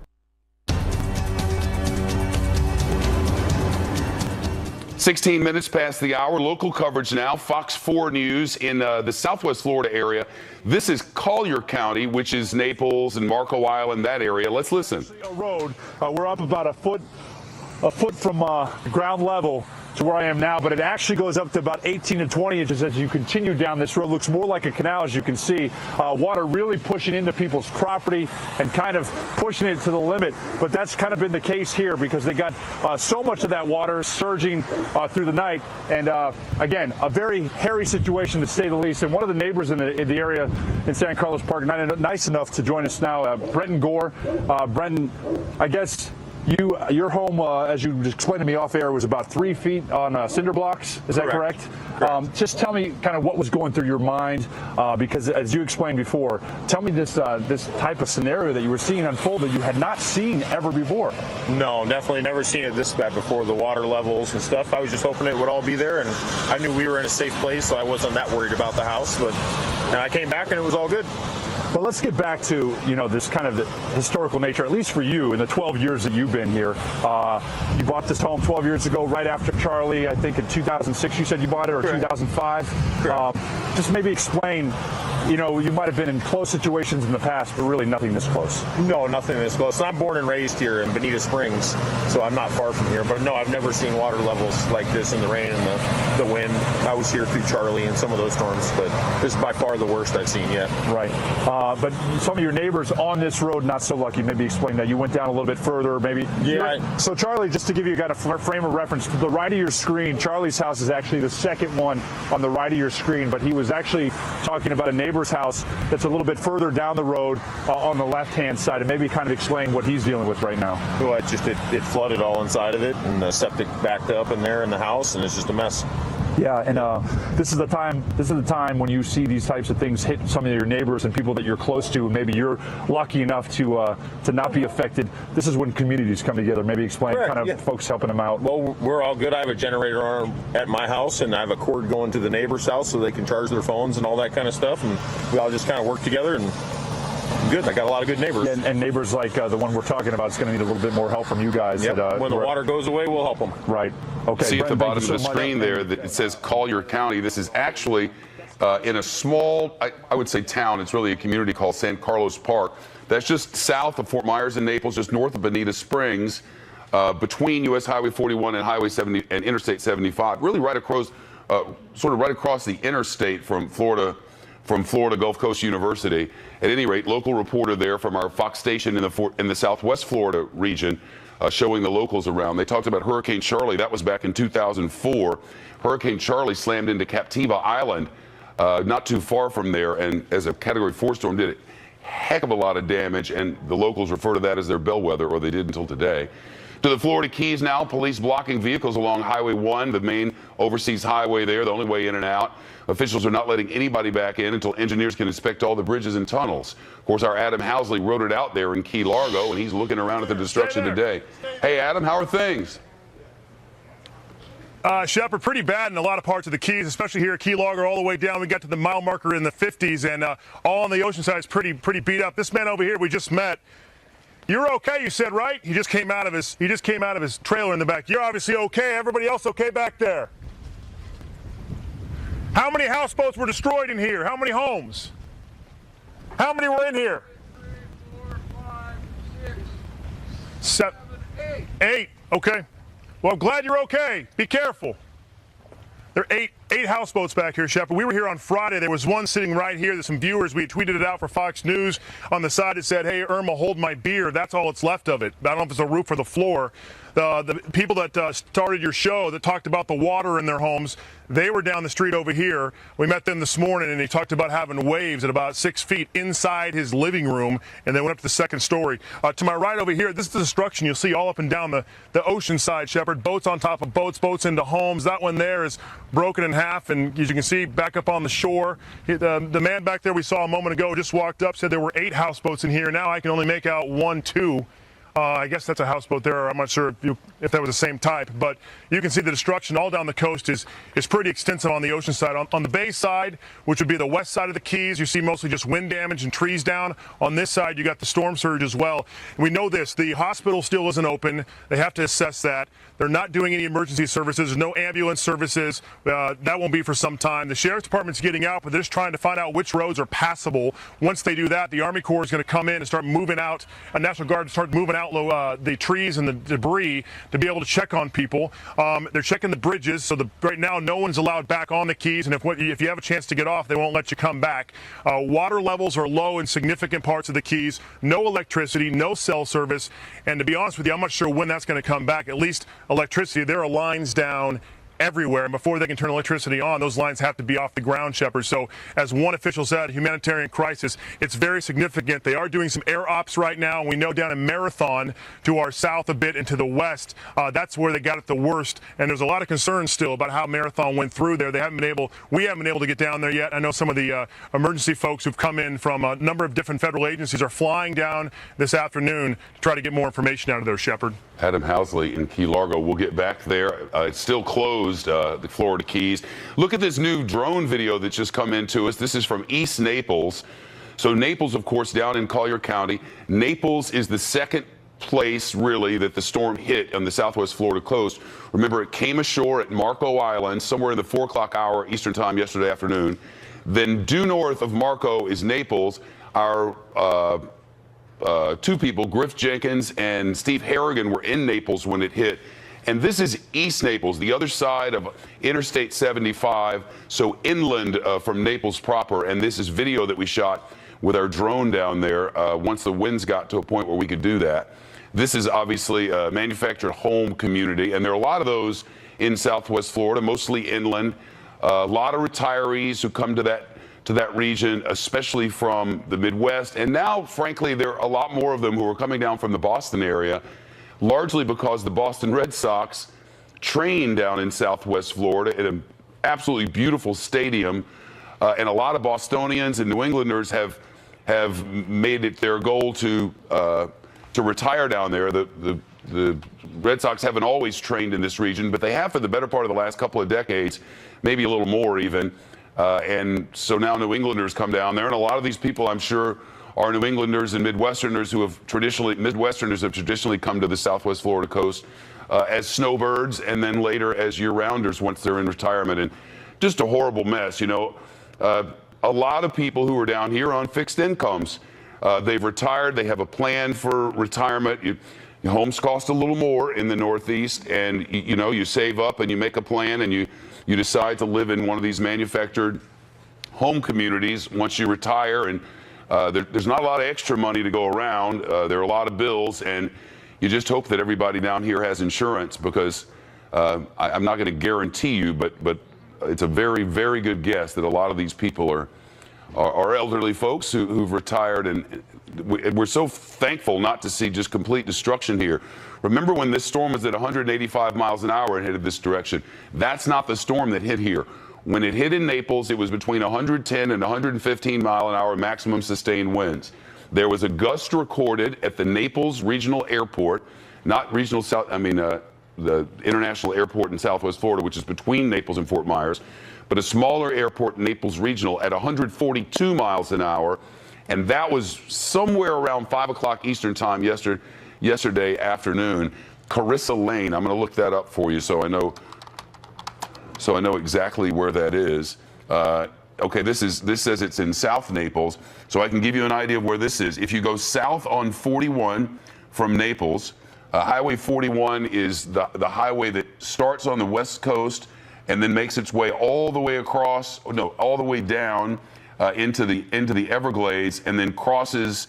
16 minutes past the hour. Local coverage now. Fox 4 News in the Southwest Florida area. This is Collier County, which is Naples and Marco Island, that area. Let's listen. Road. We're up about a foot from ground level to where I am now, but it actually goes up to about 18 to 20 inches as you continue down this road. Looks more like a canal, as you can see. Water really pushing into people's property and kind of pushing it to the limit. But that's kind of been the case here because they got so much of that water surging through the night. And again, a very hairy situation to say the least. And one of the neighbors in the area in San Carlos Park, nice enough to join us now, Brenton Gore. Brenton, I guess your home, as you explained to me off air, was about 3 feet on cinder blocks. Is that correct? Just tell me kind of what was going through your mind, because as you explained before, tell me this type of scenario that you were seeing unfold that you had not seen ever before. No, definitely never seen it this bad before. The water levels and stuff. I was just hoping it would all be there, and I knew we were in a safe place, so I wasn't that worried about the house. But I came back and it was all good. Well, let's get back to, this kind of the historical nature, at least for you, in the 12 years that you've been here. You bought this home 12 years ago, right after Charlie, I think in 2006 you said you bought it, or correct. 2005. Just maybe explain, you might have been in close situations in the past, but really nothing this close. No, nothing this close. I'm born and raised here in Bonita Springs, so I'm not far from here. But no, I've never seen water levels like this in the rain and the wind. I was here through Charlie and some of those storms, but this is by far the worst I've seen yet. Right. But some of your neighbors on this road, not so lucky. Maybe explain that. You went down a little bit further, maybe. Yeah. So Charlie, just to give you a frame of reference, to the right of your screen, Charlie's house is actually the second one on the right of your screen, but he was actually talking about a neighbor's house that's a little bit further down the road on the left-hand side, and maybe kind of explain what he's dealing with right now. Well, it flooded all inside of it, and the septic backed up in there in the house, and it's just a mess. Yeah, and this is the time when you see these types of things hit some of your neighbors and people that you're close to, and maybe you're lucky enough to not be affected. This is when communities come together. Maybe explain folks helping them out. Well, we're all good. I have a generator on at my house, and I have a cord going to the neighbor's house so they can charge their phones and all that kind of stuff, and we all just kind of work together and. Good. I got a lot of good neighbors. And neighbors like the one we're talking about is going to need a little bit more help from you guys. Yep. When the water goes away, we'll help them. Right. Okay. See at the bottom of the screen there that it says Collier County. This is actually in a small, I would say town. It's really a community called San Carlos Park. That's just south of Fort Myers and Naples, just north of Bonita Springs, between U.S. Highway 41 and Highway 70 and Interstate 75. Really right across, sort of right across the interstate from Florida Gulf Coast University. At any rate, local reporter there from our Fox station in the Southwest Florida region, showing the locals around. They talked about Hurricane Charlie. That was back in 2004. Hurricane Charlie slammed into Captiva Island, not too far from there, and as a Category 4 storm did a heck of a lot of damage, and the locals refer to that as their bellwether, or they did until today. To the Florida Keys now, police blocking vehicles along Highway 1, the main overseas highway there, the only way in and out. Officials are not letting anybody back in until engineers can inspect all the bridges and tunnels. Of course, our Adam Housley wrote it out there in Key Largo, and he's looking around at the destruction today. Hey, Adam, how are things? Shepard, pretty bad in a lot of parts of the Keys, especially here at Key Largo, all the way down. We got to the mile marker in the 50s, and all on the ocean side is pretty beat up. This man over here we just met. You're okay, you said, right? He just came out of his trailer in the back. You're obviously okay. Everybody else okay back there? How many houseboats were destroyed in here? How many homes? How many were in here? 3, 4, 5, 6, 7, 8. Okay. Well, I'm glad you're okay. Be careful. There are 8 8 houseboats back here, Shepard. We were here on Friday. There was one sitting right here. There's some viewers. We tweeted it out for Fox News. On the side it said, "Hey, Irma, hold my beer." That's all that's left of it. I don't know if it's a roof or the floor. The people that started your show that talked about the water in their homes, they were down the street over here. We met them this morning, and he talked about having waves at about 6 feet inside his living room, and they went up to the second story. To my right over here, this is the destruction you'll see all up and down the ocean side, Shepard. Boats on top of boats, boats into homes. That one there is broken in half, and as you can see, back up on the shore. The man back there we saw a moment ago just walked up, said there were 8 houseboats in here. Now I can only make out 1, 2. I guess that's a houseboat there. I'm not sure if that was the same type, but you can see the destruction all down the coast is pretty extensive on the ocean side. On the bay side, which would be the west side of the Keys, you see mostly just wind damage and trees down. On this side, you got the storm surge as well. And we know this, the hospital still isn't open. They have to assess that. They're not doing any emergency services. There's no ambulance services. That won't be for some time. The Sheriff's Department's getting out, but they're just trying to find out which roads are passable. Once they do that, the Army Corps is going to come in and start moving out, a National Guard start moving out the trees and the debris to be able to check on people. They're checking the bridges, so right now no one's allowed back on the Keys, and if you have a chance to get off, they won't let you come back. Water levels are low in significant parts of the Keys. No electricity, no cell service, and to be honest with you, I'm not sure when that's going to come back. At least electricity, there are lines down everywhere, and before they can turn electricity on, those lines have to be off the ground, Shepard. So as one official said, humanitarian crisis, it's very significant. They are doing some air ops right now, and we know down in Marathon to our south a bit and to the west, that's where they got it the worst, and there's a lot of concern still about how Marathon went through there. We haven't been able to get down there yet. I know some of the emergency folks who've come in from a number of different federal agencies are flying down this afternoon to try to get more information out of there, Shepard. Adam Housley in Key Largo. We'll get back there. It's still closed, the Florida Keys. Look at this new drone video that's just come into us. This is from East Naples. So Naples, of course, down in Collier County. Naples is the second place, really, that the storm hit on the southwest Florida coast. Remember, it came ashore at Marco Island somewhere in the 4 o'clock hour Eastern time yesterday afternoon. Then due north of Marco is Naples. Our two people, Griff Jenkins and Steve Harrigan, were in Naples when it hit. And this is East Naples, the other side of Interstate 75, so inland from Naples proper. And this is video that we shot with our drone down there once the winds got to a point where we could do that. This is obviously a manufactured home community, and there are a lot of those in Southwest Florida, mostly inland. A lot of retirees who come to that region, especially from the Midwest. And now, frankly, there are a lot more of them who are coming down from the Boston area, largely because the Boston Red Sox train down in Southwest Florida at an absolutely beautiful stadium. And a lot of Bostonians and New Englanders have made it their goal to retire down there. The Red Sox haven't always trained in this region, but they have for the better part of the last couple of decades, maybe a little more even. And so now New Englanders come down there, and a lot of these people, I'm sure, are New Englanders and Midwesterners who have traditionally come to the Southwest Florida coast as snowbirds, and then later as year-rounders once they're in retirement. And just a horrible mess, you know. A lot of people who are down here on fixed incomes, they've retired, they have a plan for retirement. Homes cost a little more in the Northeast, and you save up and you make a plan, and you decide to live in one of these manufactured home communities once you retire. And there's not a lot of extra money to go around. There are a lot of bills, and you just hope that everybody down here has insurance, because I'm not going to guarantee you, but it's a very, very good guess that a lot of these people are elderly folks who've retired, and we're so thankful not to see just complete destruction here. Remember when this storm was at 185 miles an hour and headed this direction? That's not the storm that hit here. When it hit in Naples, it was between 110 and 115 mile an hour maximum sustained winds. There was a gust recorded at the Naples Regional Airport, not regional south, the International Airport in Southwest Florida, which is between Naples and Fort Myers, but a smaller airport, Naples Regional, at 142 miles an hour. And that was somewhere around 5 o'clock Eastern time yesterday afternoon. Carissa Lane, I'm going to look that up for you so I know exactly where that is. Okay, this says it's in South Naples, so I can give you an idea of where this is. If you go south on 41 from Naples, Highway 41 is the highway that starts on the west coast and then makes its way all the way across, all the way down into the Everglades, and then crosses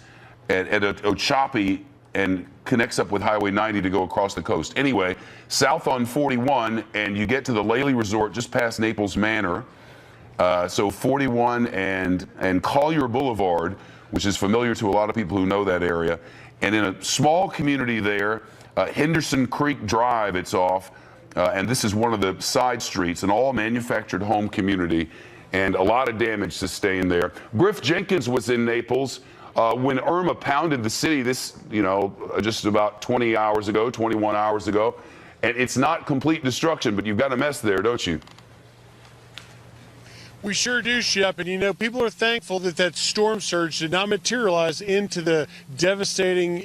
at Ochapi and connects up with Highway 90 to go across the coast. Anyway, south on 41, and you get to the Lely Resort just past Naples Manor. So 41 and Collier Boulevard, which is familiar to a lot of people who know that area. And in a small community there, Henderson Creek Drive, it's off. And this is one of the side streets, an all manufactured home community, and a lot of damage sustained there. Griff Jenkins was in Naples when Irma pounded the city just about 21 hours ago. And it's not complete destruction, but you've got a mess there, don't you? We sure do, Shep. And, people are thankful that storm surge did not materialize into the devastating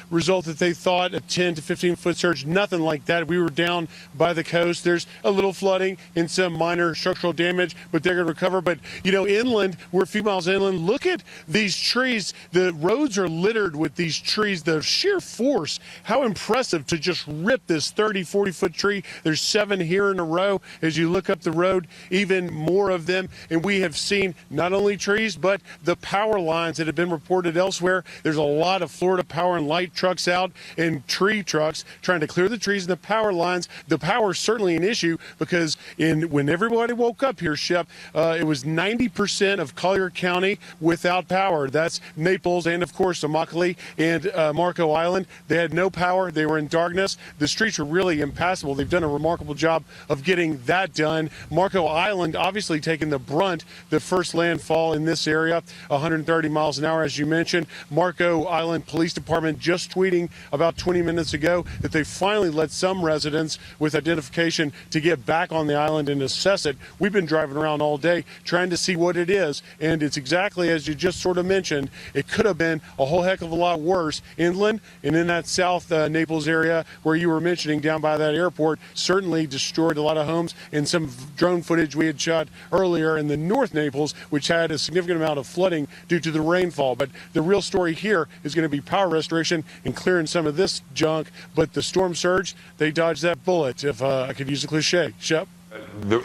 result that they thought, a 10 to 15-foot surge. Nothing like that. We were down by the coast. There's a little flooding and some minor structural damage, but they're going to recover. But, inland, we're a few miles inland. Look at these trees. The roads are littered with these trees. The sheer force, how impressive to just rip this 30, 40-foot tree. There's 7 here in a row. As you look up the road, even more of them. And we have seen not only trees, but the power lines that have been reported elsewhere. There's a lot of Florida Power and Light trucks out and tree trucks trying to clear the trees and the power lines. The power is certainly an issue because when everybody woke up here, Shep, it was 90% of Collier County without power. That's Naples and, of course, Immokalee and Marco Island. They had no power. They were in darkness. The streets were really impassable. They've done a remarkable job of getting that done. Marco Island obviously taking the brunt, the first landfall in this area, 130 miles an hour, as you mentioned. Marco Island Police Department just tweeting about 20 minutes ago that they finally let some residents with identification to get back on the island and assess it. We've been driving around all day trying to see what it is, and it's exactly as you just sort of mentioned. It could have been a whole heck of a lot worse inland, and in that south Naples area where you were mentioning down by that airport, certainly destroyed a lot of homes, and some drone footage we had shot earlier in the North Naples, which had a significant amount of flooding due to the rainfall. But the real story here is going to be power restoration and clearing some of this junk. But the storm surge, they dodged that bullet, if I could use a cliche. Shep?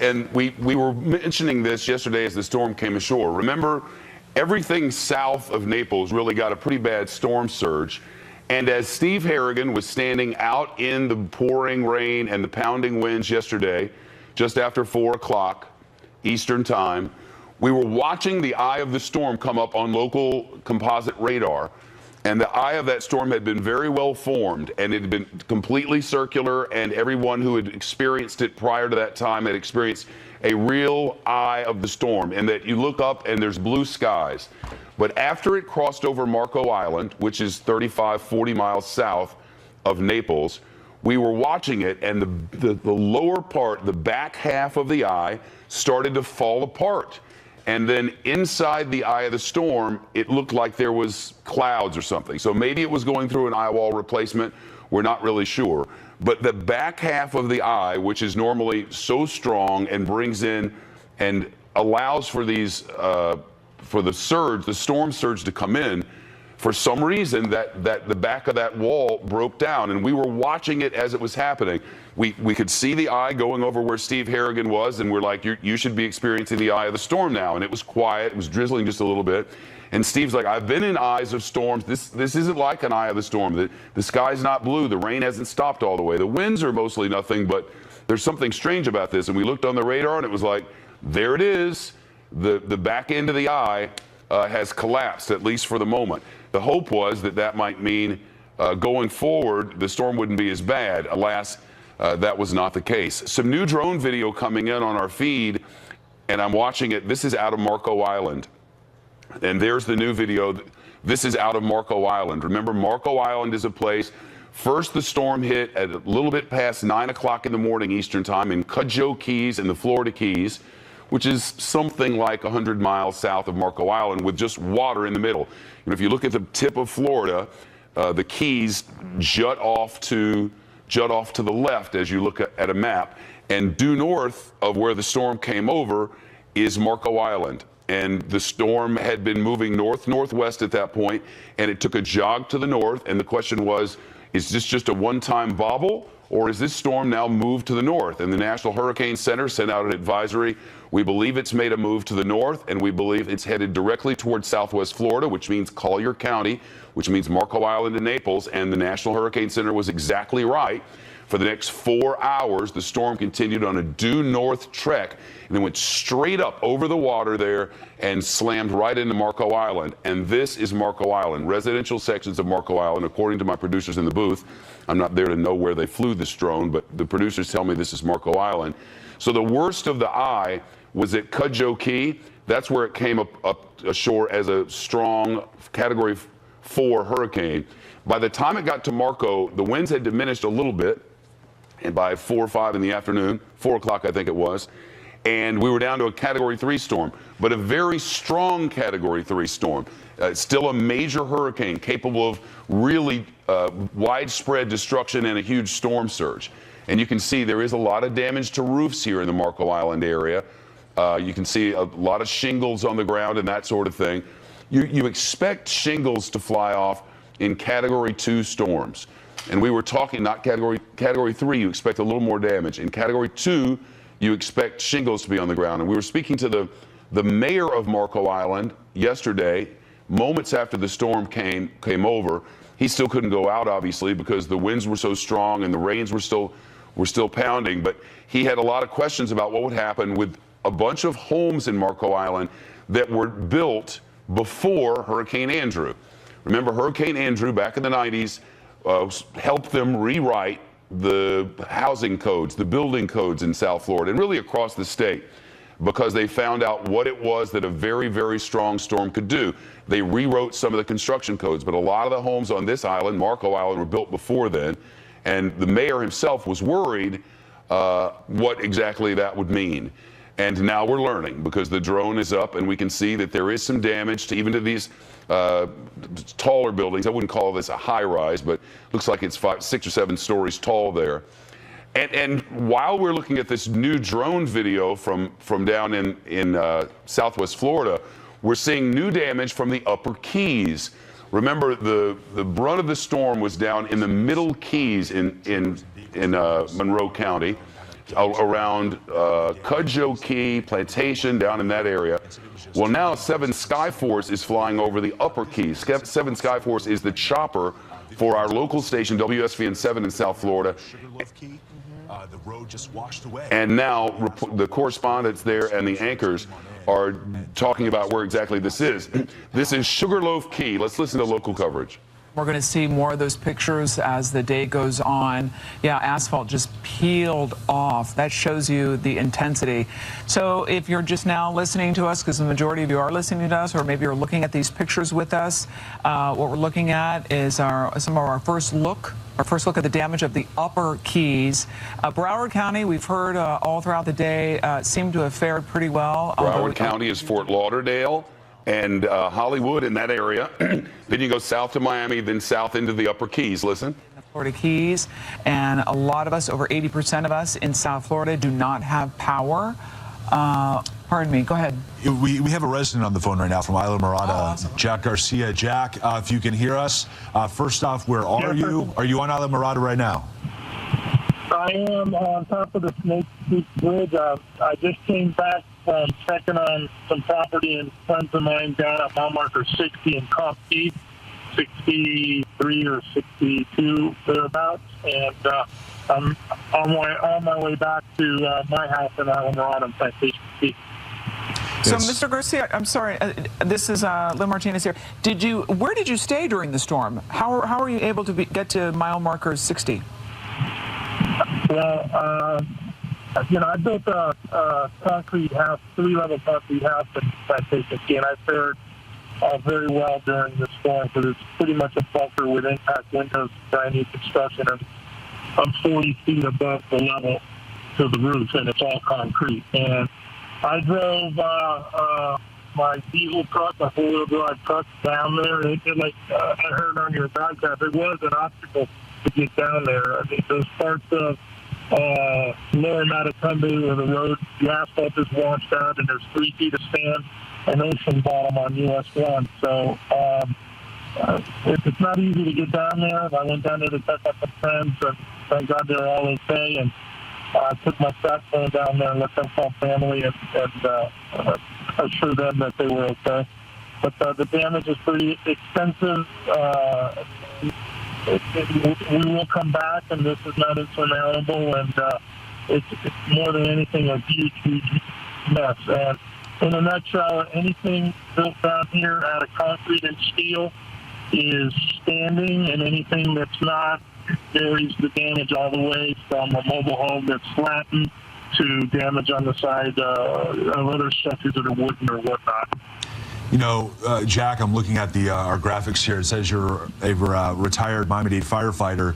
And we were mentioning this yesterday as the storm came ashore. Remember, everything south of Naples really got a pretty bad storm surge. And as Steve Harrigan was standing out in the pouring rain and the pounding winds yesterday, just after 4 o'clock, Eastern time, we were watching the eye of the storm come up on local composite radar, and the eye of that storm had been very well formed, and it had been completely circular, and everyone who had experienced it prior to that time had experienced a real eye of the storm, and that you look up and there's blue skies. But after it crossed over Marco Island, which is 35, 40 miles south of Naples, we were watching it, and the lower part, the back half of the eye, started to fall apart. And then inside the eye of the storm, it looked like there was clouds or something. So maybe it was going through an eye wall replacement. We're not really sure. But the back half of the eye, which is normally so strong and brings in and allows for these, for the storm surge to come in, for some reason that the back of that wall broke down, and we were watching it as it was happening. We could see the eye going over where Steve Harrigan was, and we're like, you should be experiencing the eye of the storm now. And it was quiet. It was drizzling just a little bit. And Steve's like, I've been in eyes of storms. This isn't like an eye of the storm. The sky's not blue. The rain hasn't stopped all the way. The winds are mostly nothing, but there's something strange about this. And we looked on the radar, and it was like, there it is. The back end of the eye has collapsed, at least for the moment. The hope was that might mean going forward, the storm wouldn't be as bad. Alas, that was not the case. Some new drone video coming in on our feed, and I'm watching it. This is out of Marco Island. And there's the new video. This is out of Marco Island. Remember, Marco Island is a place. First, the storm hit at a little bit past 9 o'clock in the morning Eastern time in Cudjoe Keys in the Florida Keys, which is something like 100 miles south of Marco Island with just water in the middle. And if you look at the tip of Florida, the Keys jut off to the left as you look at a map. And due north of where the storm came over is Marco Island. And the storm had been moving north-northwest at that point, and it took a jog to the north. And the question was, is this just a one-time bobble, or is this storm now moved to the north? And the National Hurricane Center sent out an advisory. We believe it's made a move to the north, and we believe it's headed directly towards southwest Florida, which means Collier County, which means Marco Island and Naples. And the National Hurricane Center was exactly right. For the next 4 hours, the storm continued on a due north trek and then went straight up over the water there and slammed right into Marco Island. And this is Marco Island, residential sections of Marco Island, according to my producers in the booth. I'm not there to know where they flew this drone, but the producers tell me this is Marco Island. So the worst of the eye was at Cudjoe Key. That's where it came up ashore as a strong Category 4 hurricane. By the time it got to Marco, the winds had diminished a little bit. And by 4 or 5 in the afternoon, 4 o'clock I think it was, and we were down to a Category 3 storm, but a very strong Category 3 storm. Still a major hurricane capable of really widespread destruction and a huge storm surge. And you can see there is a lot of damage to roofs here in the Marco Island area. You can see a lot of shingles on the ground and that sort of thing. You expect shingles to fly off in Category 2 storms. And we were talking not Category 3, you expect a little more damage. In Category 2, you expect shingles to be on the ground. And we were speaking to the mayor of Marco Island yesterday, moments after the storm came over. He still couldn't go out, obviously, because the winds were so strong and the rains were still pounding. But he had a lot of questions about what would happen with a bunch of homes in Marco Island that were built before Hurricane Andrew. Remember, Hurricane Andrew back in the 90s helped them rewrite the housing codes, the building codes in South Florida, and really across the state, because they found out what it was that a very, very strong storm could do. They rewrote some of the construction codes, but a lot of the homes on this island, Marco Island, were built before then, and the mayor himself was worried what exactly that would mean. And now we're learning, because the drone is up and we can see that there is some damage to even to these taller buildings. I wouldn't call this a high rise, but looks like it's 5, 6 or 7 stories tall there. And while we're looking at this new drone video from down in southwest Florida, we're seeing new damage from the upper Keys. Remember, the brunt of the storm was down in the middle Keys in Monroe County, around Cudjoe Key, Plantation, down in that area. Well, now 7 Skyforce is flying over the upper Keys. 7 Skyforce is the chopper for our local station, WSVN 7 in South Florida. The road just washed away. And now the correspondents there and the anchors are talking about where exactly this is. This is Sugarloaf Key. Let's listen to local coverage. We're going to see more of those pictures as the day goes on. Yeah, asphalt just peeled off. That shows you the intensity. So if you're just now listening to us, because the majority of you are listening to us, or maybe you're looking at these pictures with us, what we're looking at is some of our first look at the damage of the upper Keys. Broward County, we've heard all throughout the day, seemed to have fared pretty well. Broward County is Fort Lauderdale and Hollywood in that area. Then you go south to Miami, then south into the upper Keys. Listen. Florida Keys, and a lot of us, over 80% of us in South Florida, do not have power. Pardon me, go ahead. We have a resident on the phone right now from Isla Mirada, awesome. Jack Garcia. Jack, if you can hear us, first off, where are you? Are you on Isla Mirada right now? I am on top of the Snake Creek Bridge. I just came back from checking on some property and friends of mine down at mile marker 60 in Coffee, 63 or 62 thereabouts, and I'm on my way back to my house in Isla Mirada and Plantation Peak. So, Mr. Garcia, I'm sorry, this is Lynn Martinez here. Where did you stay during the storm? How were you able to get to mile marker 60? Well, I built a concrete house, 3-level concrete house in Plantation Key, and I fared very well during the storm because it's pretty much a bunker with impact windows, brand new construction, and I'm 40 feet above the level to the roof, and it's all concrete. And I drove my diesel truck, a four-wheel drive truck, down there. I heard on your broadcast, it was an obstacle to get down there. I mean, those parts of Lower Matacumbe where the road, the asphalt is washed out, and there's 3 feet of sand and ocean bottom on US 1. So it's not easy to get down there. I went down there to check out some friends, and thank God they're all okay. And I took my sat phone down there and let them call family and assure them that they were okay. But the damage is pretty extensive. We will come back, and this is not insurmountable, and it's more than anything a huge, huge mess. And in a nutshell, anything built down here out of concrete and steel is standing, and anything that's not varies the damage all the way from a mobile home that's flattened to damage on the side of other structures that are wooden or whatnot. You know, Jack, I'm looking at our graphics here. It says you're a retired Miami-Dade firefighter.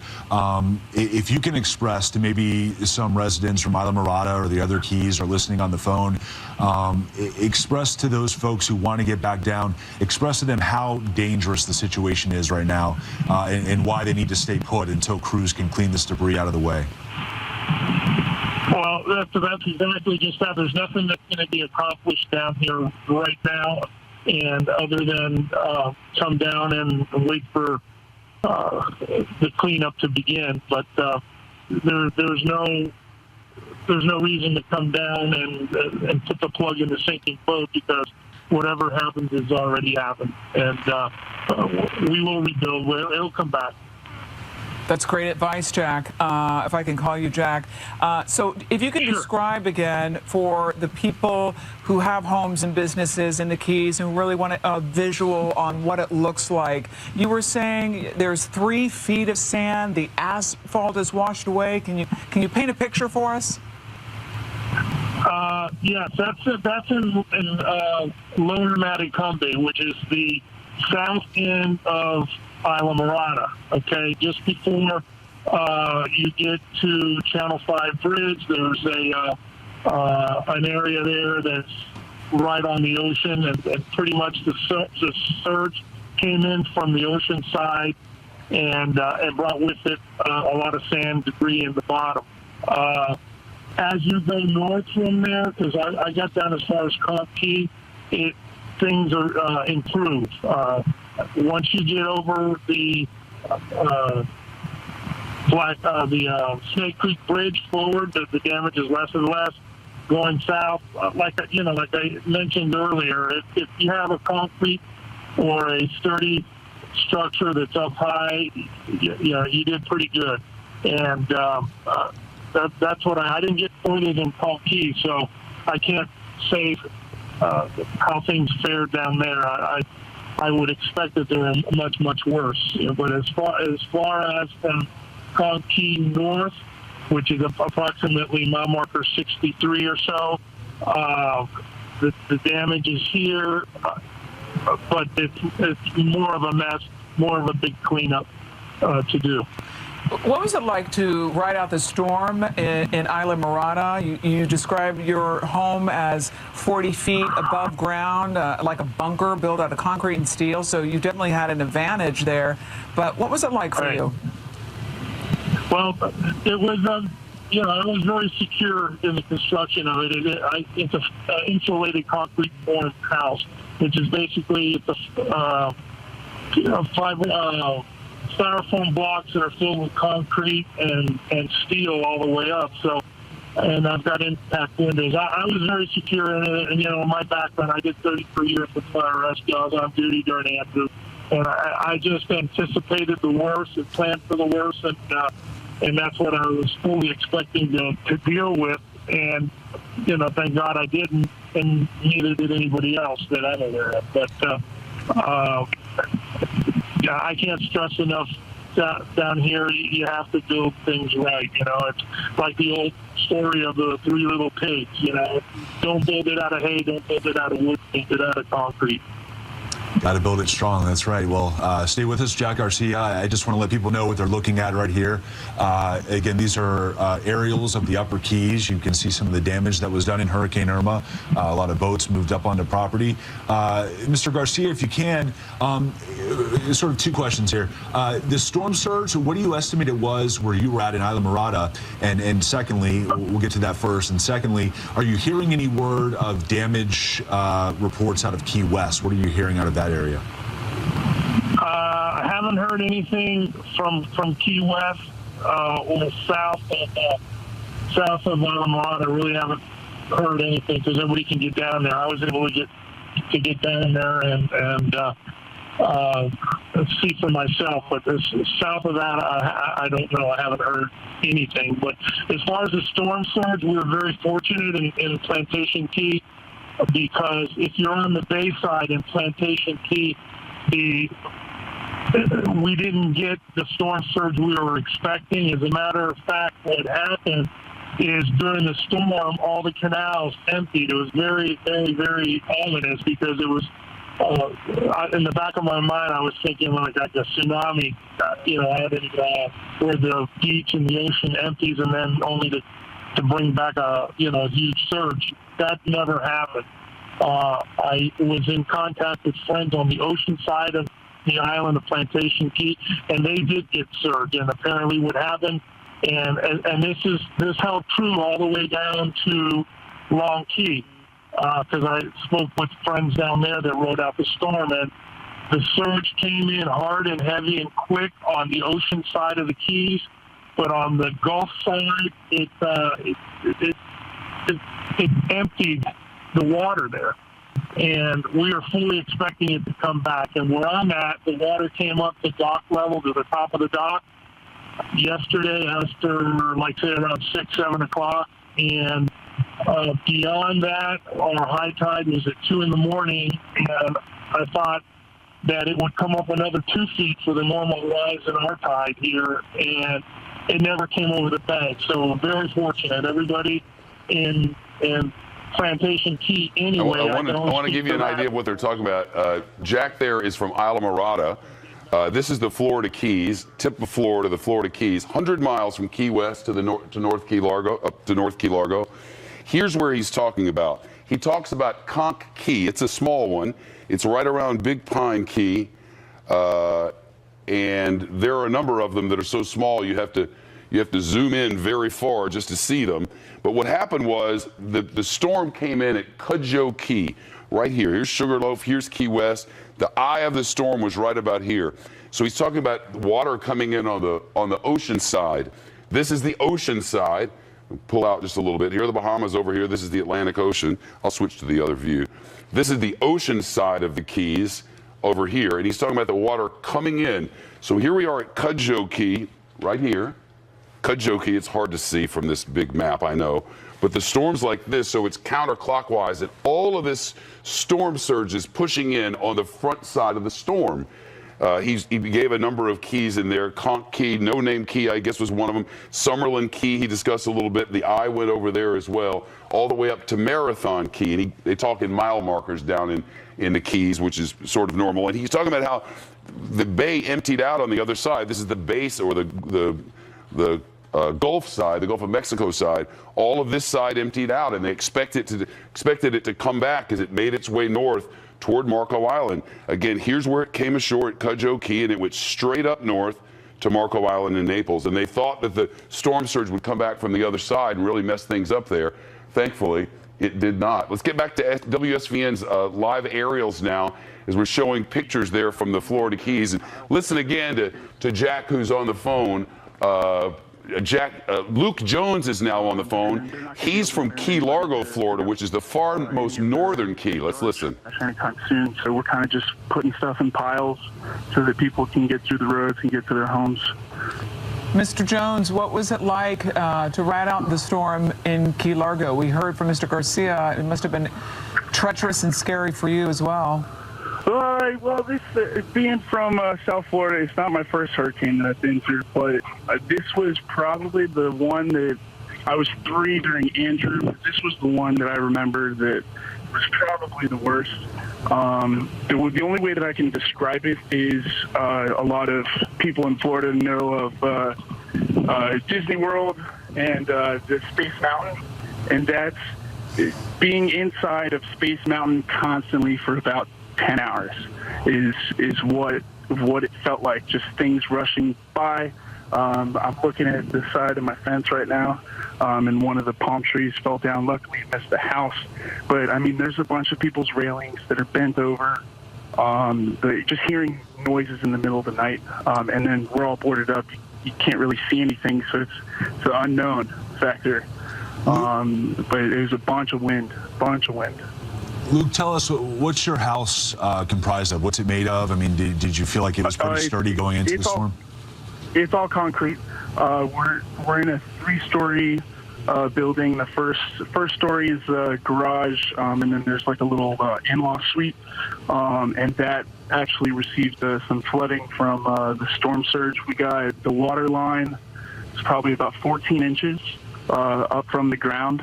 If you can express to maybe some residents from Isla Mirada or the other Keys or listening on the phone, express to those folks who want to get back down, express to them how dangerous the situation is right now and why they need to stay put until crews can clean this debris out of the way. Well, that's exactly just that. There's nothing that's going to be accomplished down here right now. And other than come down and wait for the cleanup to begin, but there's no reason to come down and put the plug in the sinking boat, because whatever happens has already happened, and we will rebuild. It'll come back. That's great advice, Jack, if I can call you Jack. So if you can describe again for the people who have homes and businesses in the Keys and really want a visual on what it looks like. You were saying there's 3 feet of sand, the asphalt is washed away. Can you paint a picture for us? Yes, that's in Lower Matecumbe, which is the south end of Isla Mirada, okay? Just before you get to Channel 5 Bridge, there's an area there that's right on the ocean, and pretty much the surge came in from the ocean side and brought with it a lot of sand debris in the bottom. As you go north from there, because I got down as far as Conch Key, things are improved. Once you get over the Snake Creek Bridge forward, the damage is less and less. Going south, like I mentioned earlier, if you have a concrete or a sturdy structure that's up high, you did pretty good. And that's what I didn't get further than Conch Key, so I can't say how things fared down there. I would expect that they're much, much worse. But as far as from Conch Key north, which is approximately mile marker 63 or so, the damage is here, but it's more of a mess, more of a big cleanup to do. What was it like to ride out the storm in Isla Mirada? You described your home as 40 feet above ground, like a bunker built out of concrete and steel, so you definitely had an advantage there. But what was it like for you? Well, it was, I was very secure in the construction of it. It's an insulated concrete formed house, which is basically styrofoam blocks that are filled with concrete and steel all the way up. So, and I've got impact windows. I was very secure in it. And, my background, I did 33 years with fire rescue. I was on duty during Andrew. And I just anticipated the worst and planned for the worst. And that's what I was fully expecting to deal with. And, thank God I didn't, and neither did anybody else that I'm aware of. But, I can't stress enough down here, you have to build things right. It's like the old story of the 3 little pigs. Don't build it out of hay, don't build it out of wood, build it out of concrete. Got to build it strong. That's right. Well, stay with us, Jack Garcia. I just want to let people know what they're looking at right here. Again, these are aerials of the Upper Keys. You can see some of the damage that was done in Hurricane Irma. A lot of boats moved up onto property. Mr. Garcia, if you can, sort of 2 questions here. The storm surge, what do you estimate it was where you were at in Isla Mirada? And secondly, we'll get to that first. And secondly, are you hearing any word of damage reports out of Key West? What are you hearing out of that area? I haven't heard anything from Key West. or south of Irma. I really haven't heard anything because everybody can get down there. I was able to get down there and see for myself. But south of that, I don't know. I haven't heard anything. But as far as the storm surge, we were very fortunate in Plantation Key because if you're on the bay side in Plantation Key, we didn't get the storm surge we were expecting. As a matter of fact, what happened is during the storm, all the canals emptied. It was very, very, very ominous because it was, in the back of my mind, I was thinking like a tsunami, where the beach and the ocean empties and then only to bring back a huge surge. That never happened. I was in contact with friends on the ocean side of the island of Plantation Key, and they did get surge. And apparently, what happened, and this held true all the way down to Long Key, because I spoke with friends down there that rode out the storm, and the surge came in hard and heavy and quick on the ocean side of the Keys, but on the Gulf side, it emptied the water there. And we are fully expecting it to come back. And where I'm at, the water came up to dock level, to the top of the dock yesterday after, say, around 6, 7 o'clock. And beyond that, our high tide was at 2 in the morning. And I thought that it would come up another 2 feet for the normal rise in our tide here. And it never came over the bank. So very fortunate. Everybody in Plantation Key anyway. I want to give you an idea of what they're talking about. Jack there is from Isla Morada. This is the Florida Keys, tip of Florida, the Florida Keys, 100 miles from Key West to North Key Largo, up to North Key Largo. Here's where he's talking about. He talks about Conch Key. It's a small one. It's right around Big Pine Key, and there are a number of them that are so small you have to zoom in very far just to see them. But what happened was the storm came in at Cudjoe Key, right here. Here's Sugarloaf, here's Key West. The eye of the storm was right about here. So he's talking about water coming in on the ocean side. This is the ocean side. Pull out just a little bit. Here are the Bahamas over here. This is the Atlantic Ocean. I'll switch to the other view. This is the ocean side of the Keys over here. And he's talking about the water coming in. So here we are at Cudjoe Key, right here. Cudjoe Key, it's hard to see from this big map, I know. But the storm's like this, so it's counterclockwise. And all of this storm surge is pushing in on the front side of the storm. He gave a number of keys in there. Conch Key, No Name Key, I guess was one of them. Summerlin Key, he discussed a little bit. The eye went over there as well, all the way up to Marathon Key. And they talk in mile markers down in the Keys, which is sort of normal. And he's talking about how the bay emptied out on the other side. This is the base, or the Gulf side, the Gulf of Mexico side. All of this side emptied out, and they expected it to come back as it made its way north toward Marco Island. Again, here's where it came ashore at Cudjoe Key, and it went straight up north to Marco Island and Naples. And they thought that the storm surge would come back from the other side and really mess things up there. Thankfully, it did not. Let's get back to WSVN's live aerials now, as we're showing pictures there from the Florida Keys. And listen again to Jack, who's on the phone. Luke Jones is now on the phone. He's from Key Largo, Florida, which is the far most northern key. Let's listen. Anytime soon, so we're kind of just putting stuff in piles so that people can get through the roads and get to their homes. Mr. Jones, what was it like to ride out the storm in Key Largo? We heard from Mr. Garcia. It must have been treacherous and scary for you as well. Well, being from South Florida, it's not my first hurricane that I've been through, but this was probably the one that I was 3 during Andrew. This was the one that I remember that was probably the worst. The only way that I can describe it is a lot of people in Florida know of Disney World and the Space Mountain, and that's being inside of Space Mountain constantly for about 10 hours is what it felt like, just things rushing by. I'm looking at the side of my fence right now, and one of the palm trees fell down. Luckily, it missed the house. But, I mean, there's a bunch of people's railings that are bent over. Just hearing noises in the middle of the night, and then we're all boarded up. you can't really see anything, so it's an unknown factor. But it was a bunch of wind. Luke, tell us, what's your house comprised of? What's it made of? I mean, did you feel like it was pretty sturdy going into the storm? It's all concrete. We're in a 3-story building. The first story is a garage, and then there's like a little in-law suite, and that actually received some flooding from the storm surge. We got the water line. It's probably about 14 inches up from the ground.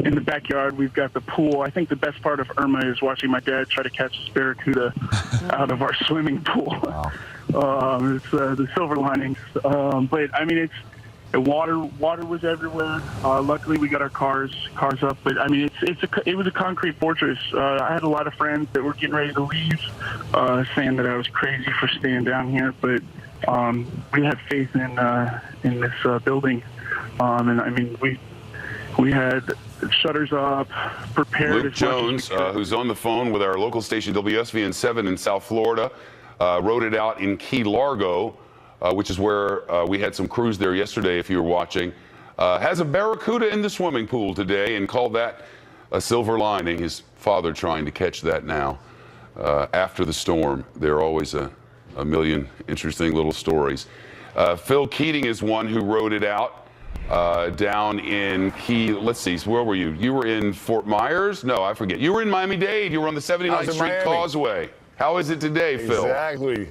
In the backyard, we've got the pool. I think the best part of Irma is watching my dad try to catch a barracuda out of our swimming pool. Wow. It's the silver linings. But I mean, water was everywhere. Luckily, we got our cars up. But I mean, it was a concrete fortress. I had a lot of friends that were getting ready to leave, saying that I was crazy for staying down here. But we had faith in this building, and I mean, we had shutters up, prepared. Luke Jones, who's on the phone with our local station WSVN 7 in South Florida, wrote it out in Key Largo, which is where we had some crews there yesterday, if you were watching. Has a barracuda in the swimming pool today and called that a silver lining. His father trying to catch that now. After the storm, there are always a million interesting little stories. Phil Keating is one who wrote it out. Down in Key, let's see, where were you? You were in Fort Myers? No, I forget. You were in Miami-Dade. You were on the 79th Street Causeway. How is it today, Phil? Exactly.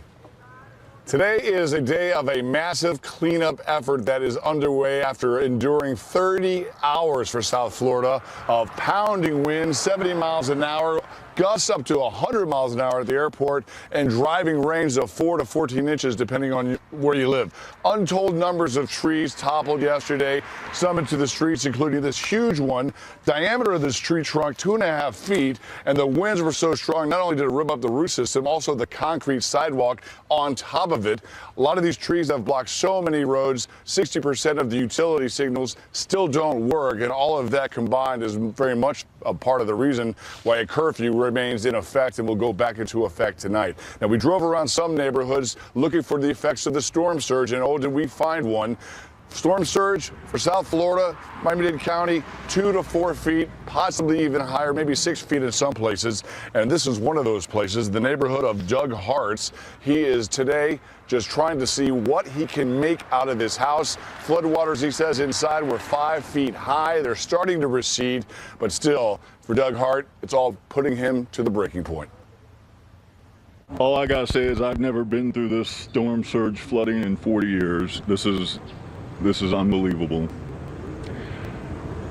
Today is a day of a massive cleanup effort that is underway after enduring 30 hours for South Florida of pounding winds, 70 miles an hour, gusts up to 100 miles an hour at the airport, and driving rains of 4 to 14 inches depending on where you live. Untold numbers of trees toppled yesterday, some into the streets, including this huge one. Diameter of this tree trunk 2.5 feet, and the winds were so strong, not only did it rip up the root system, also the concrete sidewalk on top of it. A lot of these trees have blocked so many roads. 60% of the utility signals still don't work, and all of that combined is very much a part of the reason why a curfew remains in effect and will go back into effect tonight. Now, we drove around some neighborhoods looking for the effects of the storm surge, and oh, did we find one. Storm surge for South Florida, Miami-Dade County, 2 to 4 feet, possibly even higher, maybe 6 feet in some places. And this is one of those places, the neighborhood of Doug Hart's. He is today just trying to see what he can make out of his house. Floodwaters, he says, inside were 5 feet high. They're starting to recede, but still, for Doug Hart, it's all putting him to the breaking point. All I gotta say is I've never been through this storm surge flooding in 40 years. This is unbelievable.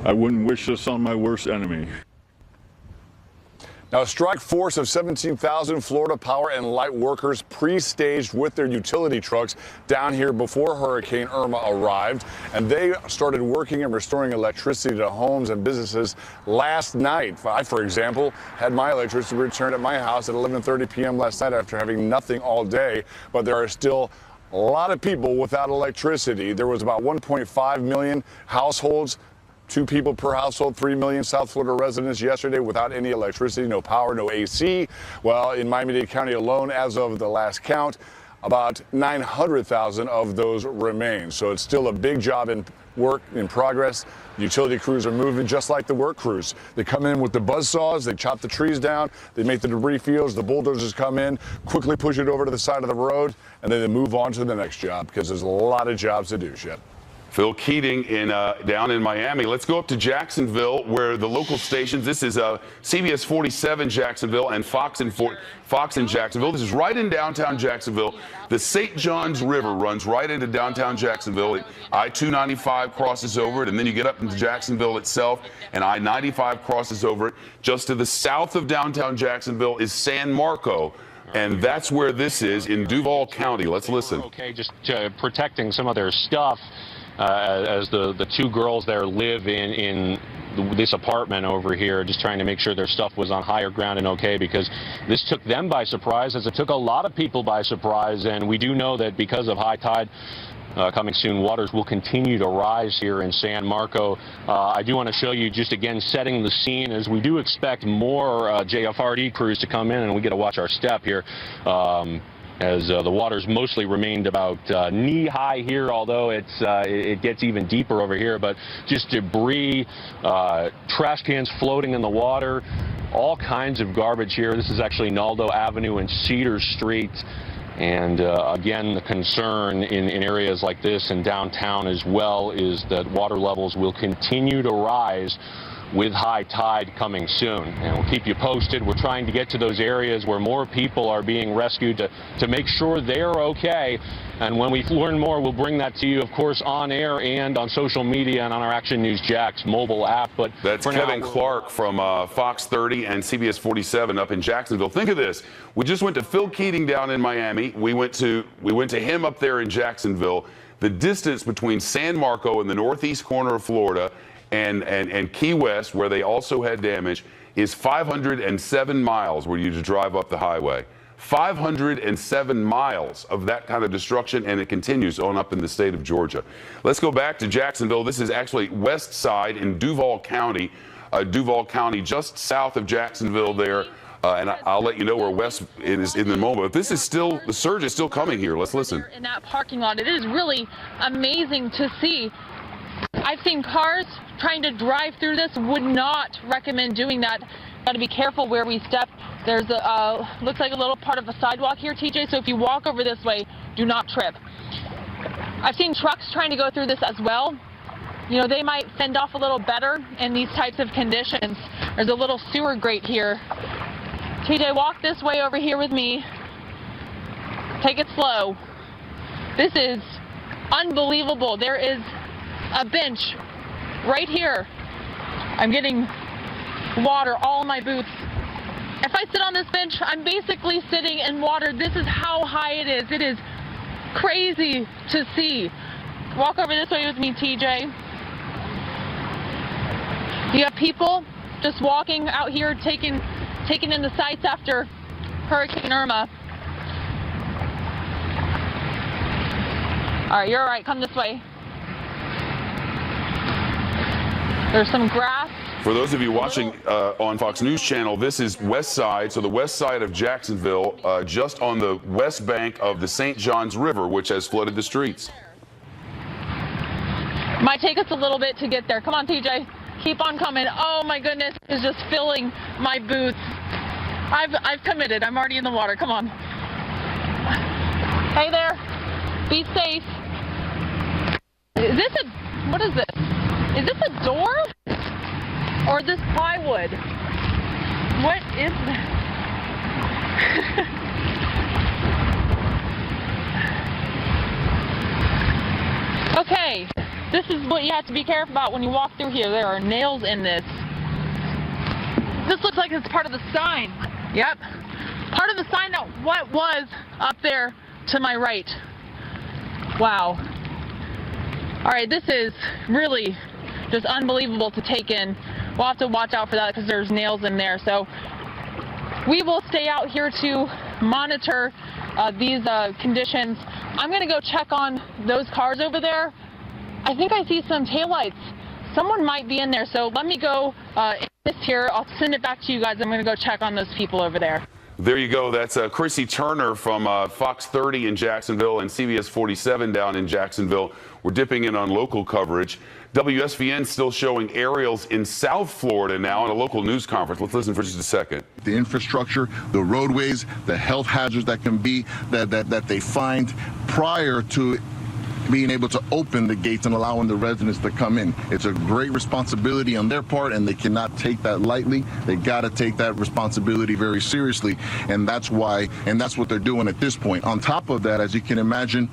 I wouldn't wish this on my worst enemy. Now, a strike force of 17,000 Florida Power and Light workers pre-staged with their utility trucks down here before Hurricane Irma arrived, and they started working and restoring electricity to homes and businesses last night. I, for example, had my electricity returned at my house at 11:30 p.m. last night after having nothing all day, but there are still a lot of people without electricity. There was about 1.5 million households, 2 people per household, 3 million South Florida residents yesterday without any electricity, no power, no AC. Well, in Miami-Dade County alone, as of the last count, about 900,000 of those remain. So it's still a big job in work in progress. Utility crews are moving just like the work crews. They come in with the buzzsaws, they chop the trees down, they make the debris fields, the bulldozers come in, quickly push it over to the side of the road, and then they move on to the next job because there's a lot of jobs to do, Shep. Phil Keating down in Miami. Let's go up to Jacksonville, where the local stations, this is CBS 47 Jacksonville and Fox in Jacksonville. This is right in downtown Jacksonville. The St. Johns River runs right into downtown Jacksonville. I-295 crosses over it, and then you get up into Jacksonville itself, and I-95 crosses over it. Just to the south of downtown Jacksonville is San Marco. And that's where this is in Duval County. Let's listen. Okay, just protecting some of their stuff. As the 2 girls there live in this apartment over here, just trying to make sure their stuff was on higher ground and okay, because this took them by surprise, as it took a lot of people by surprise. And we do know that because of high tide coming soon, waters will continue to rise here in San Marco. I do want to show you just again setting the scene, as we do expect more JFRD crews to come in, and we get to watch our step here. as the water's mostly remained about knee-high here, although it gets even deeper over here. But just debris, trash cans floating in the water, all kinds of garbage here. This is actually Naldo Avenue and Cedar Street. And again, the concern in areas like this and downtown as well is that water levels will continue to rise with high tide coming soon. And we'll keep you posted. We're trying to get to those areas where more people are being rescued to make sure they're okay. And when we learn more, we'll bring that to you, of course, on air and on social media and on our Action News Jax mobile app. But that's Kevin Clark from Fox 30 and CBS 47 up in Jacksonville. Think of this. We just went to Phil Keating down in Miami. We went to him up there in Jacksonville. The distance between San Marco and the northeast corner of Florida and Key West, where they also had damage, is 507 miles were you to drive up the highway. 507 miles of that kind of destruction, and it continues on up in the state of Georgia. Let's go back to Jacksonville. This is actually west side in Duval County. Duval County, just south of Jacksonville there. And I'll let you know where West is in the moment. But this is still, the surge is still coming here. Let's listen. In that parking lot, it is really amazing to see. I've seen cars trying to drive through this. Would not recommend doing that. Got to be careful where we step. There's a looks like a little part of a sidewalk here, TJ. So if you walk over this way, do not trip. I've seen trucks trying to go through this as well. You know, they might fend off a little better in these types of conditions. There's a little sewer grate here. TJ, walk this way over here with me. Take it slow. This is unbelievable. There is a bench right here. I'm getting water all in my boots. If I sit on this bench, I'm basically sitting in water. This is how high it is. It is crazy to see. Walk over this way with me, TJ. You have people just walking out here, taking in the sights after Hurricane Irma. All right, you're all right. Come this way. There's some grass. For those of you watching on Fox News Channel, this is west side, so the west side of Jacksonville, just on the west bank of the St. Johns River, which has flooded the streets. Might take us a little bit to get there. Come on, TJ. Keep on coming. Oh my goodness, it's just filling my boots. I've committed. I'm already in the water. Come on. Hey there. Be safe. Is this what is this? Is this a door? Or is this plywood? What is this? Okay, this is what you have to be careful about when you walk through here. There are nails in this. This looks like it's part of the sign. Yep, part of the sign that what was up there to my right. Wow. All right, this is really just unbelievable to take in. We'll have to watch out for that because there's nails in there. So we will stay out here to monitor these conditions. I'm going to go check on those cars over there. I think I see some taillights. Someone might be in there. So let me go in this here. I'll send it back to you guys. I'm going to go check on those people over there. There you go. That's Chrissy Turner from Fox 30 in Jacksonville and CBS 47 down in Jacksonville. We're dipping in on local coverage. WSVN still showing aerials in South Florida now in a local news conference. Let's listen for just a second. The infrastructure, the roadways, the health hazards that can be that they find prior to being able to open the gates and allowing the residents to come in. It's a great responsibility on their part, and they cannot take that lightly. They got to take that responsibility very seriously, and that's why, and that's what they're doing at this point. On top of that, as you can imagine,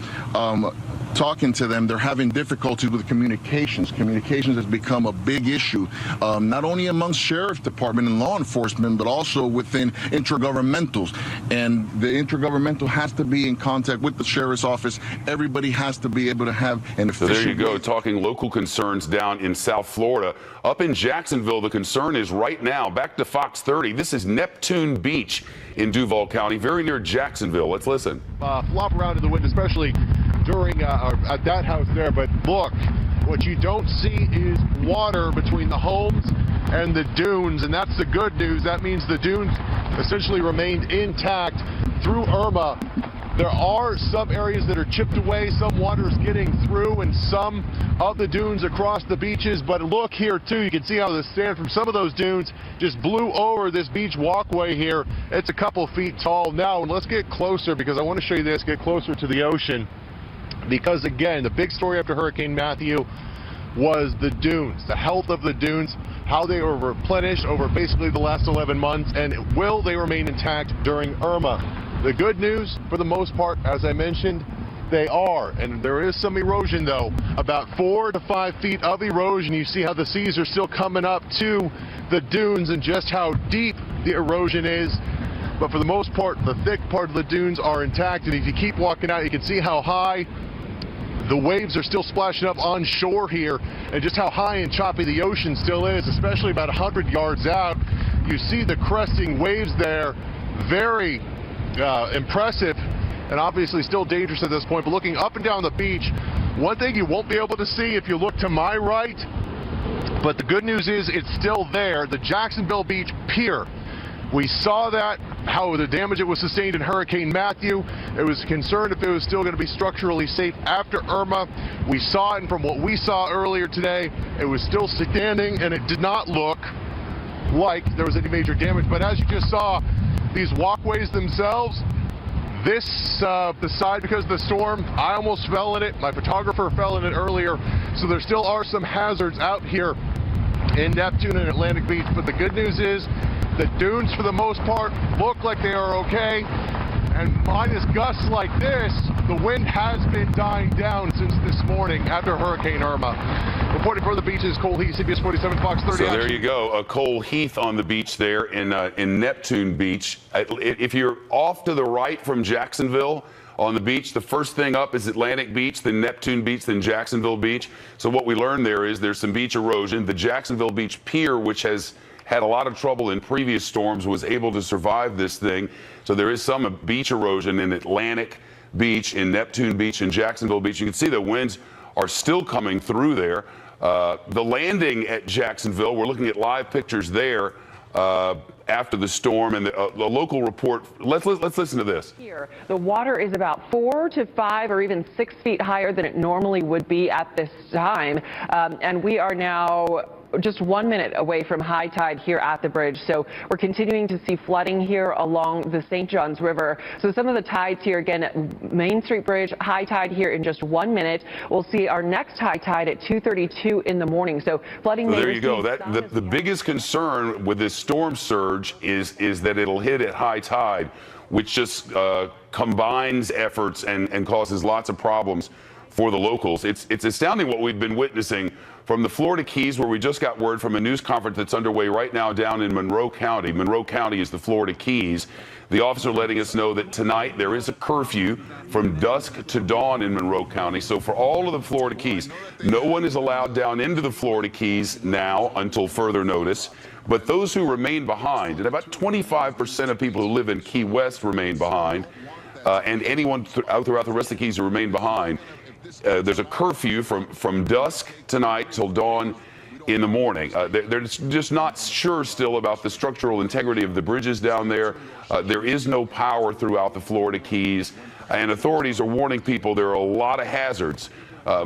talking to them, they're having difficulties with communications. Communications has become a big issue, not only amongst sheriff's department and law enforcement, but also within intergovernmentals. And the intergovernmental has to be in contact with the sheriff's office. Everybody has to be able to have an efficient. So there you go, talking local concerns down in South Florida. Up in Jacksonville, the concern is right now, back to Fox 30, this is Neptune Beach in Duval County, very near Jacksonville. Let's listen. Flop around in the wind, especially during at that house there, but look, what you don't see is water between the homes and the dunes, and that's the good news. That means the dunes essentially remained intact through Irma. There are some areas that are chipped away, some water is getting through, and some of the dunes across the beaches. But look here, too. You can see how the sand from some of those dunes just blew over this beach walkway here. It's a couple feet tall now. And let's get closer because I want to show you this, get closer to the ocean. Because, again, the big story after Hurricane Matthew was the dunes, the health of the dunes, how they were replenished over basically the last 11 months, and will they remain intact during Irma? The good news, for the most part, as I mentioned, they are. And there is some erosion, though, about 4 to 5 feet of erosion. You see how the seas are still coming up to the dunes and just how deep the erosion is. But for the most part, the thick part of the dunes are intact. And if you keep walking out, you can see how high the waves are still splashing up on shore here, and just how high and choppy the ocean still is, especially about 100 yards out. You see the cresting waves there, very impressive, and obviously still dangerous at this point. But looking up and down the beach, one thing you won't be able to see if you look to my right, but the good news is it's still there, the Jacksonville Beach Pier. We saw that, how the damage it was sustained in Hurricane Matthew. It was concerned if it was still going to be structurally safe after Irma. We saw it, and from what we saw earlier today, it was still standing, and it did not look like there was any major damage. But as you just saw, these walkways themselves, this, the side, because of the storm, I almost fell in it. My photographer fell in it earlier. So there still are some hazards out here in Neptune and Atlantic Beach. But the good news is the dunes, for the most part, look like they are okay. And minus gusts like this, the wind has been dying down since this morning after Hurricane Irma. Reporting for the beaches, Cole Heath, CBS 47 Fox 30. So there you go, Cole Heath on the beach there in Neptune Beach. If you're off to the right from Jacksonville on the beach, the first thing up is Atlantic Beach, then Neptune Beach, then Jacksonville Beach. So what we learned there is there's some beach erosion. The Jacksonville Beach Pier, which has had a lot of trouble in previous storms, was able to survive this thing. So there is some beach erosion in Atlantic Beach, in Neptune Beach, in Jacksonville Beach. You can see the winds are still coming through there. The landing at Jacksonville, we're looking at live pictures there after the storm, and the local report. Let's listen to this. Here, the water is about 4 to 5 or even 6 feet higher than it normally would be at this time, and we are now just 1 minute away from high tide here at the bridge. So we're continuing to see flooding here along the St. Johns River. So some of the tides here again at Main Street Bridge, high tide here in just 1 minute. We'll see our next high tide at 2:32 in the morning. So flooding. Well, there you go. The biggest concern with this storm surge is that it'll hit at high tide, which just combines efforts and causes lots of problems for the locals. It's astounding what we've been witnessing from the Florida Keys, where we just got word from a news conference that's underway right now down in Monroe County. Monroe County is the Florida Keys. The officer letting us know that tonight there is a curfew from dusk to dawn in Monroe County. So for all of the Florida Keys, no one is allowed down into the Florida Keys now until further notice. But those who remain behind, and about 25% of people who live in Key West remain behind, and anyone out throughout the rest of the Keys who remain behind, there's a curfew from dusk tonight till dawn in the morning. They're just not sure still about the structural integrity of the bridges down there. There is no power throughout the Florida Keys, and authorities are warning people there are a lot of hazards.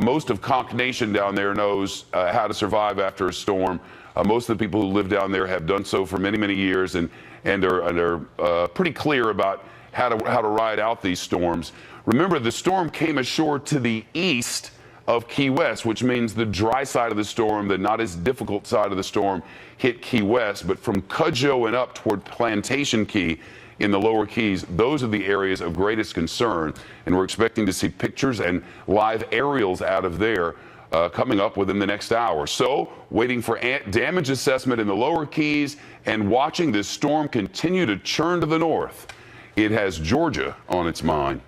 Most of Conch Nation down there knows how to survive after a storm. Most of the people who live down there have done so for many, many years, and are pretty clear about how to ride out these storms. Remember, the storm came ashore to the east of Key West, which means the dry side of the storm, the not as difficult side of the storm, hit Key West. But from Cudjoe and up toward Plantation Key in the lower Keys, those are the areas of greatest concern. And we're expecting to see pictures and live aerials out of there coming up within the next hour. So waiting for damage assessment in the lower Keys and watching this storm continue to churn to the north. It has Georgia on its mind.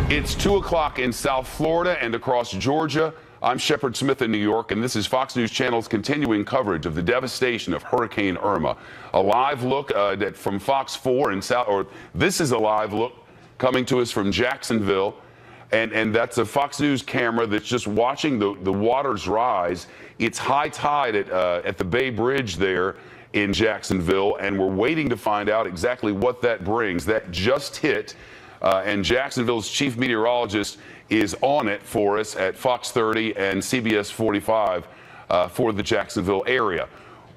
It's 2 o'clock in South Florida and across Georgia. I'm Shepard Smith in New York, and this is Fox News Channel's continuing coverage of the devastation of Hurricane Irma. A live look from Fox 4 in this is a live look coming to us from Jacksonville, and that's a Fox News camera that's just watching the waters rise. It's high tide at the Bay Bridge there, in Jacksonville, and we're waiting to find out exactly what that brings. That just hit, and Jacksonville's chief meteorologist is on it for us at Fox 30 and CBS 45 for the Jacksonville area.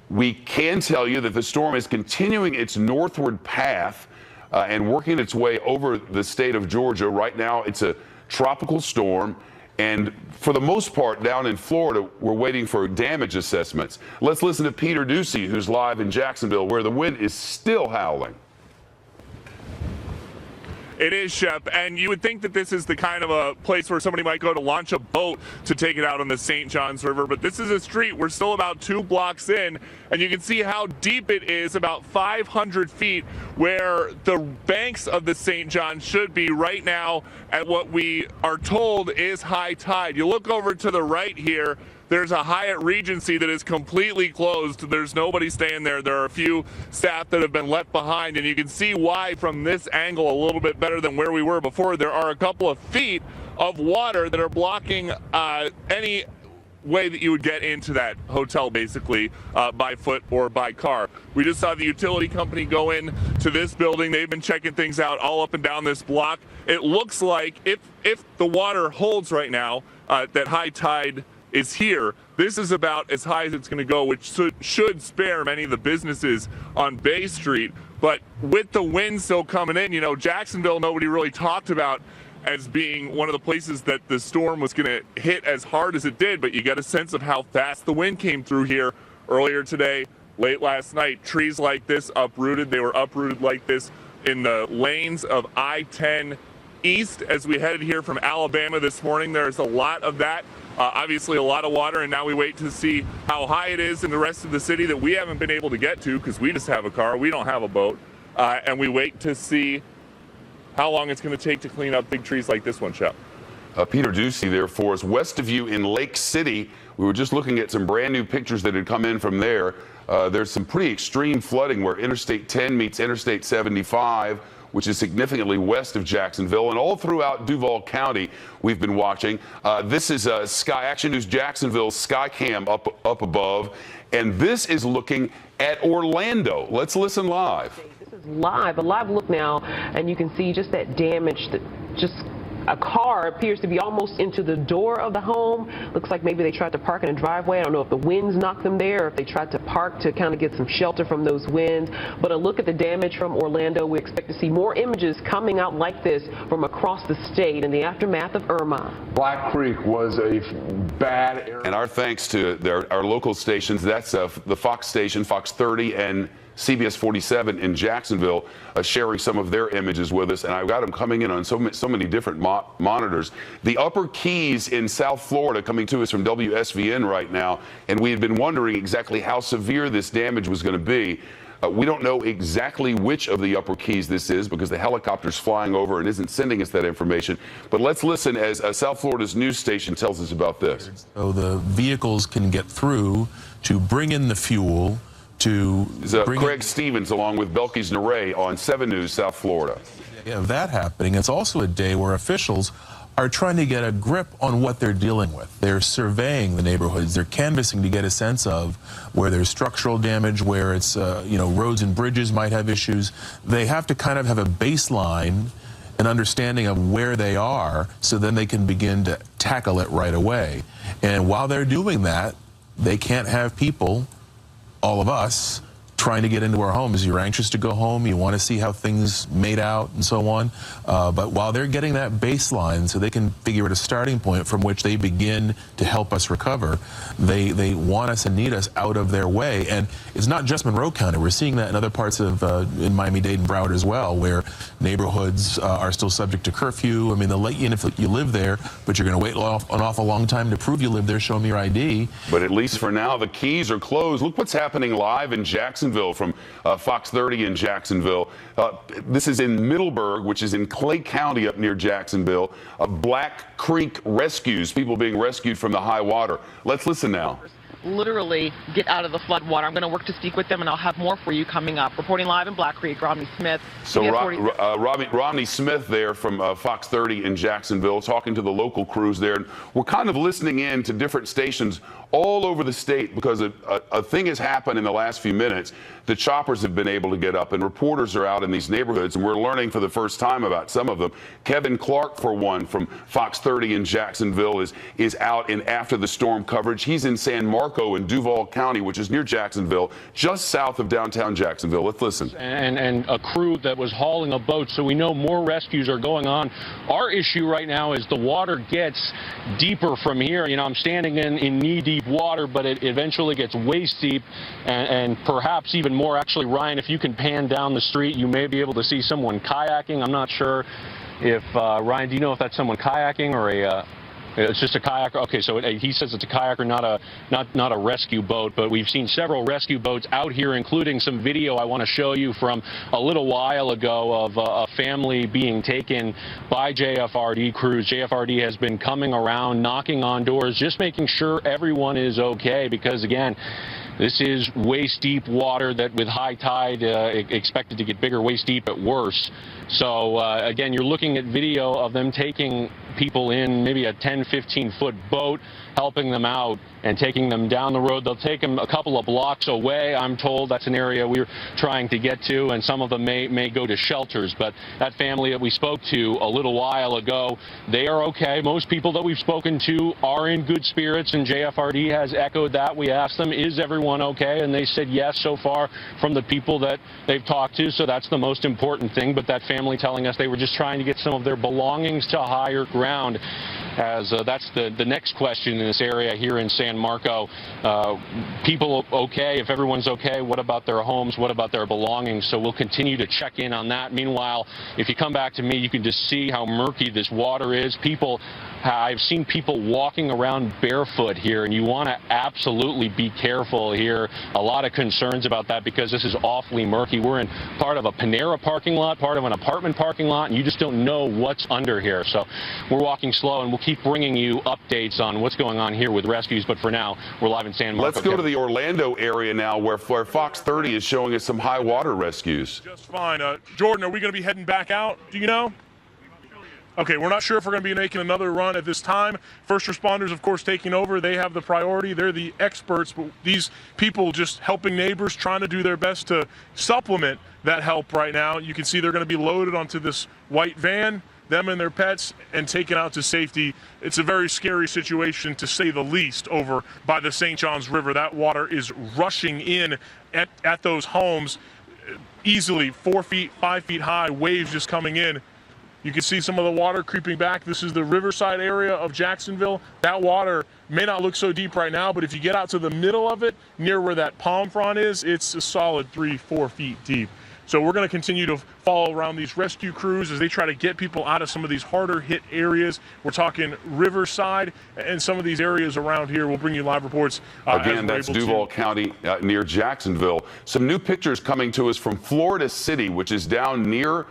We can tell you that the storm is continuing its northward path and working its way over the state of Georgia. Right now, it's a tropical storm. And for the most part, down in Florida, we're waiting for damage assessments. Let's listen to Peter Ducey, who's live in Jacksonville, where the wind is still howling. It is, Shep, and you would think that this is the kind of a place where somebody might go to launch a boat to take it out on the St. Johns River, but this is a street. We're still about 2 blocks in, and you can see how deep it is, about 500 feet, where the banks of the St. John should be right now at what we are told is high tide. You look over to the right here, there's a Hyatt Regency that is completely closed. There's nobody staying there. There are a few staff that have been left behind, and you can see why from this angle a little bit better than where we were before. There are a couple of feet of water that are blocking any way that you would get into that hotel, basically, by foot or by car. We just saw the utility company go in to this building. They've been checking things out all up and down this block. It looks like if the water holds right now, that high tide is here. This is about as high as it's going to go, which should spare many of the businesses on Bay Street. But with the wind still coming in, you know, Jacksonville, nobody really talked about as being one of the places that the storm was going to hit as hard as it did. But you get a sense of how fast the wind came through here earlier today, late last night. Trees like this uprooted. They were uprooted like this in the lanes of I-10 East as we headed here from Alabama this morning. There's a lot of that. Obviously a lot of water, and now we wait to see how high it is in the rest of the city that we haven't been able to get to because we just have a car. We don't have a boat. And we wait to see how long it's going to take to clean up big trees like this one, Shep. Peter Ducey there for us. West of you in Lake City, we were just looking at some brand new pictures that had come in from there. There's some pretty extreme flooding where Interstate 10 meets Interstate 75, which is significantly west of Jacksonville, and all throughout Duval County we've been watching. This is Action News Jacksonville Skycam up above, and this is looking at Orlando. Let's listen live. This is live, a live look now, and you can see just that damage that just a car appears to be almost into the door of the home. Looks like maybe they tried to park in a driveway. I don't know if the winds knocked them there or if they tried to park to kind of get some shelter from those winds. But a look at the damage from Orlando. We expect to see more images coming out like this from across the state in the aftermath of Irma. Black Creek was a bad area. And our thanks to our local stations. That's the Fox station, Fox 30, and CBS 47 in Jacksonville, sharing some of their images with us, and I've got them coming in on so many different monitors. The Upper Keys in South Florida coming to us from WSVN right now, and we had been wondering exactly how severe this damage was going to be. We don't know exactly which of the Upper Keys this is because the helicopter's flying over and isn't sending us that information. But let's listen as South Florida's news station tells us about this. So the vehicles can get through to bring in the fuel to Craig Stevens along with Belkis Naray on 7 News South Florida. Yeah, that happening. It's also a day where officials are trying to get a grip on what they're dealing with. They're surveying the neighborhoods. They're canvassing to get a sense of where there's structural damage, where it's, roads and bridges might have issues. They have to kind of have a baseline, an understanding of where they are, so then they can begin to tackle it right away. And while they're doing that, they can't have people, all of us, trying to get into our homes. You're anxious to go home, you want to see how things made out and so on. But while they're getting that baseline so they can figure out a starting point from which they begin to help us recover, they want us and need us out of their way. And it's not just Monroe County. We're seeing that in other parts of in Miami-Dade and Broward as well, where neighborhoods are still subject to curfew. I mean, they'll let you in if you live there, but you're going to wait an awful long time to prove you live there, show them your ID. But at least for now, the Keys are closed. Look what's happening live in Jacksonville from Fox 30 in Jacksonville. This is in Middleburg, which is in Clay County up near Jacksonville. Black Creek rescues, people being rescued from the high water. Let's listen now. literally get out of the flood water. I'm going to work to speak with them, and I'll have more for you coming up. Reporting live in Black Creek, Romney Smith. So Romney Smith there from Fox 30 in Jacksonville, talking to the local crews there. And we're kind of listening in to different stations all over the state because a thing has happened in the last few minutes. The choppers have been able to get up, and reporters are out in these neighborhoods, and we're learning for the first time about some of them. Kevin Clark, for one, from Fox 30 in Jacksonville, is out in after the storm coverage. He's in San Marco in Duval County, which is near Jacksonville, just south of downtown Jacksonville. Let's listen. And a crew that was hauling a boat, so we know more rescues are going on. Our issue right now is the water gets deeper from here. You know, I'm standing in knee-deep water, but it eventually gets waist deep, and perhaps even more. Actually, Ryan, if you can pan down the street, you may be able to see someone kayaking. I'm not sure if, Ryan, do you know if that's someone kayaking or it's just a kayaker? Okay, so he says it's a kayaker, not a rescue boat, but we've seen several rescue boats out here, including some video I want to show you from a little while ago of a family being taken by JFRD crews. JFRD has been coming around, knocking on doors, just making sure everyone is okay, because again, this is waist-deep water that with high tide expected to get bigger waist-deep at worst. So, again, you're looking at video of them taking people in maybe a 10, 15-foot boat, helping them out and taking them down the road. They'll take them a couple of blocks away, I'm told. That's an area we're trying to get to, and some of them may go to shelters. But that family that we spoke to a little while ago, they are okay. Most people that we've spoken to are in good spirits, and JFRD has echoed that. We asked them, is everyone okay? And they said yes so far from the people that they've talked to, so that's the most important thing. But that family telling us they were just trying to get some of their belongings to higher ground, as that's the next question in this area here in San Marco. People okay? If everyone's okay, what about their homes? What about their belongings? So we'll continue to check in on that. Meanwhile, if you come back to me, you can just see how murky this water is. I've seen people walking around barefoot here, and you want to absolutely be careful here. A lot of concerns about that because this is awfully murky. We're in part of a Panera parking lot, part of an apartment parking lot, and you just don't know what's under here. So we're walking slow, and we'll keep bringing you updates on what's going on here with rescues. But for now, we're live in San Marco. Let's go to the Orlando area now, where Fox 30 is showing us some high water rescues. Just fine. Jordan, are we going to be heading back out? Do you know? Okay, we're not sure if we're going to be making another run at this time. First responders, of course, taking over. They have the priority. They're the experts. But these people just helping neighbors, trying to do their best to supplement that help right now. You can see they're going to be loaded onto this white van, them and their pets, and taken out to safety. It's a very scary situation, to say the least, over by the St. Johns River. That water is rushing in at those homes easily, 4 feet, 5 feet high, waves just coming in. You can see some of the water creeping back. This is the riverside area of Jacksonville. That water may not look so deep right now, but if you get out to the middle of it, near where that palm frond is, it's a solid 3-4 feet deep. So we're going to continue to follow around these rescue crews as they try to get people out of some of these harder hit areas. We're talking Riverside and some of these areas around here. We'll bring you live reports. Again, that's Duval County near Jacksonville. Some new pictures coming to us from Florida City, which is down near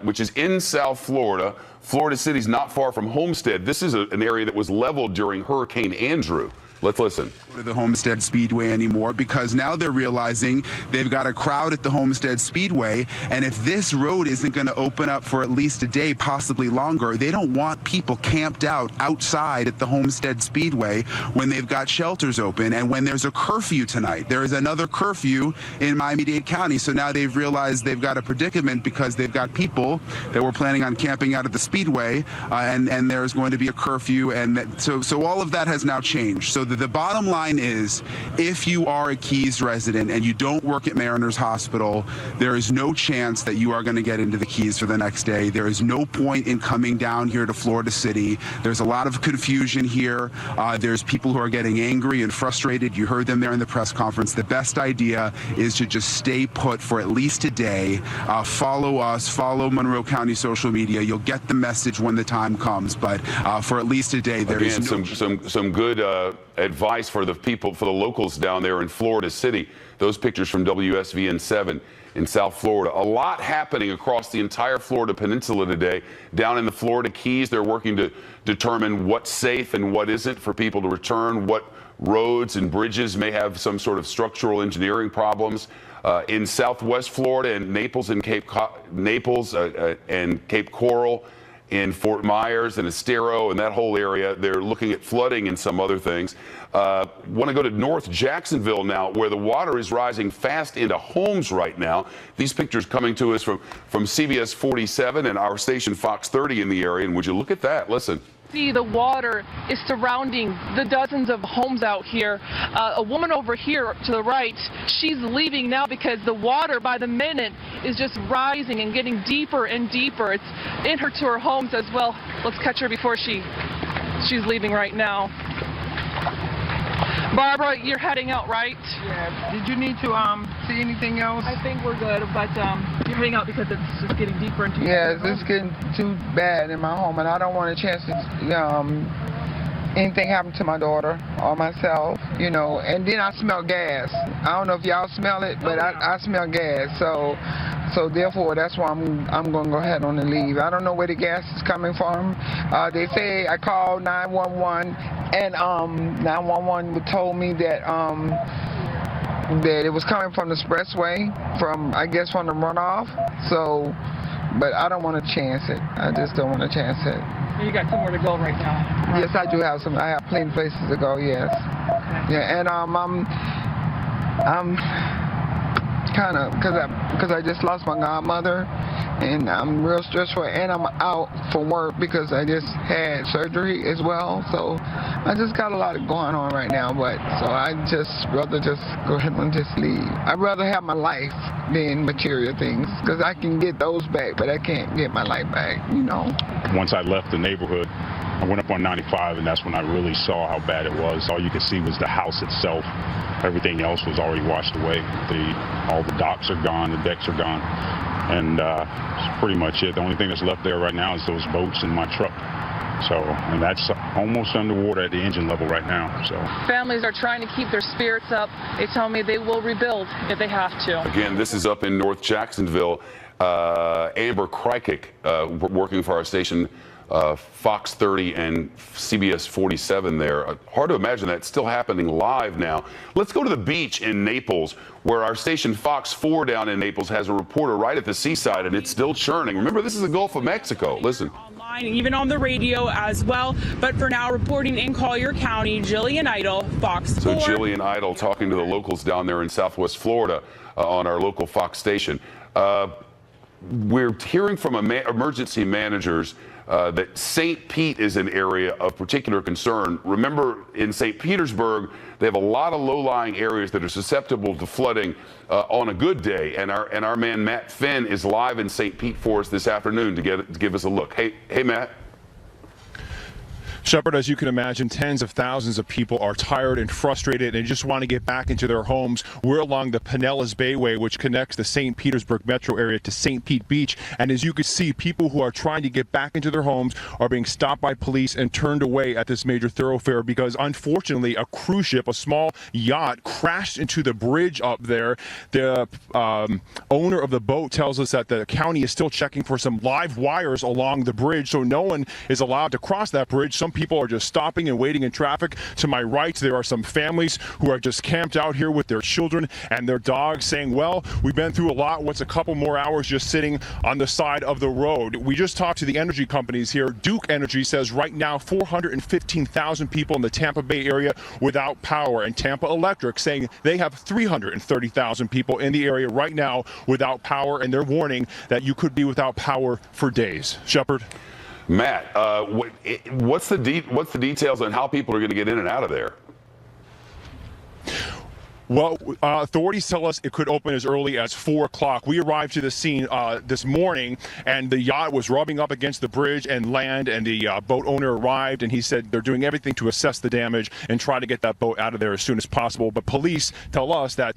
which is in South Florida. Florida City's not far from Homestead. This is an area that was leveled during Hurricane Andrew. Let's listen. To the Homestead Speedway anymore, because now they're realizing they've got a crowd at the Homestead Speedway, and if this road isn't going to open up for at least a day, possibly longer, they don't want people camped out outside at the Homestead Speedway when they've got shelters open and when there's a curfew tonight. There is another curfew in Miami-Dade County, so now they've realized they've got a predicament because they've got people that were planning on camping out at the Speedway, and there's going to be a curfew, and so all of that has now changed. So the bottom line is, if you are a Keys resident and you don't work at Mariners Hospital, there is no chance that you are going to get into the Keys for the next day. There is no point in coming down here to Florida City. There's a lot of confusion here. There's people who are getting angry and frustrated. You heard them there in the press conference. The best idea is to just stay put for at least a day. Follow us, follow Monroe County social media. You'll get the message when the time comes, but for at least a day, there is no... some good advice for the people, for the locals down there in Florida City. Those pictures from WSVN 7 in South Florida. A lot happening across the entire Florida Peninsula today. Down in the Florida Keys, they're working to determine what's safe and what isn't for people to return, what roads and bridges may have some sort of structural engineering problems. In Southwest Florida and Naples and Cape Coral, in Fort Myers and Estero and that whole area, they're looking at flooding and some other things. Want to go to North Jacksonville now, where the water is rising fast into homes right now. These pictures coming to us from CBS 47 and our station Fox 30 in the area. And would you look at that? Listen. See, the water is surrounding the dozens of homes out here. A woman over here to the right, she's leaving now because the water by the minute is just rising and getting deeper and deeper. It's in her to her homes as well. Let's catch her before she's leaving right now. Barbara, you're heading out, right? Yeah. Did you need to see anything else? I think we're good, but you're heading out because it's just getting deeper and deeper. Yeah, it's getting too bad in my home, and I don't want a chance to anything happen to my daughter or myself, you know. And then I smell gas. I don't know if y'all smell it, but I smell gas. So therefore, that's why I'm going to go ahead on and leave. I don't know where the gas is coming from. They say I called 911, and 911 told me that it was coming from the expressway, I guess from the runoff. So, but I don't want to chance it. I just don't want to chance it. You got somewhere to go right now. Yes, I do have some. I have plenty of places to go. Yes. Okay. Yeah, and I'm kind of because I just lost my godmother, and I'm real stressful, and I'm out for work because I just had surgery as well. So I just got a lot going on right now. But so I just rather just go ahead and just leave. I'd rather have my life than material things because I can get those back, but I can't get my life back. You know. Once I left the neighborhood, I went up on 95, and that's when I really saw how bad it was. All you could see was the house itself. Everything else was already washed away. All the docks are gone, the decks are gone, and that's pretty much it. The only thing that's left there right now is those boats and my truck. So, and that's almost underwater at the engine level right now. So families are trying to keep their spirits up. They tell me they will rebuild if they have to. Again, this is up in North Jacksonville. Amber Krykic, working for our station Fox 30 and CBS 47 there. Hard to imagine that still happening live now. Let's go to the beach in Naples, where our station Fox 4 down in Naples has a reporter right at the seaside, and it's still churning. Remember, this is the Gulf of Mexico. Listen. Even on the radio as well. But for now, reporting in Collier County, Jillian Idle, Fox 4. So Jillian Idle talking to the locals down there in Southwest Florida on our local Fox station. We're hearing from emergency managers that St. Pete is an area of particular concern. Remember, in St. Petersburg, they have a lot of low-lying areas that are susceptible to flooding on a good day. And our man Matt Finn is live in St. Pete for us this afternoon to give us a look. Hey, Matt. Shepard, as you can imagine, tens of thousands of people are tired and frustrated and just want to get back into their homes. We're along the Pinellas Bayway, which connects the St. Petersburg metro area to St. Pete Beach. And as you can see, people who are trying to get back into their homes are being stopped by police and turned away at this major thoroughfare because, unfortunately, a cruise ship, a small yacht, crashed into the bridge up there. The owner of the boat tells us that the county is still checking for some live wires along the bridge, so no one is allowed to cross that bridge. Some people are just stopping and waiting in traffic. To my right, there are some families who are just camped out here with their children and their dogs saying, well, we've been through a lot. What's a couple more hours just sitting on the side of the road? We just talked to the energy companies here. Duke Energy says right now 415,000 people in the Tampa Bay area without power, and Tampa Electric saying they have 330,000 people in the area right now without power, and they're warning that you could be without power for days. Shepard? Matt, what's the details on how people are going to get in and out of there? Well, authorities tell us it could open as early as 4 o'clock. We arrived to the scene this morning, and the yacht was rubbing up against the bridge and land, and the boat owner arrived, and he said they're doing everything to assess the damage and try to get that boat out of there as soon as possible. But police tell us that